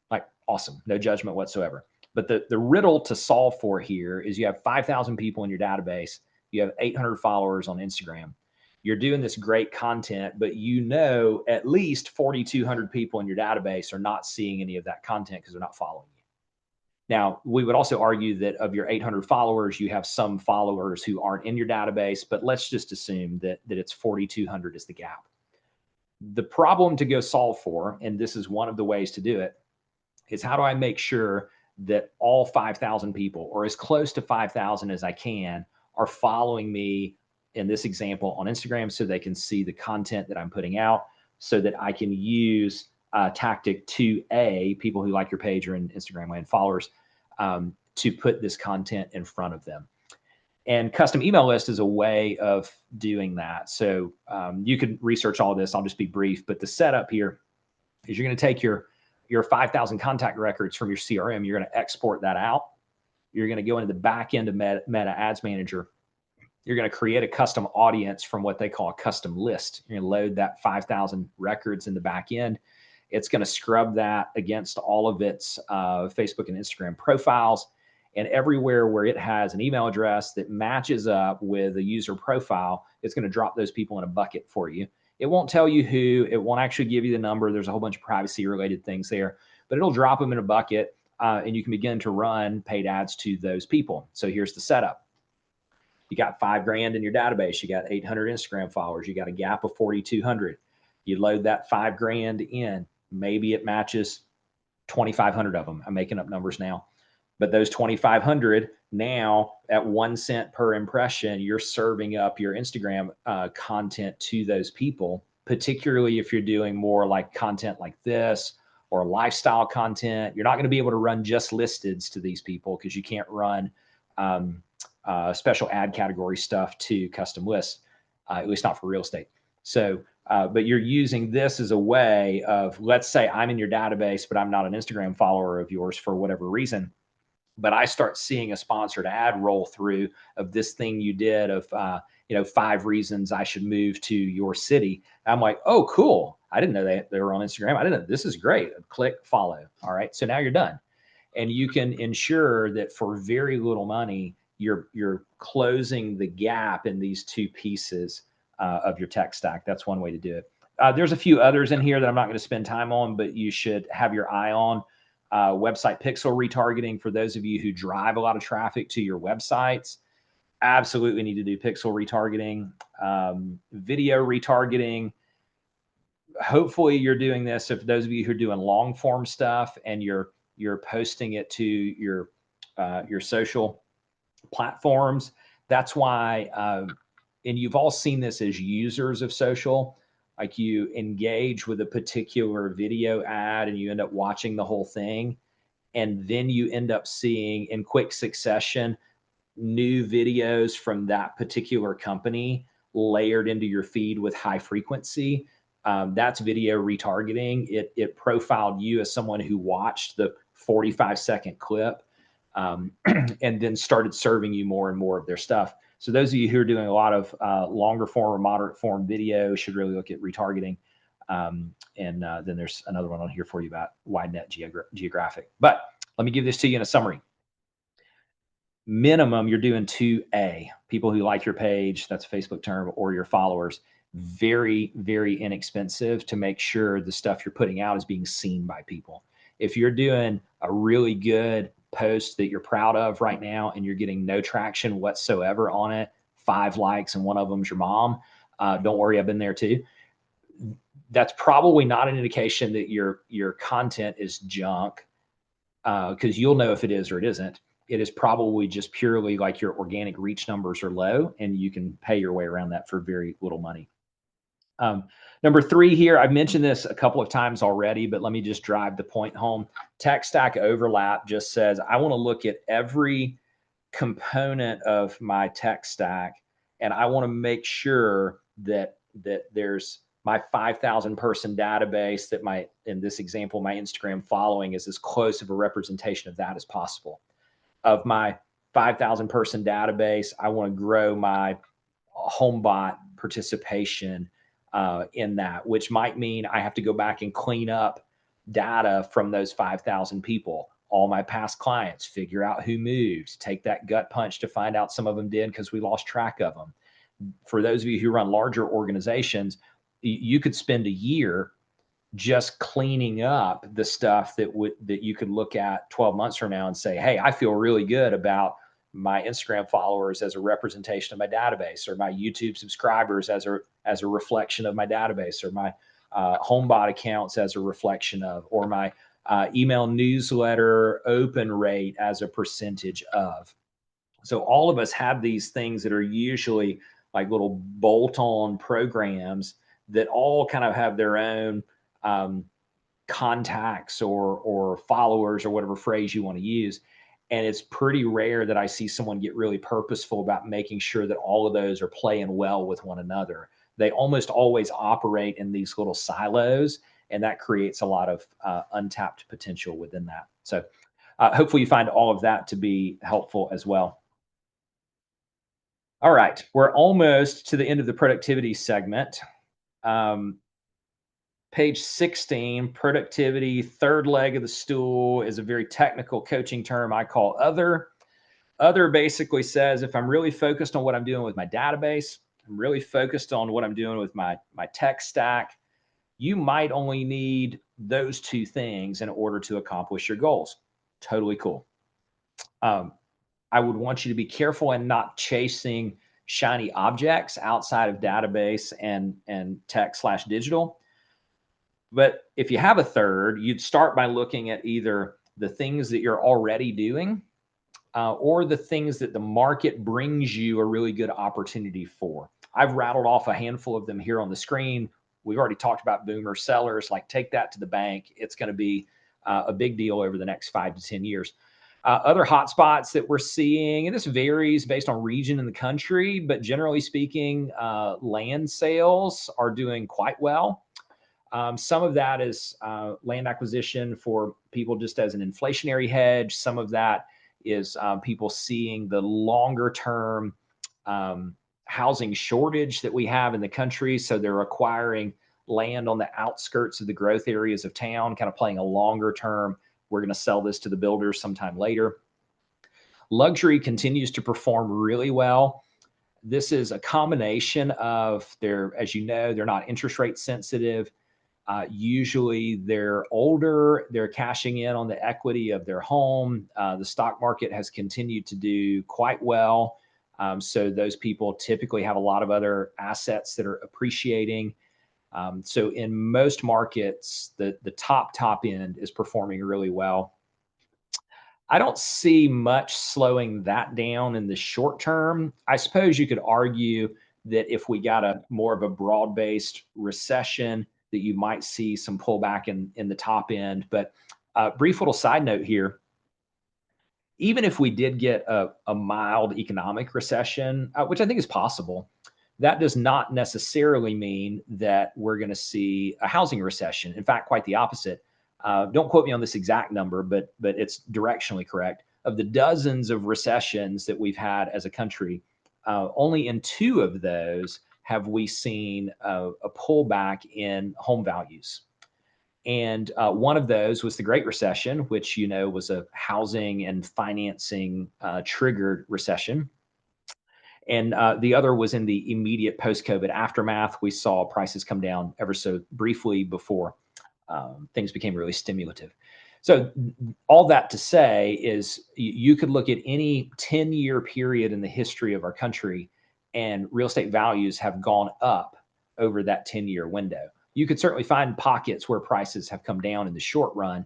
Like, awesome, no judgment whatsoever. But the riddle to solve for here is you have 5,000 people in your database, you have 800 followers on Instagram. You're doing this great content, but you know at least 4,200 people in your database are not seeing any of that content because they're not following you. Now, we would also argue that of your 800 followers, you have some followers who aren't in your database, but let's just assume that it's 4,200 is the gap. The problem to go solve for, and this is one of the ways to do it, is how do I make sure that all 5,000 people, or as close to 5,000 as I can, are following me in this example on Instagram so they can see the content that I'm putting out, so that I can use tactic 2A, people who like your page or in Instagram land followers, to put this content in front of them. And custom email list is a way of doing that. So you can research all this. I'll just be brief, but the setup here is you're going to take your 5,000 contact records from your CRM. You're going to export that out. You're going to go into the back end of Meta Ads Manager. You're going to create a custom audience from what they call a custom list. You're going to load that 5,000 records in the back end. It's going to scrub that against all of its Facebook and Instagram profiles. And everywhere where it has an email address that matches up with a user profile, it's going to drop those people in a bucket for you. It won't tell you who. It won't actually give you the number. There's a whole bunch of privacy related things there, but it'll drop them in a bucket, and you can begin to run paid ads to those people. So here's the setup. You got $5,000 in your database. You got 800 Instagram followers. You got a gap of 4,200. You load that $5,000 in. Maybe it matches 2,500 of them. I'm making up numbers now. But those 2,500 now at 1 cent per impression, you're serving up your Instagram content to those people, particularly if you're doing more like content like this or lifestyle content. You're not going to be able to run just listeds to these people because you can't run special ad category stuff to custom lists, at least not for real estate. So, but you're using this as a way of, let's say I'm in your database, but I'm not an Instagram follower of yours for whatever reason. But I start seeing a sponsored ad roll through of this thing you did of, 5 reasons I should move to your city. I'm like, oh, cool. I didn't know they were on Instagram. I didn't know. This is great. Click follow. All right. So now you're done. And you can ensure that for very little money, you're closing the gap in these two pieces of your tech stack. That's one way to do it. There's a few others in here that I'm not going to spend time on, but you should have your eye on. Website pixel retargeting for those of you who drive a lot of traffic to your websites. Absolutely need to do pixel retargeting. Video retargeting. Hopefully you're doing this. If those of you who are doing long form stuff and you're posting it to your social platforms, that's why. And you've all seen this as users of social. like you engage with a particular video ad and you end up watching the whole thing, and then you end up seeing in quick succession new videos from that particular company layered into your feed with high frequency. That's video retargeting. It profiled you as someone who watched the 45-second clip, and then started serving you more and more of their stuff. So those of you who are doing a lot of longer form or moderate form video should really look at retargeting. And then there's another one on here for you about wide net geographic. But let me give this to you in a summary. Minimum, you're doing 2A, people who like your page, that's a Facebook term, or your followers. Very, very inexpensive to make sure the stuff you're putting out is being seen by people. If you're doing a really good post that you're proud of right now and you're getting no traction whatsoever on it, 5 likes and one of them's your mom, don't worry, I've been there too. That's probably not an indication that your content is junk, because you'll know if it is or it isn't. It is probably just purely like your organic reach numbers are low and you can pay your way around that for very little money. Number 3 here, I've mentioned this a couple of times already, but let me just drive the point home. Tech stack overlap just says, I want to look at every component of my tech stack, and I want to make sure that there's my 5,000 person database, that my, in this example, my Instagram following is as close of a representation of that as possible. Of my 5,000 person database, I want to grow my HomeBot participation in that, which might mean I have to go back and clean up data from those 5,000 people, all my past clients, figure out who moved, take that gut punch to find out some of them did because we lost track of them. For those of you who run larger organizations, you could spend a year just cleaning up the stuff that you could look at 12 months from now and say, hey, I feel really good about my Instagram followers as a representation of my database, or my YouTube subscribers as a reflection of my database, or my HomeBot accounts as a reflection of, or my email newsletter open rate as a percentage of. So all of us have these things that are usually like little bolt-on programs that all kind of have their own contacts or followers, or whatever phrase you want to use. And it's pretty rare that I see someone get really purposeful about making sure that all of those are playing well with one another. They almost always operate in these little silos, and that creates a lot of untapped potential within that. So hopefully you find all of that to be helpful as well. All right, we're almost to the end of the productivity segment. Page 16, productivity, third leg of the stool, is a very technical coaching term I call other. Other basically says, if I'm really focused on what I'm doing with my database, I'm really focused on what I'm doing with my tech stack, you might only need those 2 things in order to accomplish your goals. Totally cool. I would want you to be careful and not chasing shiny objects outside of database and tech/digital. But if you have a third, you'd start by looking at either the things that you're already doing, or the things that the market brings you a really good opportunity for. I've rattled off a handful of them here on the screen. We've already talked about boomer sellers. Like, take that to the bank. It's going to be a big deal over the next 5 to 10 years. Other hotspots that we're seeing, and this varies based on region in the country, but generally speaking, land sales are doing quite well. Some of that is land acquisition for people just as an inflationary hedge. Some of that is people seeing the longer term housing shortage that we have in the country. So they're acquiring land on the outskirts of the growth areas of town, kind of playing a longer term, we're going to sell this to the builders sometime later. Luxury continues to perform really well. This is a combination of as you know, they're not interest rate sensitive. Usually they're older, they're cashing in on the equity of their home. The stock market has continued to do quite well. So those people typically have a lot of other assets that are appreciating. So in most markets, the top end is performing really well. I don't see much slowing that down in the short term. I suppose you could argue that if we got a more of a broad-based recession, that you might see some pullback in the top end. But brief little side note here, even if we did get a mild economic recession, which I think is possible, that does not necessarily mean that we're going to see a housing recession. In fact, quite the opposite. Don't quote me on this exact number, but it's directionally correct. Of the dozens of recessions that we've had as a country, only in 2 of those have we seen a pullback in home values. And one of those was the Great Recession, which, was a housing and financing triggered recession. And the other was in the immediate post-COVID aftermath. We saw prices come down ever so briefly before things became really stimulative. So all that to say is you could look at any 10-year period in the history of our country, and real estate values have gone up over that 10-year window. You could certainly find pockets where prices have come down in the short run,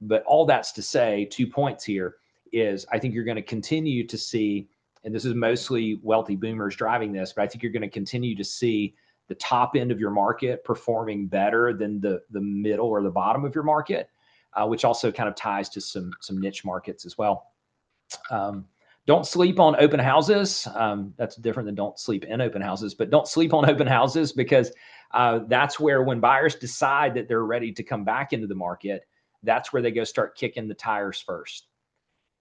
but all that's to say, 2 points here is I think you're going to continue to see, and this is mostly wealthy boomers driving this, but I think you're going to continue to see the top end of your market performing better than the middle or the bottom of your market, which also kind of ties to some niche markets as well. Don't sleep on open houses. That's different than don't sleep in open houses, but don't sleep on open houses, because that's where, when buyers decide that they're ready to come back into the market, that's where they go start kicking the tires first.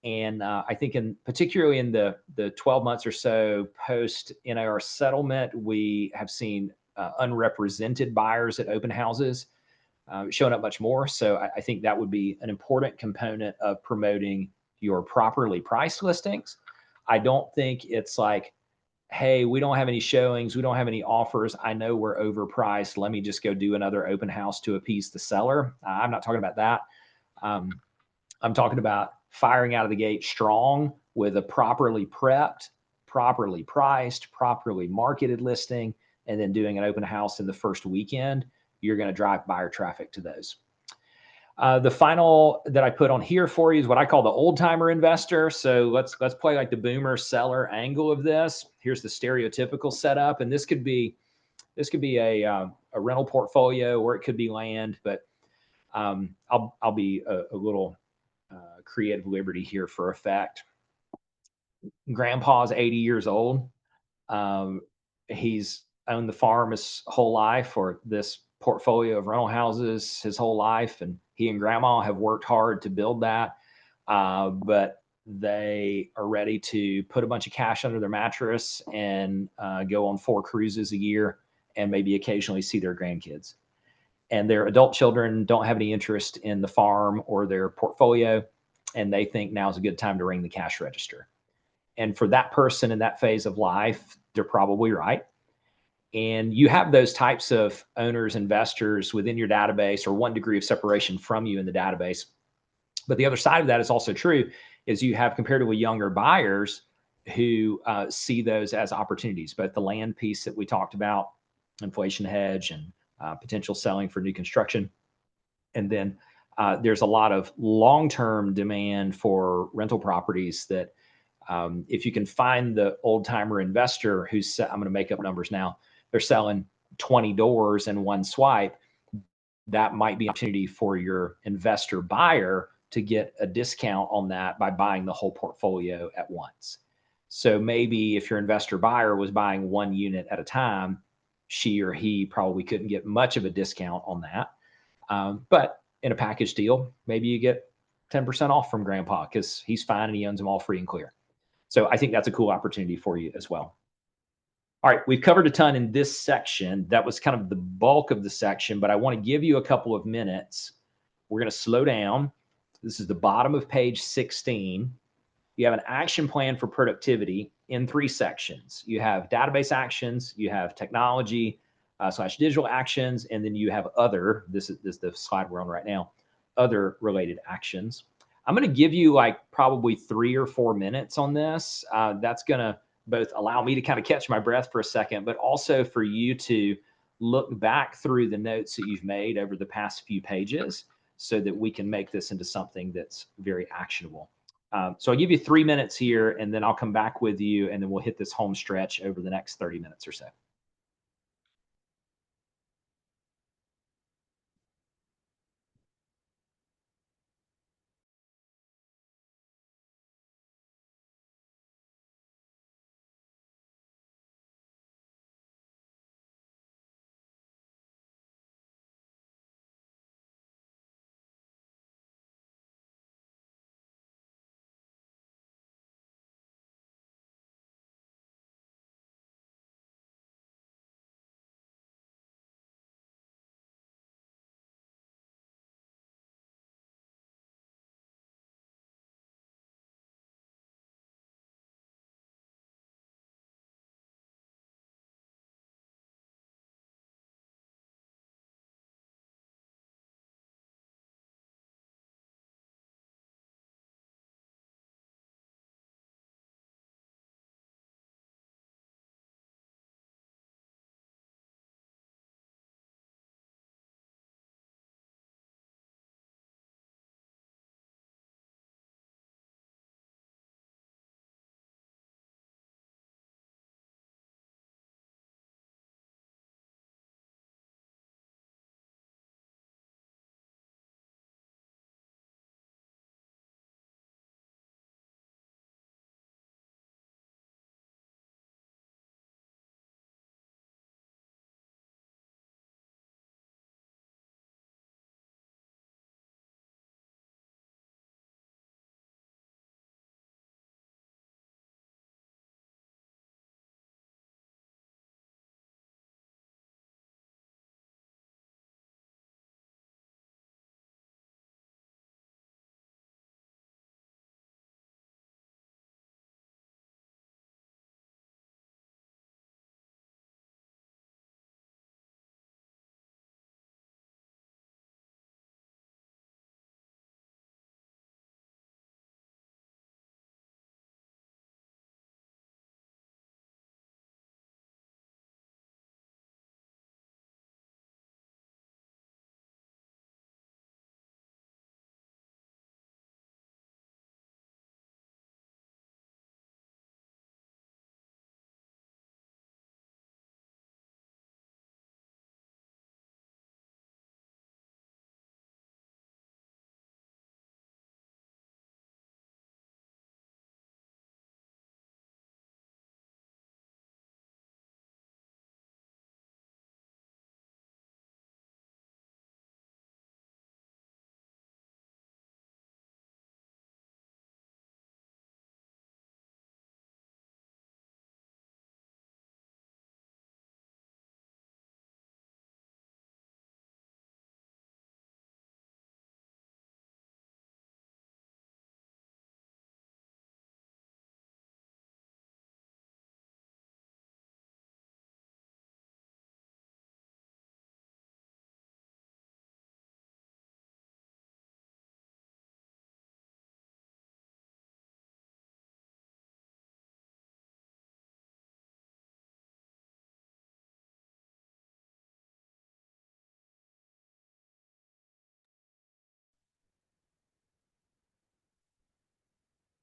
And I think particularly in the 12 months or so post NAR settlement, we have seen unrepresented buyers at open houses showing up much more. So I think that would be an important component of promoting your properly priced listings. I don't think it's like, hey, we don't have any showings, we don't have any offers, I know we're overpriced, let me just go do another open house to appease the seller. I'm not talking about that. I'm talking about firing out of the gate strong with a properly prepped, properly priced, properly marketed listing, and then doing an open house in the first weekend. You're going to drive buyer traffic to those. The final that I put on here for you is what I call the old timer investor. So let's play like the boomer seller angle of this. Here's the stereotypical setup, and this could be a rental portfolio, or it could be land, but I'll be a little creative liberty here for effect. Grandpa's 80 years old. He's owned the farm his whole life, or this portfolio of rental houses his whole life, and he and grandma have worked hard to build that, but they are ready to put a bunch of cash under their mattress and go on 4 cruises a year and maybe occasionally see their grandkids. And their adult children don't have any interest in the farm or their portfolio, and they think now's a good time to ring the cash register. And for that person in that phase of life, they're probably right. And you have those types of owners, investors within your database, or one degree of separation from you in the database. But the other side of that is also true, is you have comparatively younger buyers who see those as opportunities, both the land piece that we talked about, inflation hedge, and potential selling for new construction. And then there's a lot of long-term demand for rental properties that if you can find the old timer investor who's, I'm going to make up numbers now, they're selling 20 doors in one swipe, that might be an opportunity for your investor buyer to get a discount on that by buying the whole portfolio at once. So maybe if your investor buyer was buying 1 unit at a time, she or he probably couldn't get much of a discount on that. But in a package deal, maybe you get 10% off from grandpa because he's fine and he owns them all free and clear. So I think that's a cool opportunity for you as well. All right, we've covered a ton in this section. That was kind of the bulk of the section, but I want to give you a couple of minutes. We're going to slow down. This is the bottom of page 16. You have an action plan for productivity in 3 sections. You have database actions, you have technology / digital actions, and then you have other, this is the slide we're on right now, other related actions. I'm going to give you like probably 3 or 4 minutes on this. That's going to both allow me to kind of catch my breath for a second, but also for you to look back through the notes that you've made over the past few pages so that we can make this into something that's very actionable. So I'll give you 3 minutes here, and then I'll come back with you, and then we'll hit this home stretch over the next 30 minutes or so.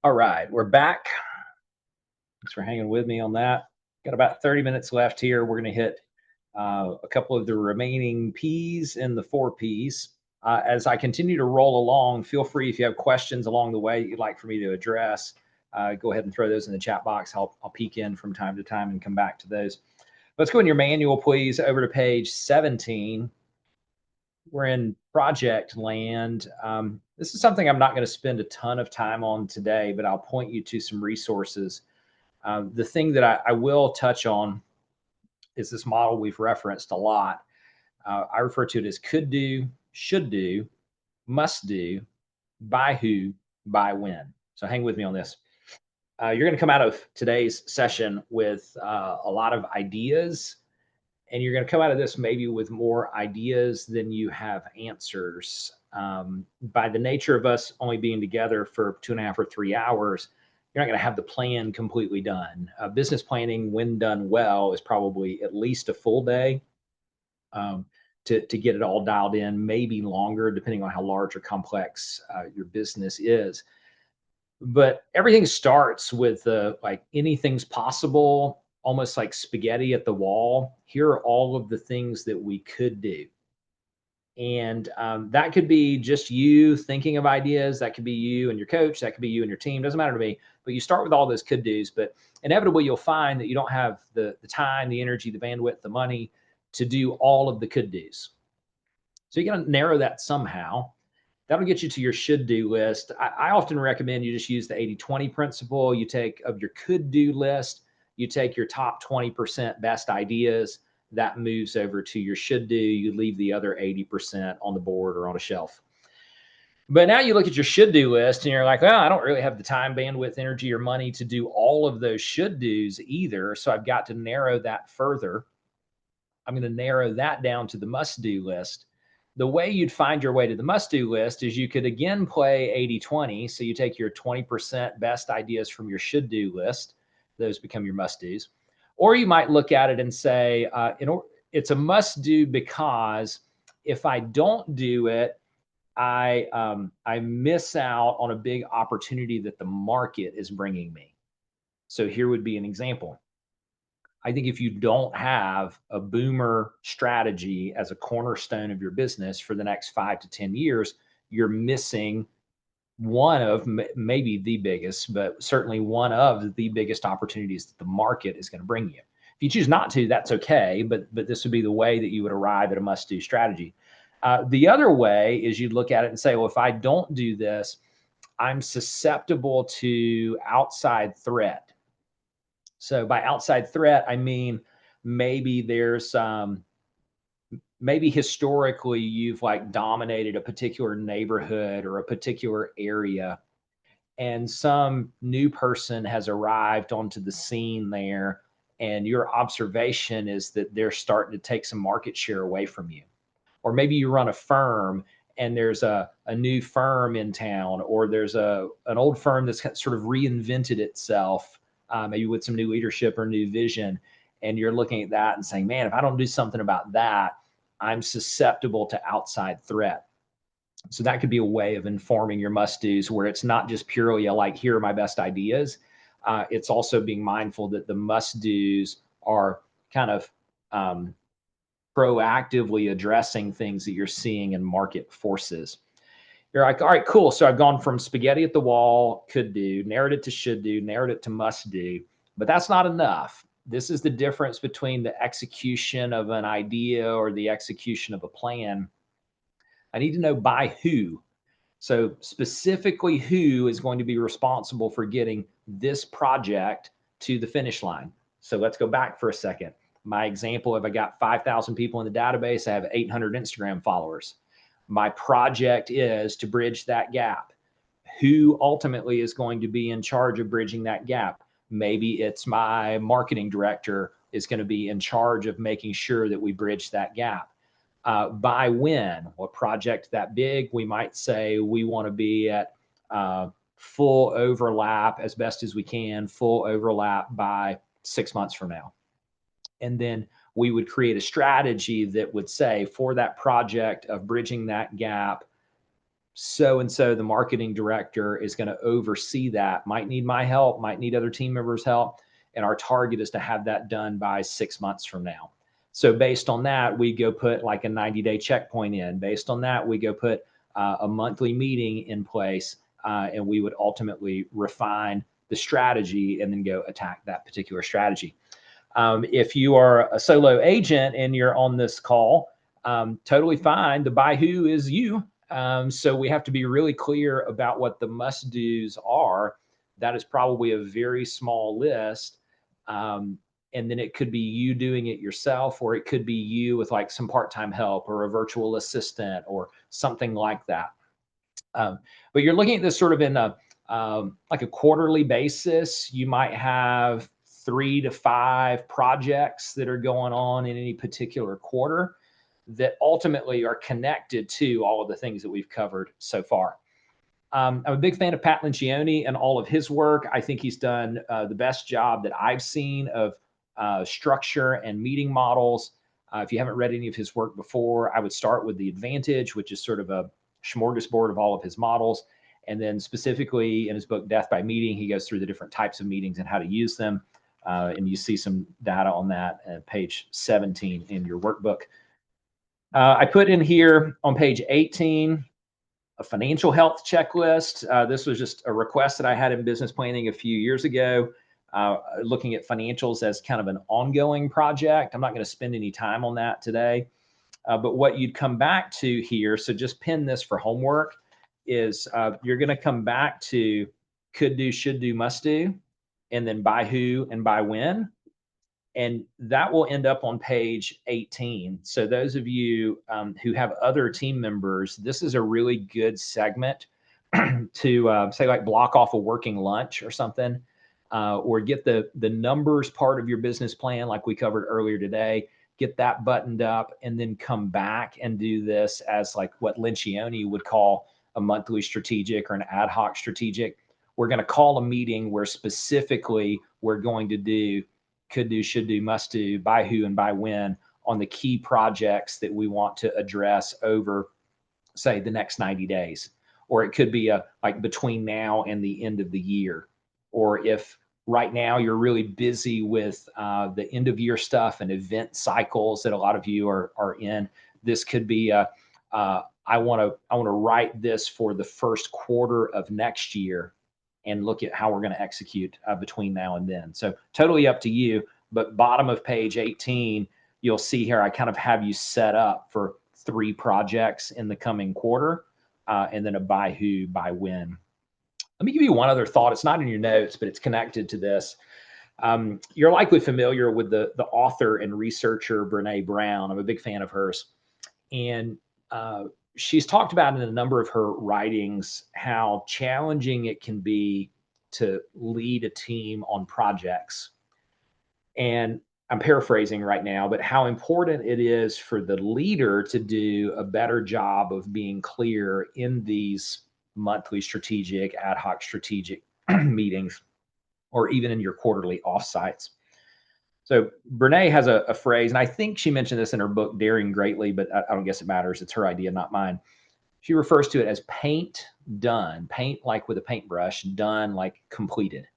All right, we're back. Thanks for hanging with me on that. Got about 30 minutes left here. We're going to hit a couple of the remaining P's and the four P's. As I continue to roll along, feel free if you have questions along the way you'd like for me to address, go ahead and throw those in the chat box. I'll peek in from time to time and come back to those. Let's go in your manual, please, over to page 17. We're in project land. This is something I'm not going to spend a ton of time on today, but I'll point you to some resources. The thing that I will touch on is this model we've referenced a lot. I refer to it as could do, should do, must do, by who, by when. So hang with me on this. You're going to come out of today's session with a lot of ideas, and you're going to come out of this maybe with more ideas than you have answers. By the nature of us only being together for 2.5 or 3 hours, you're not going to have the plan completely done. Business planning, when done well, is probably at least a full day um, to get it all dialed in, maybe longer, depending on how large or complex your business is. But everything starts with like anything's possible, almost like spaghetti at the wall. Here are all of the things that we could do. And that could be just you thinking of ideas. That could be you and your coach. That could be you and your team. Doesn't matter to me. But you start with all those could do's. But inevitably, you'll find that you don't have the time, the energy, the bandwidth, the money to do all of the could do's. So you got to narrow that somehow. That'll get you to your should do list. I often recommend you just use the 80/20 principle. You take of your could do list, you take your top 20% best ideas, that moves over to your should do. You leave the other 80% on the board or on a shelf. But now you look at your should do list and you're like, well, I don't really have the time, bandwidth, energy, or money to do all of those should do's either. So I've got to narrow that further. I'm going to narrow that down to the must do list. The way you'd find your way to the must do list is you could again play 80/20. So you take your 20% best ideas from your should do list, those become your must do's. Or you might look at it and say, it's a must do because if I don't do it, I miss out on a big opportunity that the market is bringing me. So here would be an example. I think if you don't have a boomer strategy as a cornerstone of your business for the next 5 to 10 years, you're missing one of maybe the biggest, but certainly one of the biggest opportunities that the market is going to bring you. If you choose not to, that's okay, but this would be the way that you would arrive at a must-do strategy. The other way is you'd look at it and say, well, if I don't do this, I'm susceptible to outside threat. So by outside threat, I mean maybe there's maybe historically you've like dominated a particular neighborhood or a particular area, and some new person has arrived onto the scene there, and your observation is that they're starting to take some market share away from you. Or maybe you run a firm and there's a new firm in town, or there's an old firm that's sort of reinvented itself, maybe with some new leadership or new vision. And you're looking at that and saying, man, if I don't do something about that, I'm susceptible to outside threat. So that could be a way of informing your must-dos, where it's not just purely like, here are my best ideas. It's also being mindful that the must-dos are kind of proactively addressing things that you're seeing in market forces. You're like, all right, cool. So I've gone from spaghetti at the wall, could do, narrowed it to should do, narrowed it to must do, but that's not enough. This is the difference between the execution of an idea or the execution of a plan. I need to know by who. So specifically, who is going to be responsible for getting this project to the finish line? So let's go back for a second. My example, if I got 5,000 people in the database, I have 800 Instagram followers. My project is to bridge that gap. Who ultimately is going to be in charge of bridging that gap? Maybe it's my marketing director is going to be in charge of making sure that we bridge that gap. By when? What project that big? We might say we want to be at full overlap as best as we can, full overlap by 6 months from now. And then we would create a strategy that would say, for that project of bridging that gap, so and so the marketing director is going to oversee that, might need my help, might need other team members' help. And our target is to have that done by 6 months from now. So based on that, we go put like a 90-day checkpoint in. Based on that, we go put a monthly meeting in place, and we would ultimately refine the strategy and then go attack that particular strategy. If you are a solo agent and you're on this call, totally fine. The by who is you. So we have to be really clear about what the must-dos are. That is probably a very small list. And then it could be you doing it yourself, or it could be you with like some part-time help or a virtual assistant or something like that. But you're looking at this sort of in a like a quarterly basis. You might have 3 to 5 projects that are going on in any particular quarter that ultimately are connected to all of the things that we've covered so far. I'm a big fan of Pat Lencioni and all of his work. I think he's done the best job that I've seen of structure and meeting models. If you haven't read any of his work before, I would start with The Advantage, which is sort of a smorgasbord of all of his models. And then specifically in his book, Death by Meeting, he goes through the different types of meetings and how to use them. And you see some data on that at page 17 in your workbook. I put in here on page 18, a financial health checklist. This was just a request that I had in business planning a few years ago, looking at financials as kind of an ongoing project. I'm not going to spend any time on that today. But what you'd come back to here, so just pin this for homework, is you're going to come back to could do, should do, must do, and then by who and by when. And that will end up on page 18. So those of you who have other team members, this is a really good segment to say, like, block off a working lunch or something, or get the numbers part of your business plan, like we covered earlier today, get that buttoned up, and then come back and do this as like what Lencioni would call a monthly strategic or an ad hoc strategic. We're going to call a meeting where specifically we're going to do could do, should do, must do, by who and by when on the key projects that we want to address over, say, the next 90 days. Or it could be like between now and the end of the year. Or if right now you're really busy with the end of year stuff and event cycles that a lot of you are in, this could be I want to write this for the first quarter of next year and look at how we're going to execute between now and then. So totally up to you. But bottom of page 18, you'll see here I kind of have you set up for 3 projects in the coming quarter, and then a by who, by when. Let me give you one other thought. It's not in your notes, but it's connected to this. You're likely familiar with the author and researcher Brene Brown. I'm a big fan of hers. And she's talked about in a number of her writings how challenging it can be to lead a team on projects. And I'm paraphrasing right now, but how important it is for the leader to do a better job of being clear in these monthly strategic, ad hoc strategic meetings, or even in your quarterly offsites. So Brene has a phrase, and I think she mentioned this in her book, Daring Greatly, but I don't guess it matters. It's her idea, not mine. She refers to it as paint done, paint like with a paintbrush, done like completed.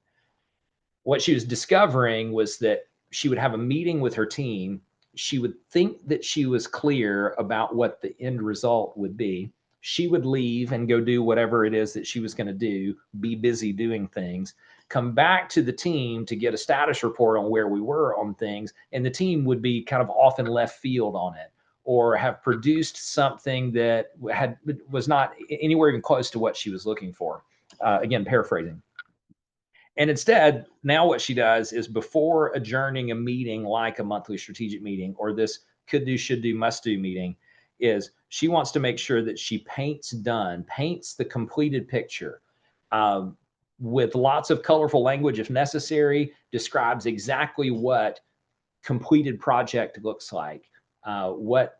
What she was discovering was that she would have a meeting with her team. She would think that she was clear about what the end result would be. She would leave and go do whatever it is that she was going to do, be busy doing things, come back to the team to get a status report on where we were on things. And the team would be kind of off in left field on it, or have produced something that was not anywhere even close to what she was looking for. Again, paraphrasing. And instead, now what she does is, before adjourning a meeting like a monthly strategic meeting or this could do, should do, must do meeting, is she wants to make sure that she paints the completed picture, with lots of colorful language if necessary, describes exactly what completed project looks like, what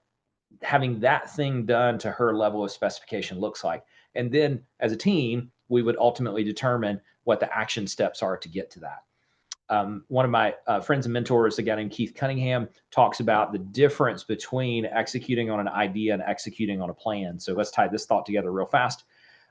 having that thing done to her level of specification looks like. And then as a team, we would ultimately determine what the action steps are to get to that. One of my friends and mentors, a guy named Keith Cunningham, talks about the difference between executing on an idea and executing on a plan. So let's tie this thought together real fast.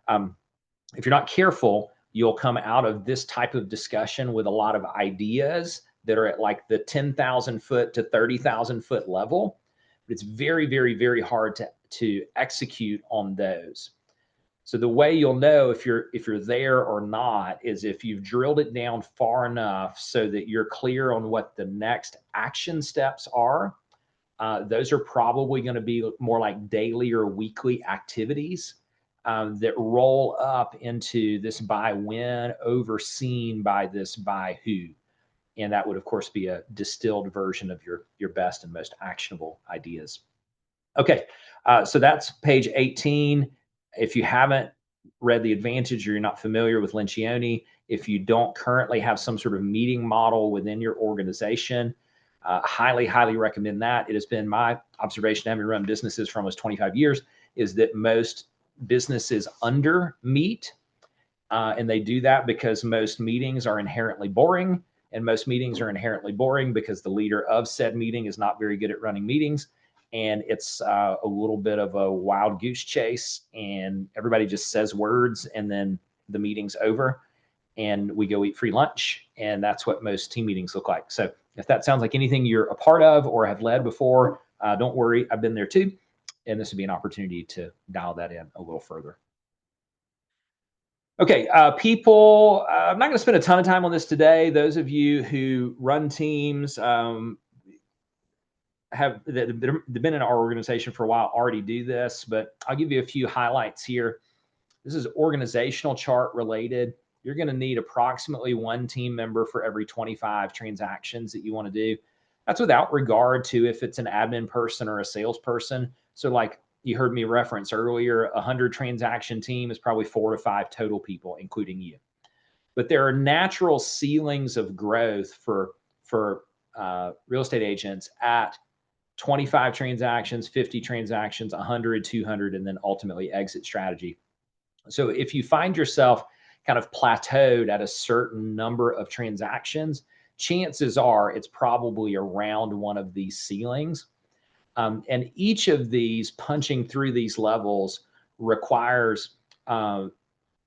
If you're not careful, you'll come out of this type of discussion with a lot of ideas that are at like the 10,000 foot to 30,000 foot level. But it's very, very, very hard to execute on those. So the way you'll know if you're there or not is if you've drilled it down far enough so that you're clear on what the next action steps are. Those are probably going to be more like daily or weekly activities that roll up into this by when, overseen by this by who. And that would, of course, be a distilled version of your best and most actionable ideas. Okay, so that's page 18. If you haven't read The Advantage or you're not familiar with Lencioni, if you don't currently have some sort of meeting model within your organization, highly, highly recommend that. It has been my observation, having run businesses for almost 25 years, is that most businesses under meet, and they do that because most meetings are inherently boring. And most meetings are inherently boring because the leader of said meeting is not very good at running meetings. and it's a little bit of a wild goose chase, and everybody just says words, and then the meeting's over, and we go eat free lunch, and that's what most team meetings look like. So if that sounds like anything you're a part of or have led before, don't worry, I've been there too, and this would be an opportunity to dial that in a little further. Okay, people, I'm not going to spend a ton of time on this today. Those of you who run teams, have that have been in our organization for a while already do this, but I'll give you a few highlights here. This is organizational chart related. You're going to need approximately one team member for every 25 transactions that you want to do. That's without regard to if it's an admin person or a salesperson. So like you heard me reference earlier, a 100 transaction team is probably 4 to 5 total people, including you. But there are natural ceilings of growth for real estate agents at 25 transactions, 50 transactions, 100, 200, and then ultimately exit strategy. So if you find yourself kind of plateaued at a certain number of transactions, chances are it's probably around one of these ceilings. And each of these, punching through these levels, requires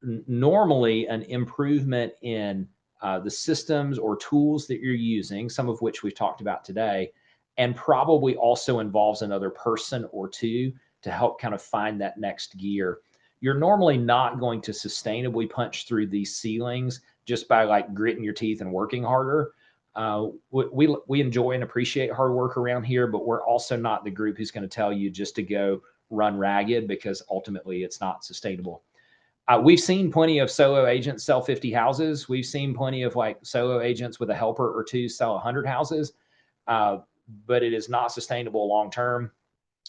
normally an improvement in the systems or tools that you're using, some of which we've talked about today, and probably also involves another person or two to help kind of find that next gear. You're normally not going to sustainably punch through these ceilings just by like gritting your teeth and working harder. We enjoy and appreciate hard work around here, but we're also not the group who's going to tell you just to go run ragged, because ultimately it's not sustainable. We've seen plenty of solo agents sell 50 houses. We've seen plenty of like solo agents with a helper or two sell 100 houses, but it is not sustainable long term.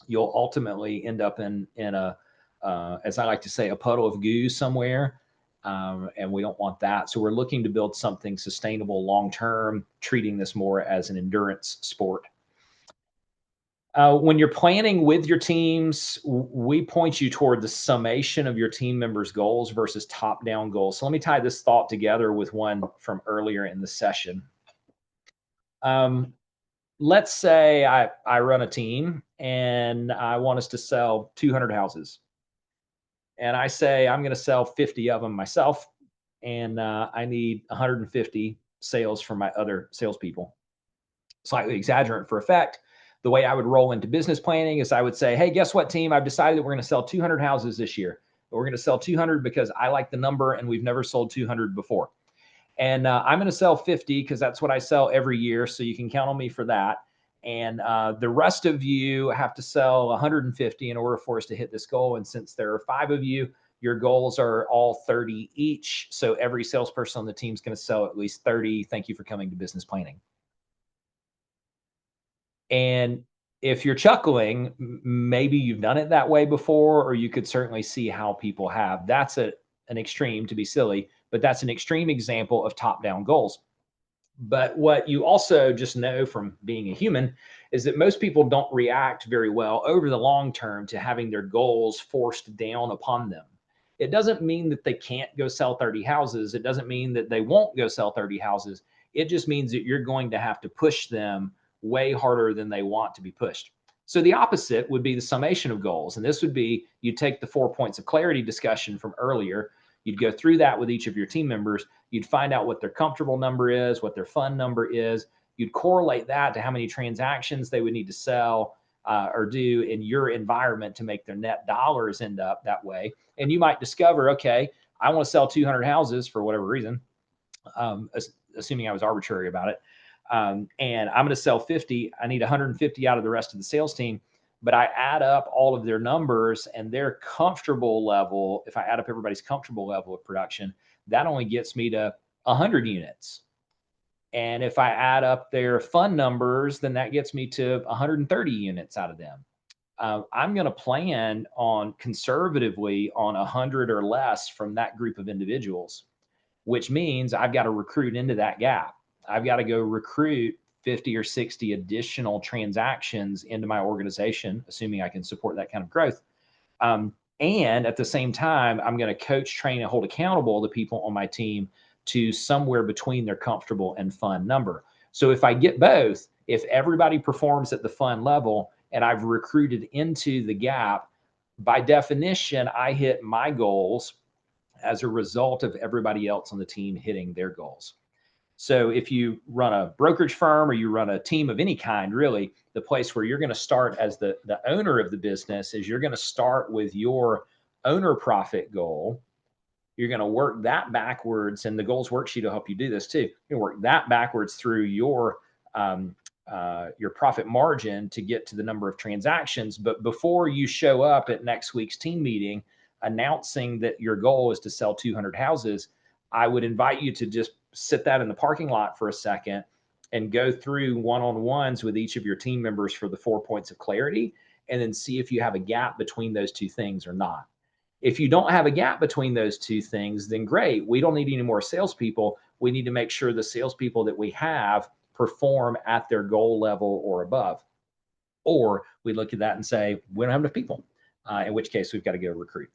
You'll ultimately end up in a as I like to say, a puddle of goo somewhere, and we don't want that. So we're looking to build something sustainable long term, treating this more as an endurance sport. When you're planning with your teams, we point you toward the summation of your team members' goals versus top-down goals. So let me tie this thought together with one from earlier in the session. Let's say I run a team and I want us to sell 200 houses. And I say I'm going to sell 50 of them myself, and I need 150 sales from my other salespeople. Slightly exaggerant for effect. The way I would roll into business planning is I would say, hey, guess what, team? I've decided that we're going to sell 200 houses this year. We're going to sell 200 because I like the number and we've never sold 200 before. And I'm going to sell 50 because that's what I sell every year. So you can count on me for that. And the rest of you have to sell 150 in order for us to hit this goal. And since there are 5 of you, your goals are all 30 each. So every salesperson on the team is going to sell at least 30. Thank you for coming to business planning. And if you're chuckling, maybe you've done it that way before, or you could certainly see how people have. That's an extreme, to be silly, but that's an extreme example of top-down goals. But what you also just know from being a human is that most people don't react very well over the long term to having their goals forced down upon them. It doesn't mean that they can't go sell 30 houses. It doesn't mean that they won't go sell 30 houses. It just means that you're going to have to push them way harder than they want to be pushed. So the opposite would be the summation of goals. And this would be, you take the 4 points of clarity discussion from earlier, you'd go through that with each of your team members. You'd find out what their comfortable number is, what their fun number is. You'd correlate that to how many transactions they would need to sell or do in your environment to make their net dollars end up that way. And you might discover, okay, I want to sell 200 houses for whatever reason, assuming I was arbitrary about it. And I'm going to sell 50. I need 150 out of the rest of the sales team. But I add up all of their numbers and their comfortable level. If I add up everybody's comfortable level of production, that only gets me to 100 units. And if I add up their fund numbers, then that gets me to 130 units out of them. I'm going to plan on conservatively on 100 or less from that group of individuals, which means I've got to recruit into that gap. I've got to go recruit 50 or 60 additional transactions into my organization, assuming I can support that kind of growth. And at the same time, I'm going to coach, train, and hold accountable the people on my team to somewhere between their comfortable and fun number. So if I get both, if everybody performs at the fun level and I've recruited into the gap, by definition, I hit my goals as a result of everybody else on the team hitting their goals. So if you run a brokerage firm or you run a team of any kind, really, the place where you're going to start as the owner of the business is you're going to start with your owner profit goal. You're going to work that backwards, and the goals worksheet will help you do this too. You work that backwards through your profit margin to get to the number of transactions. But before you show up at next week's team meeting announcing that your goal is to sell 200 houses, I would invite you to just sit that in the parking lot for a second and go through one-on-ones with each of your team members for the 4 points of clarity, and then see if you have a gap between those two things or not. If you don't have a gap between those two things, then great. We don't need any more salespeople. We need to make sure the salespeople that we have perform at their goal level or above. Or we look at that and say, we don't have enough people, in which case we've got to go recruit.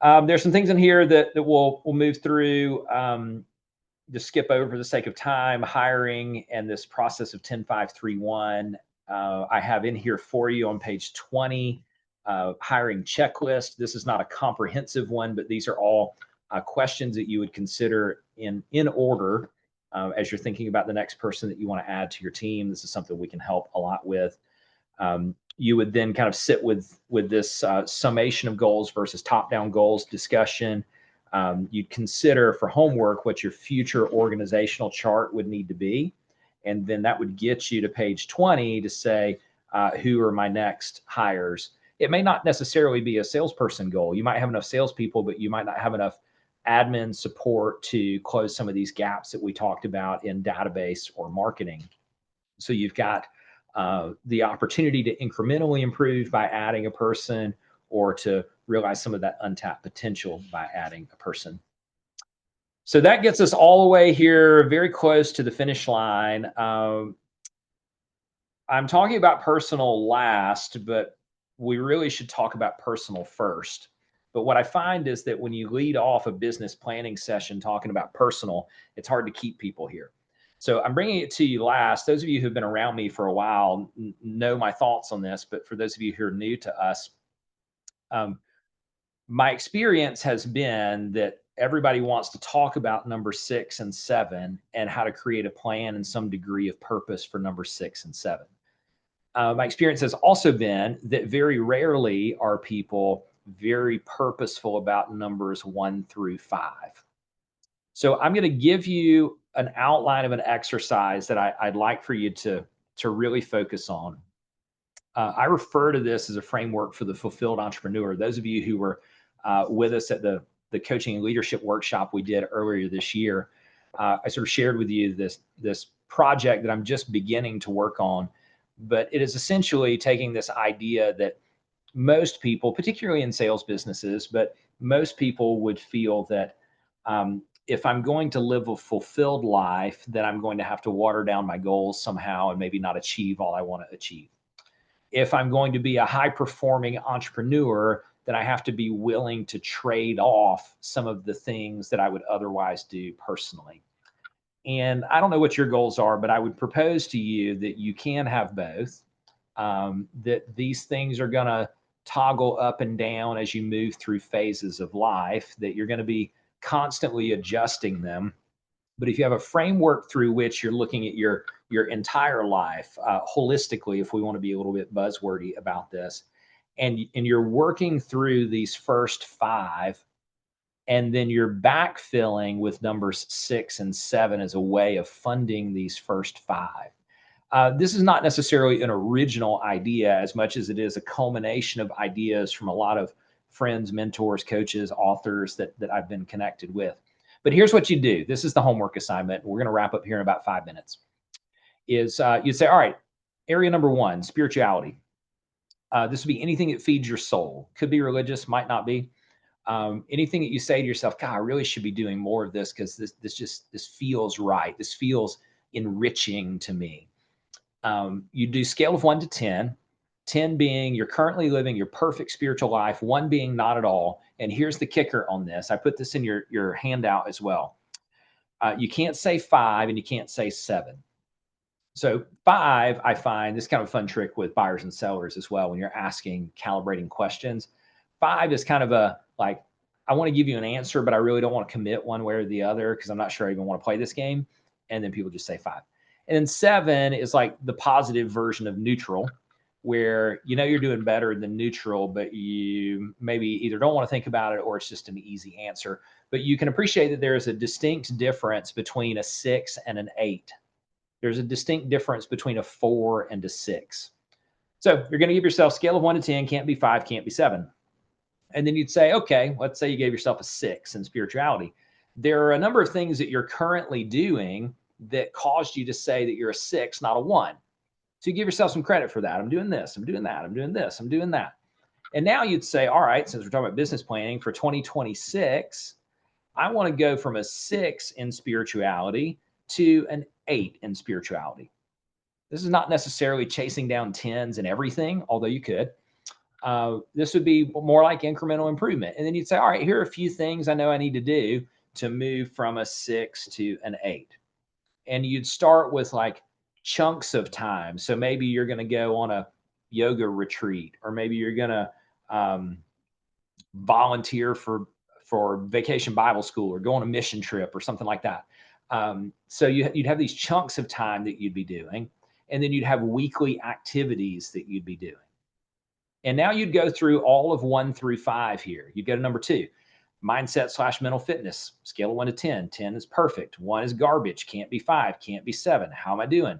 There's some things in here that we'll move through, to skip over for the sake of time. Hiring and this process of 10-5-3-1. I have in here for you on page 20, hiring checklist. This is not a comprehensive one, but these are all questions that you would consider in order as you're thinking about the next person that you want to add to your team. This is something we can help a lot with. You would then kind of sit with this summation of goals versus top-down goals discussion. You'd consider for homework what your future organizational chart would need to be. And then that would get you to page 20 to say, who are my next hires? It may not necessarily be a salesperson goal. You might have enough salespeople, but you might not have enough admin support to close some of these gaps that we talked about in database or marketing. So you've got the opportunity to incrementally improve by adding a person, or to realize some of that untapped potential by adding a person. So that gets us all the way here, very close to the finish line. I'm talking about personal last, but we really should talk about personal first. But what I find is that when you lead off a business planning session talking about personal, it's hard to keep people here. So I'm bringing it to you last. Those of you who've been around me for a while know my thoughts on this, but for those of you who are new to us, my experience has been that everybody wants to talk about number 6 and 7 and how to create a plan and some degree of purpose for number 6 and 7. My experience has also been that very rarely are people very purposeful about numbers 1 through 5. So I'm going to give you an outline of an exercise that I'd like for you to really focus on. I refer to this as a framework for the fulfilled entrepreneur. Those of you who were with us at the coaching and leadership workshop we did earlier this year, I sort of shared with you this project that I'm just beginning to work on. But it is essentially taking this idea that most people, particularly in sales businesses, but most people would feel that if I'm going to live a fulfilled life, then I'm going to have to water down my goals somehow and maybe not achieve all I want to achieve. If I'm going to be a high performing entrepreneur, then I have to be willing to trade off some of the things that I would otherwise do personally. And I don't know what your goals are, but I would propose to you that you can have both, that these things are going to toggle up and down as you move through phases of life, that you're going to be constantly adjusting them. But if you have a framework through which you're looking at your entire life holistically, if we want to be a little bit buzzwordy about this, and you're working through these first 5, and then you're backfilling with numbers 6 and 7 as a way of funding these first 5. This is not necessarily an original idea as much as it is a culmination of ideas from a lot of friends, mentors, coaches, authors that I've been connected with. But here's what you do. This is the homework assignment. We're going to wrap up here in about 5 minutes. Is you'd say, all right, area number 1, spirituality. This would be anything that feeds your soul. Could be religious, might not be. Anything that you say to yourself, God, I really should be doing more of this because this feels right. This feels enriching to me. You do scale of 1 to 10, 10 being you're currently living your perfect spiritual life, 1 being not at all. And here's the kicker on this. I put this in your handout as well. You can't say 5 and you can't say 7. So 5, I find this kind of a fun trick with buyers and sellers as well when you're asking calibrating questions. 5 is kind of a like, I want to give you an answer, but I really don't want to commit one way or the other because I'm not sure I even want to play this game. And then people just say 5. And then 7 is like the positive version of neutral, where you know you're doing better than neutral, but you maybe either don't want to think about it or it's just an easy answer. But you can appreciate that there is a distinct difference between a 6 and an 8. There's a distinct difference between a 4 and a 6. So you're going to give yourself scale of 1 to 10, can't be 5, can't be 7. And then you'd say, okay, let's say you gave yourself a 6 in spirituality. There are a number of things that you're currently doing that caused you to say that you're a 6, not a 1. So you give yourself some credit for that. I'm doing this, I'm doing that, I'm doing this, I'm doing that. And now you'd say, all right, since we're talking about business planning for 2026, I want to go from a 6 in spirituality to an 8 in spirituality. This is not necessarily chasing down 10s and everything, although you could. This would be more like incremental improvement. And then you'd say, all right, here are a few things I know I need to do to move from a 6 to an 8. And you'd start with like chunks of time. So maybe you're going to go on a yoga retreat, or maybe you're going to um, volunteer for vacation Bible school, or go on a mission trip, or something like that. So you'd have these chunks of time that you'd be doing, and then you'd have weekly activities that you'd be doing. And now you'd go through all of 1 through 5 here. You'd go to number 2, mindset/mental fitness, scale of 1 to 10. 10 is perfect. 1 is garbage. Can't be 5. Can't be 7. How am I doing?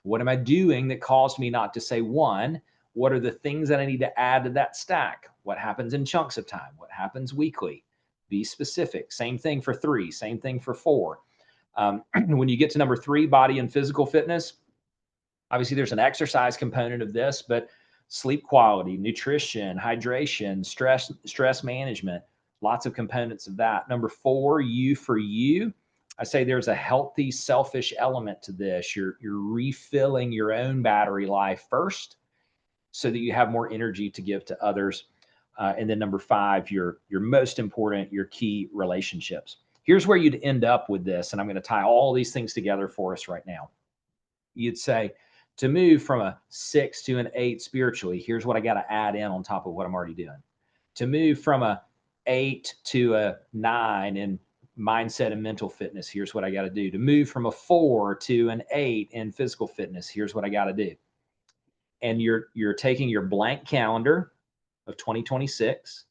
What am I doing that caused me not to say 1? What are the things that I need to add to that stack? What happens in chunks of time? What happens weekly? Be specific. Same thing for 3. Same thing for 4. When you get to number 3, body and physical fitness, obviously there's an exercise component of this, but sleep quality, nutrition, hydration, stress management, lots of components of that. Number 4, you for you. I say there's a healthy, selfish element to this. You're refilling your own battery life first, so that you have more energy to give to others. And then number 5, your most important, your key relationships. Here's where you'd end up with this, and I'm going to tie all these things together for us right now. You'd say, to move from a 6 to an 8 spiritually, here's what I got to add in on top of what I'm already doing. To move from a 8 to a 9 in mindset and mental fitness, here's what I got to do. To move from a 4 to an 8 in physical fitness, here's what I got to do. And you're taking your blank calendar of 2026,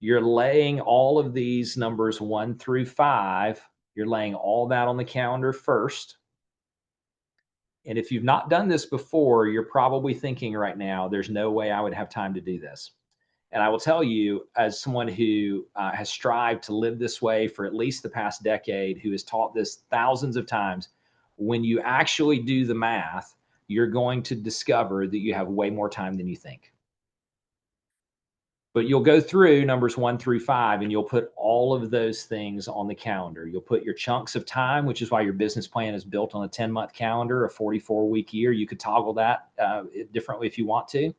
you're laying all of these numbers 1 through 5, you're laying all that on the calendar first. And if you've not done this before, you're probably thinking right now, there's no way I would have time to do this. And I will tell you, as someone who has strived to live this way for at least the past decade, who has taught this thousands of times, when you actually do the math, you're going to discover that you have way more time than you think. But you'll go through numbers 1 through 5, and you'll put all of those things on the calendar. You'll put your chunks of time, which is why your business plan is built on a 10-month calendar, a 44-week year. You could toggle that differently if you want to.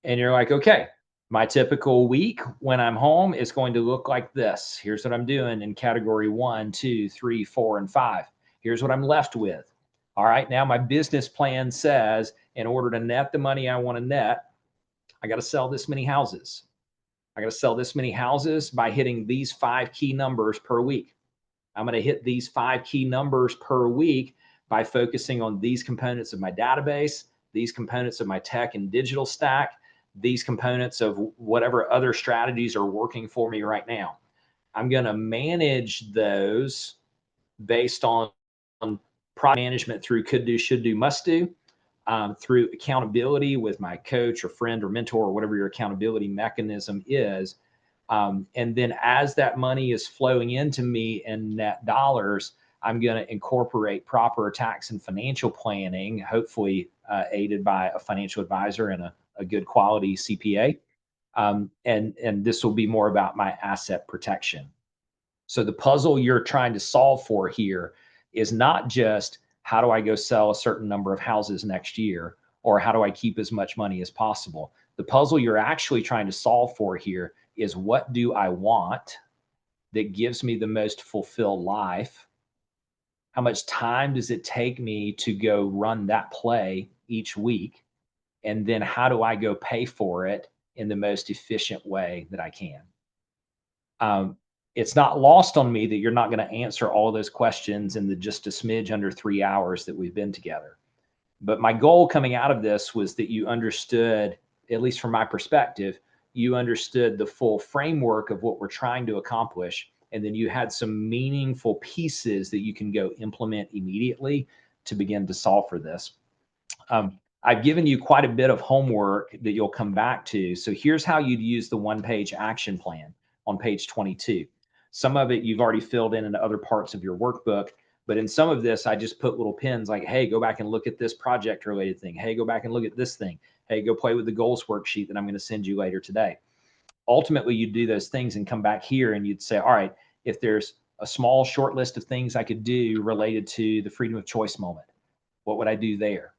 And you're like, okay, my typical week when I'm home is going to look like this. Here's what I'm doing in category 1, 2, 3, 4, and 5. Here's what I'm left with. All right, now my business plan says in order to net the money I want to net, I got to sell this many houses. I got to sell this many houses by hitting these 5 key numbers per week. I'm going to hit these 5 key numbers per week by focusing on these components of my database, these components of my tech and digital stack, these components of whatever other strategies are working for me right now. I'm going to manage those based on product management through could do, should do, must do, through accountability with my coach or friend or mentor, or whatever your accountability mechanism is. And then as that money is flowing into me in net dollars, I'm going to incorporate proper tax and financial planning, hopefully aided by a financial advisor and a good quality CPA. And this will be more about my asset protection. So the puzzle you're trying to solve for here is not just how do I go sell a certain number of houses next year, or how do I keep as much money as possible. The puzzle you're actually trying to solve for here is, what do I want that gives me the most fulfilled life? How much time does it take me to go run that play each week? And then how do I go pay for it in the most efficient way that I can? Um, it's not lost on me that you're not going to answer all those questions in the just a smidge under 3 hours that we've been together. But my goal coming out of this was that you understood, at least from my perspective, you understood the full framework of what we're trying to accomplish. And then you had some meaningful pieces that you can go implement immediately to begin to solve for this. I've given you quite a bit of homework that you'll come back to. So here's how you'd use the one-page action plan on page 22. Some of it you've already filled in other parts of your workbook, but in some of this, I just put little pins like, hey, go back and look at this project related thing. Hey, go back and look at this thing. Hey, go play with the goals worksheet that I'm going to send you later today. Ultimately, you'd do those things and come back here and you'd say, all right, if there's a small short list of things I could do related to the freedom of choice moment, what would I do there?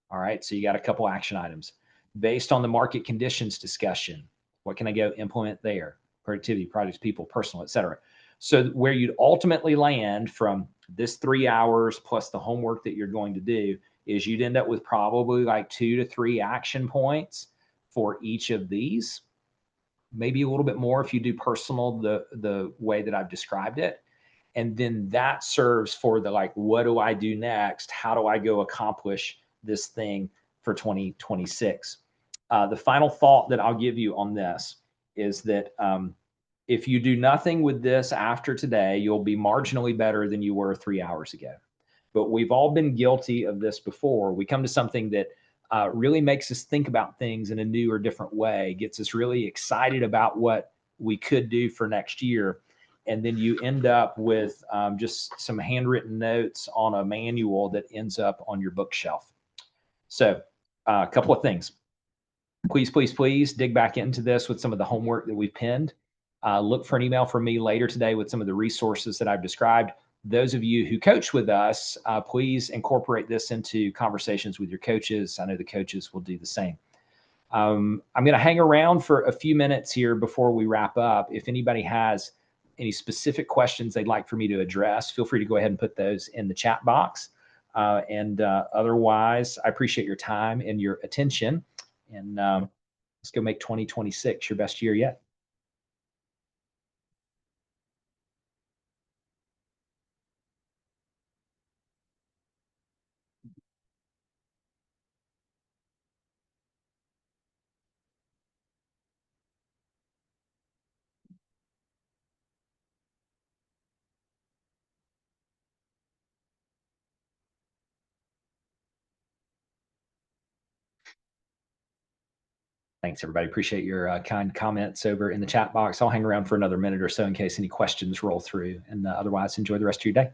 All right. So you got a couple action items based on the market conditions discussion. What can I go implement there? Productivity, projects, people, personal, et cetera. So where you'd ultimately land from this 3 hours plus the homework that you're going to do is you'd end up with probably like 2 to 3 action points for each of these, maybe a little bit more if you do personal the way that I've described it. And then that serves for the like, what do I do next? How do I go accomplish this thing for 2026? The final thought that I'll give you on this is that if you do nothing with this after today, you'll be marginally better than you were 3 hours ago. But we've all been guilty of this before. We come to something that really makes us think about things in a new or different way, gets us really excited about what we could do for next year. And then you end up with just some handwritten notes on a manual that ends up on your bookshelf. So, a couple of things. Please, please, please dig back into this with some of the homework that we've pinned. Look for an email from me later today with some of the resources that I've described. Those of you who coach with us, please incorporate this into conversations with your coaches. I know the coaches will do the same. I'm going to hang around for a few minutes here before we wrap up. If anybody has any specific questions they'd like for me to address, feel free to go ahead and put those in the chat box. Otherwise, I appreciate your time and your attention. And let's go make 2026 your best year yet. Thanks, everybody. Appreciate your kind comments over in the chat box. I'll hang around for another minute or so in case any questions roll through. And otherwise, enjoy the rest of your day.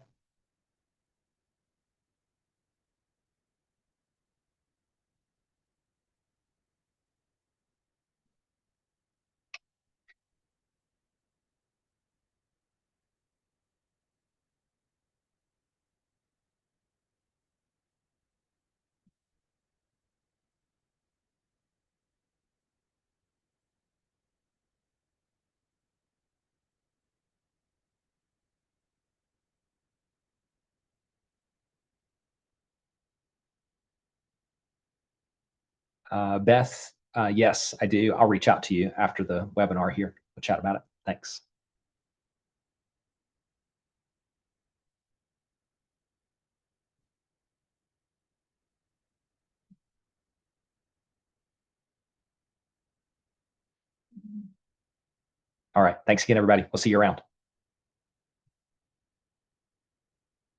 Beth, yes, I do. I'll reach out to you after the webinar here. We'll chat about it. Thanks. All right. Thanks again, everybody. We'll see you around.